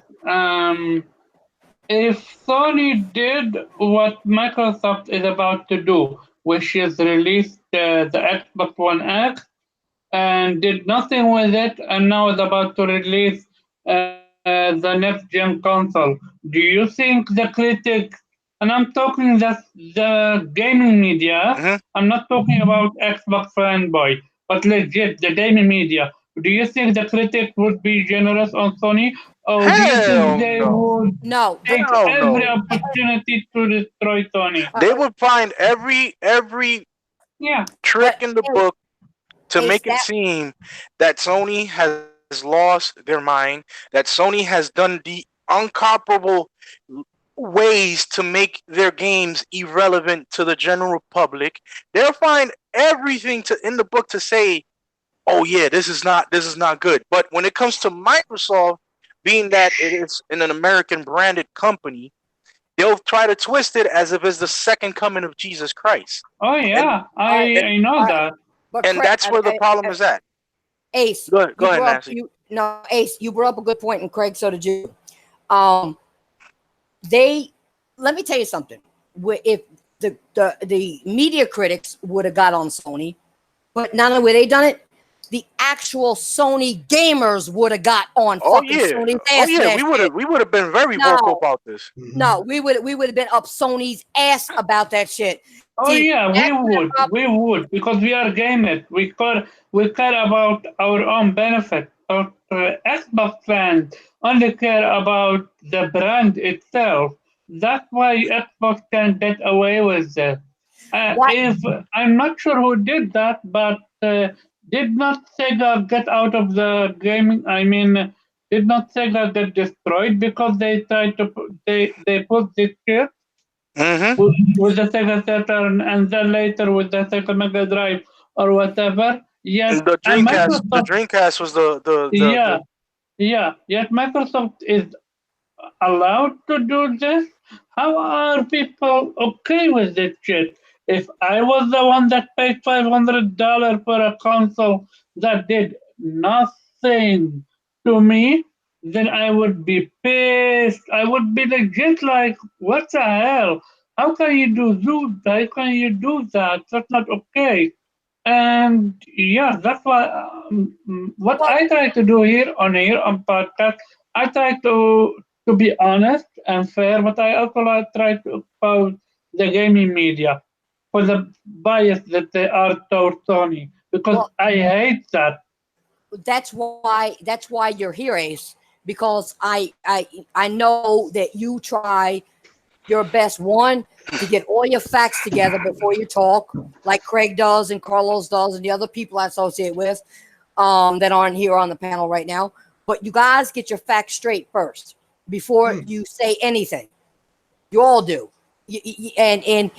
If Sony did what Microsoft is about to do, which is release the Xbox One X, and did nothing with it, and now is about to release the next-gen console, do you think the critics, and I'm talking the gaming media, I'm not talking about Xbox fanboy, but legit, the gaming media, do you think the critics would be generous on Sony? Or do you think they would take every opportunity to destroy Sony? They would find every trick in the book to make it seem that Sony has lost their mind, that Sony has done the incomparable ways to make their games irrelevant to the general public, they'll find everything in the book to say, oh yeah, this is not good. But when it comes to Microsoft, being that it is an American branded company, they'll try to twist it as if it's the second coming of Jesus Christ. Oh yeah, I know that. But And that's where the problem is at. Ace, Go ahead, Nancy. Ace, you brought up a good point, and Craig, so did you. Let me tell you something. If the media critics would have got on Sony, but not only would they done it, the actual Sony gamers would have got on Sony's ass. We would have been very vocal about this. No, we would have been up Sony's ass about that shit. Oh yeah, we would because we are gamers. We care about our own benefit. But Xbox fans only care about the brand itself. That's why Xbox can get away with it. If I'm not sure who did that, but did not Sega get out of the gaming? I mean, did not Sega get destroyed because they tried to they put this chip with the Sega Saturn and then later with the Sega Mega Drive or whatever? Yes, the Dreamcast was the Yet Microsoft is allowed to do this. How are people okay with this shit? If I was the one that paid $500 for a console that did nothing to me, then I would be pissed. I would be legit like, what the hell? How can you do that? That's not okay. And yeah, that's why what I try to do here on podcast, I try to be honest and fair, but I also try to expose the gaming media for the bias that they are toward Sony, because I hate that. That's why you're here, Ace, because I know that you try your best, one, to get all your facts together before you talk, like Craig does and Carlos does and the other people I associate with that aren't here on the panel right now. But you guys get your facts straight first before you say anything. You all do. And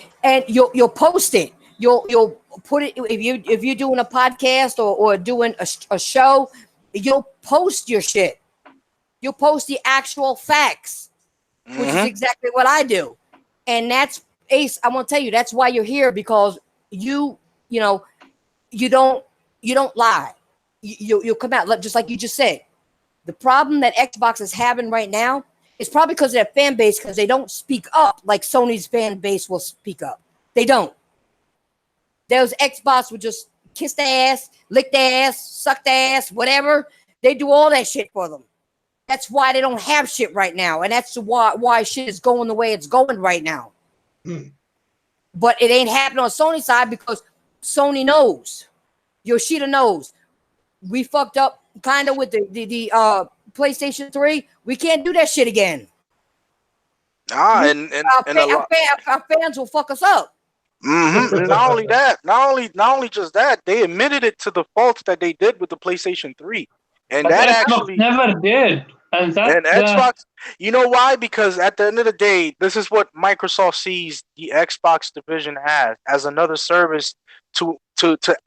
you'll post it. You'll put it if you're doing a podcast or doing a show. You'll post your shit. You'll post the actual facts, which is exactly what I do. And that's, Ace, I want to tell you, that's why you're here, because you don't lie. You'll come out just like you just said. The problem that Xbox is having right now is probably because of their fan base, because they don't speak up like Sony's fan base will speak up. They don't. Those Xbox would just kiss their ass, lick their ass, suck their ass, whatever. They do all that shit for them. That's why they don't have shit right now. And that's why shit is going the way it's going right now. But it ain't happening on Sony's side because Sony knows. Yoshida knows. We fucked up kind of with the PlayStation 3. We can't do that shit again. Our fans will fuck us up. Not only just that, they admitted it to the faults that they did with the PlayStation 3. And that actually never did. And Xbox, you know why? Because at the end of the day, this is what Microsoft sees the Xbox division as another service to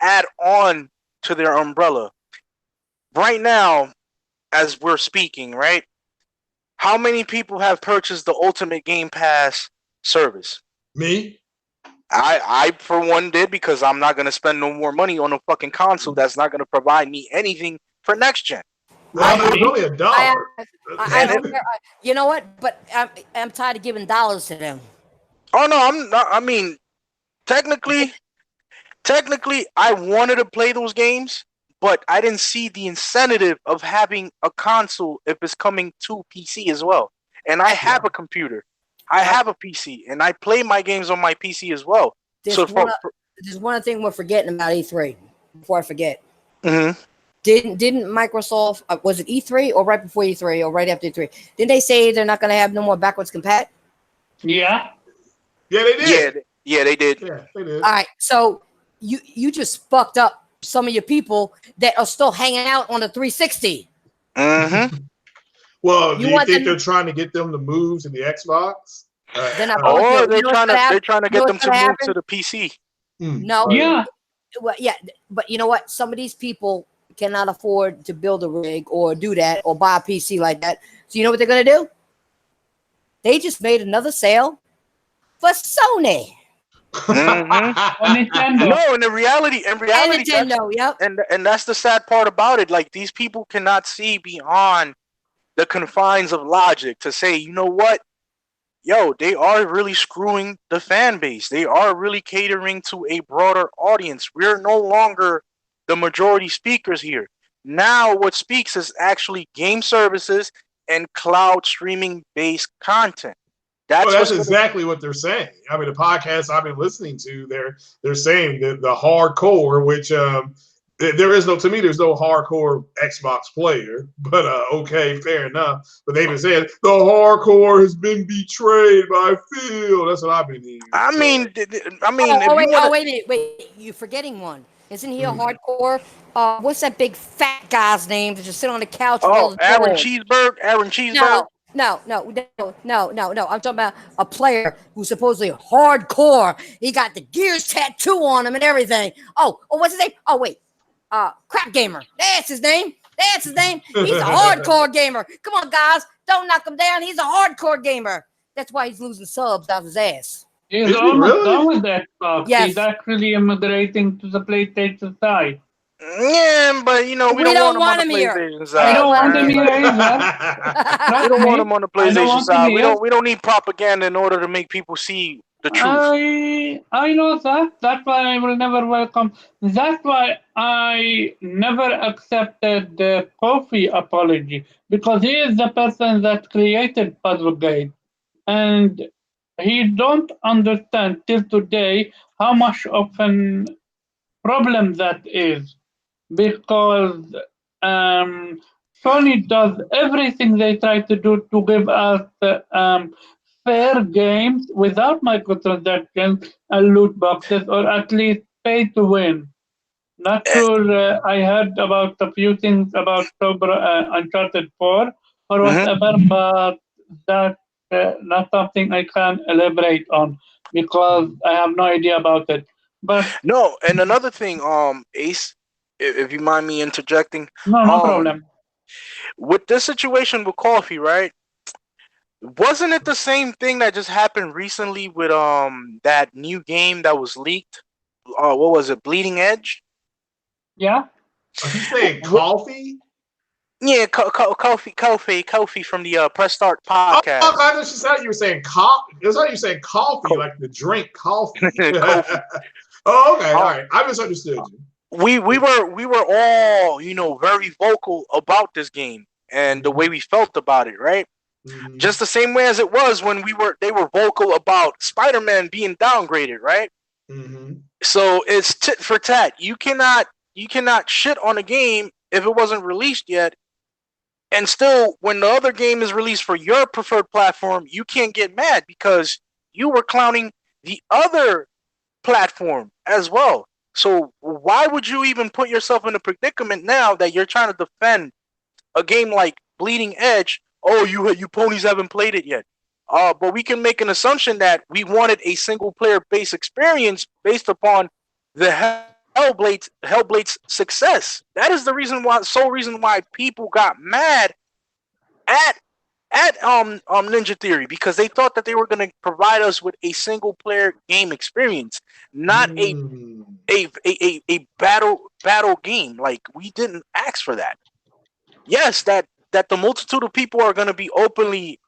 add on to their umbrella. Right now, as we're speaking, right? How many people have purchased the Ultimate Game Pass service? Me? I for one did, because I'm not going to spend no more money on a fucking console that's not going to provide me anything for next gen. It's only $1. I don't care. You know what? But I'm tired of giving dollars to them. Oh no, I'm not. I mean, technically, I wanted to play those games, but I didn't see the incentive of having a console if it's coming to PC as well. And I have a computer. I have a PC, and I play my games on my PC as well. There's one thing we're forgetting about E3. Before I forget, didn't Microsoft, was it E3 or right before E3 or right after E3? Didn't they say they're not going to have no more backwards compat? Yeah. Yeah, they did. Yeah, they did. Yeah, they did. All right, so you just fucked up some of your people that are still hanging out on the 360. Mm-hmm. Well, do You you want think them- they're trying to get them to move to the Xbox? Then I Or you they're know what's trying gonna to happen? get You know them what's to gonna move happen? to the PC. No. Yeah. Well, yeah, but you know what? Some of these people cannot afford to build a rig or do that or buy a PC like that. So you know what they're gonna do? They just made another sale for Sony Mm-hmm. On Nintendo. No, in reality, and that's, Nintendo. Yep. and that's the sad part about it. Like, these people cannot see beyond the confines of logic to say, you know what? Yo, they are really screwing the fan base. They are really catering to a broader audience. We're no longer the majority speakers here. Now, what speaks is actually game services and cloud streaming based content. Well, That's that's what's exactly what they're saying. I mean, the podcasts I've been listening to, they're saying that the hardcore, which there is no, to me, there's no hardcore Xbox player. But okay, fair enough. But they've been saying the hardcore has been betrayed by Phil. That's what I've been hearing. I So, mean, Oh, if wait, you want to, wait a minute. Wait, you're forgetting one. Isn't he a Mhm. hardcore? What's that big fat guy's name that just sit on the couch with all oh, the trolls? Aaron Cheeseburg. No. I'm talking about a player who's supposedly hardcore. He got the Gears tattoo on him and everything. Oh, what's his name? Oh, wait. Crap Gamer. That's his name. He's a hardcore gamer. Come on, guys. Don't knock him down. He's a hardcore gamer. That's why he's losing subs out of his ass. He's Is he almost really? done with Xbox. Yes. He's actually immigrating to the PlayStation side. Yeah, but you know, we We don't want him him on the here. PlayStation I side. don't want him man. here either. We don't want him on the I don't PlayStation want him side. here. We don't need propaganda in order to make people see the truth. I know that. That's why I will never welcome. That's why I never accepted the Kofi apology, because he is the person that created Puzzlegate, and he don't understand till today how much of an problem that is, because um, Sony does everything they try to do to give us fair games without microtransactions and loot boxes, or at least pay to win. Not sure. I heard about a few things about Uncharted 4 or Mhm. whatever, but that's not something I can elaborate on because I have no idea about it. But No, and another thing, Ace, if you mind me interjecting, no um, problem. with this situation with coffee, right? Wasn't it the same thing that just happened recently with that new game that was leaked? What was it, Bleeding Edge? Yeah. Are you saying coffee? Yeah, Kofi from the Press Start Oh, podcast. I just thought you were saying coffee. I thought you were saying coffee, Co- like the drink coffee. Kofi. Oh, okay, all right. I misunderstood you. We were all, you know, very vocal about this game and the way we felt about it, right? Mhm. Just the same way as it was when they were vocal about Spider-Man being downgraded, right? Mhm. So it's tit for tat. You cannot shit on a game if it wasn't released yet. And still, when the other game is released for your preferred platform, you can't get mad because you were clowning the other platform as well. So why would you even put yourself in a predicament now that you're trying to defend a game like Bleeding Edge? Oh, you ponies haven't played it yet. But we can make an assumption that we wanted a single player based experience based upon the Hellblade's success. That is the sole reason why people got mad at Ninja Theory, because they thought that they were going to provide us with a single player game experience, not Mm. a battle game. Like, we didn't ask for that. Yes, that the multitude of people are going to be openly,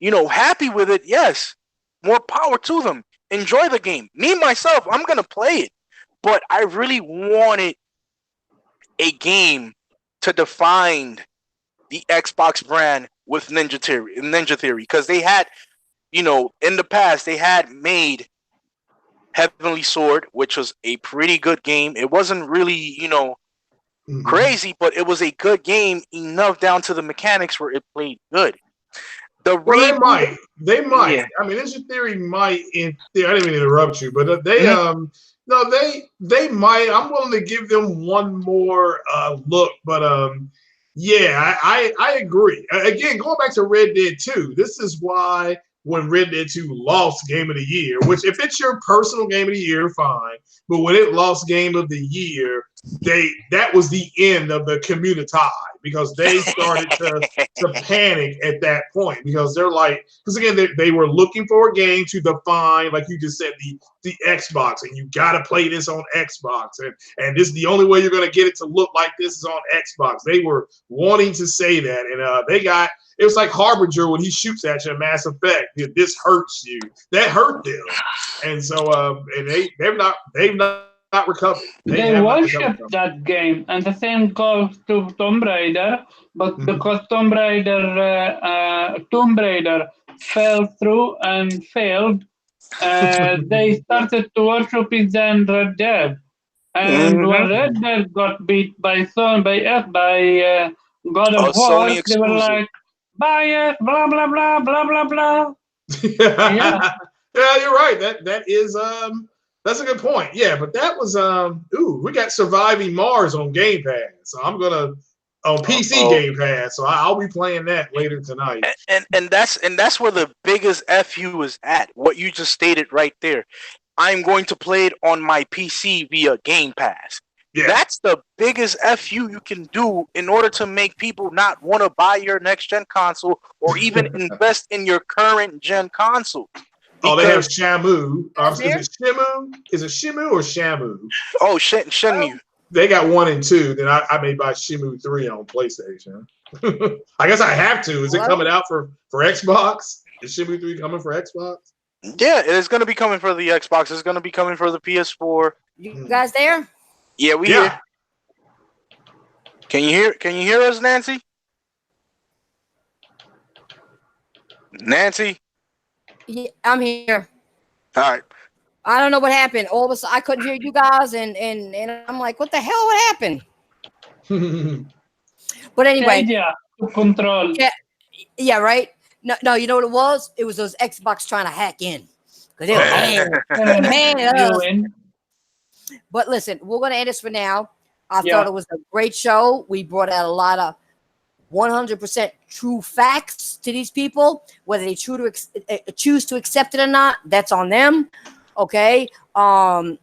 you know, happy with it. Yes, more power to them. Enjoy the game. Me myself, I'm going to play it, but I really wanted a game to define the Xbox brand with Ninja Theory, because they had, you know, in the past they had made Heavenly Sword, which was a pretty good game. It wasn't really, you know, Mhm. crazy, but it was a good game enough down to the mechanics where it played good. Well, they might. Yeah. I mean, Ninja Theory might. I didn't mean to interrupt you, but they Mhm. no, they might. I'm willing to give them one more look, but Yeah, I agree. Again, going back to Red Dead 2, this is why when Red Dead 2 lost Game of the Year, which if it's your personal Game of the Year, fine. But when it lost Game of the Year, that was the end of the community because they started to panic at that point because they're like, because again, they were looking for a game to define, like you just said, the Xbox, and you got to play this on Xbox, and this is the only way you're going to get it to look like this is on Xbox. They were wanting to say that, and it was like Harbinger when he shoots at you in Mass Effect. This hurts you. That hurt them, and so and they've not recovered. They worship that game, and the same goes to Tomb Raider. But because Tomb Raider fell through and failed, they started to worship it then Red Dead. And when Red Dead got beat by God of War, they were like, buy it, blah blah blah blah blah blah. Yeah, you're right. That is that's a good point. Yeah, but that was we got Surviving Mars on Game Pass. So I'm gonna on PC Game Pass. So I'll be playing that later tonight. And that's where the biggest FU is at. What you just stated right there. I'm going to play it on my PC via Game Pass. Yeah. That's the biggest FU you can do in order to make people not want to buy your next gen console or even invest in your current gen console. Oh, they have Shamu. Is it Shimu? Is it Shimu or Shamu? Oh, Shenmue. They got 1 and 2. Then I may buy Shimu 3 on PlayStation. I guess I have to. Is it coming out for Xbox? Is Shimu 3 coming for Xbox? Yeah, it's going to be coming for the Xbox. It's going to be coming for the PS4. You guys there? Yeah, we here. Can you hear us, Nancy? Nancy? Yeah, I'm here. All right. I don't know what happened. All of a sudden, I couldn't hear you guys, and I'm like, what the hell? What happened? But anyway, control. Yeah, right. No, you know what it was? It was those Xbox trying to hack in because they were man. But listen, we're gonna end this for now. I thought it was a great show. We brought out a lot of 100% true facts to these people. Whether they choose to accept it or not, that's on them. Okay.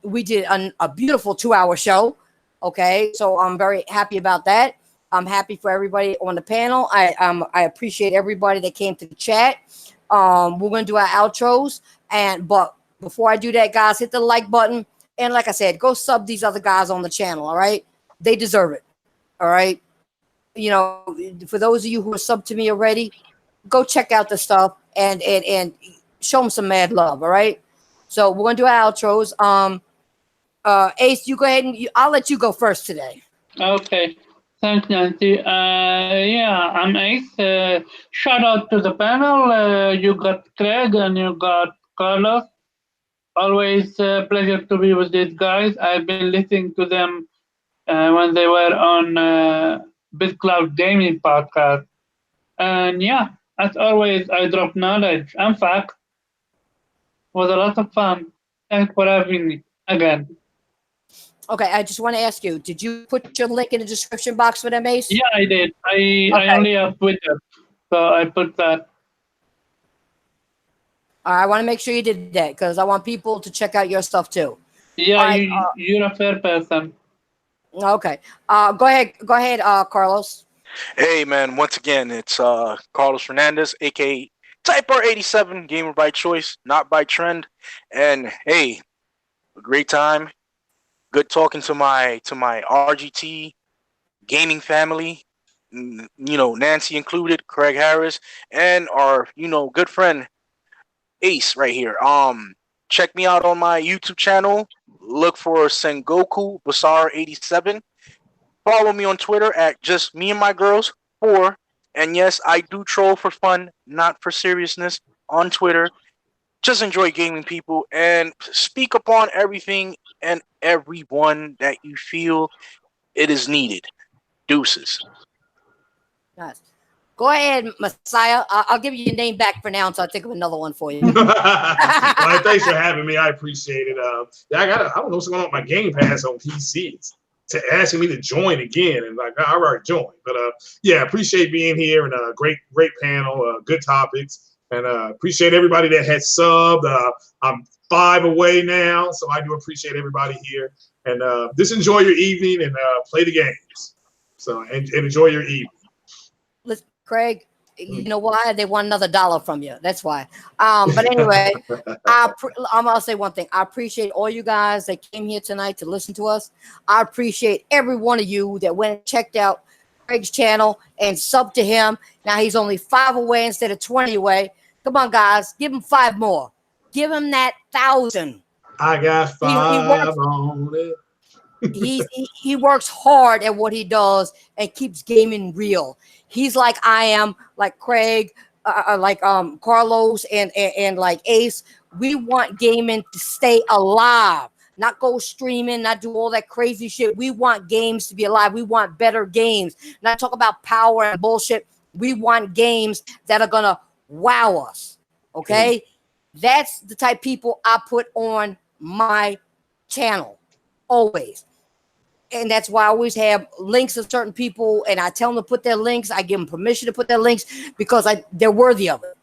We did a beautiful 2-hour show. Okay, so I'm very happy about that. I'm happy for everybody on the panel. I appreciate everybody that came to the chat. We're gonna do our outros, but before I do that, guys, hit the like button. And like I said, go sub these other guys on the channel. All right, they deserve it. All right, you know, for those of you who are subbed to me already, go check out the stuff and show them some mad love. All right. So we're gonna do our outros. Ace, you go ahead and I'll let you go first today. Okay. Thanks, Nancy. I'm Ace. Shout out to the panel. You got Craig and you got Carlos. Always a pleasure to be with these guys. I've been listening to them when they were on Big Cloud Gaming podcast. And as always, I drop knowledge and facts. It was a lot of fun. Thanks for having me again. Okay, I just want to ask you, did you put your link in the description box for them, Ace? Yeah, I did. I only have Twitter, so I put that. I want to make sure you did that because I want people to check out your stuff too. Yeah, you're a fair person. Okay. Go ahead, Carlos. Hey, man. Once again, it's Carlos Fernandez, a.k.a. Type R87, gamer by choice, not by trend. And, hey, a great time. Good talking to my RGT gaming family. You know, Nancy included, Craig Harris, and our, good friend, Ace right here. Check me out on my YouTube channel. Look for Sengoku Basar 87. Follow me on Twitter at just me and my girls 4. And yes, I do troll for fun, not for seriousness on Twitter. Just enjoy gaming, people, and speak upon everything and everyone that you feel it is needed. Deuces. Nice. Go ahead, Messiah. I'll give you your name back for now until I think of another one for you. Well, thanks for having me. I appreciate it. I don't know what's going on with my Game Pass on PC. It's asking me to join again, and like I already joined. But yeah, appreciate being here, and great panel, good topics, and appreciate everybody that has subbed. I'm 5 away now, so I do appreciate everybody here, and just enjoy your evening and play the games. So and enjoy your evening. Listen, Craig, you know why? They want another $1 from you. That's why. But anyway, I'm gonna say one thing. I appreciate all you guys that came here tonight to listen to us. I appreciate every one of you that went and checked out Craig's channel and subbed to him. Now he's only 5 away instead of 20 away. Come on, guys, give him 5 more. Give him that 1,000. I got 5 on it. He works hard at what he does and keeps gaming real. He's like I am, like Craig, like Carlos and like Ace. We want gaming to stay alive, not go streaming, not do all that crazy shit. We want games to be alive. We want better games, not talk about power and bullshit. We want games that are gonna wow us. Okay, that's the type of people I put on my channel always. And that's why I always have links of certain people, and I tell them to put their links. I give them permission to put their links because they're worthy of it.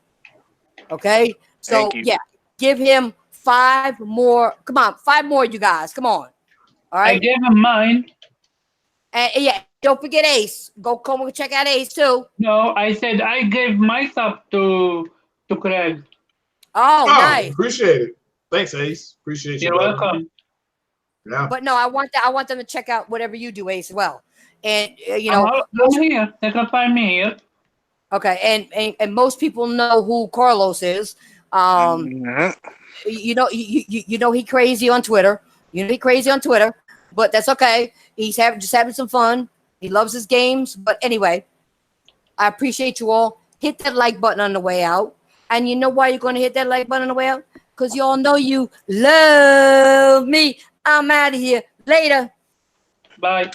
Okay, so yeah, give him 5 more. Come on, 5 more, you guys. Come on. All right. I gave him mine. And yeah, don't forget Ace. Come and check out Ace too. No, I said I gave my stuff to Craig. Oh, nice. Appreciate it. Thanks, Ace. Appreciate you. You're welcome. Yeah. But no, I want them to check out whatever you do, Ace, as well. And you know, I'm here. They can find me here. Okay, and most people know who Carlos is. You know he crazy on Twitter. You know he crazy on Twitter, but that's okay. He's just having some fun. He loves his games. But anyway, I appreciate you all. Hit that like button on the way out. And you know why you're going to hit that like button on the way out? Because you all know you love me. I'm out of here. Later. Bye.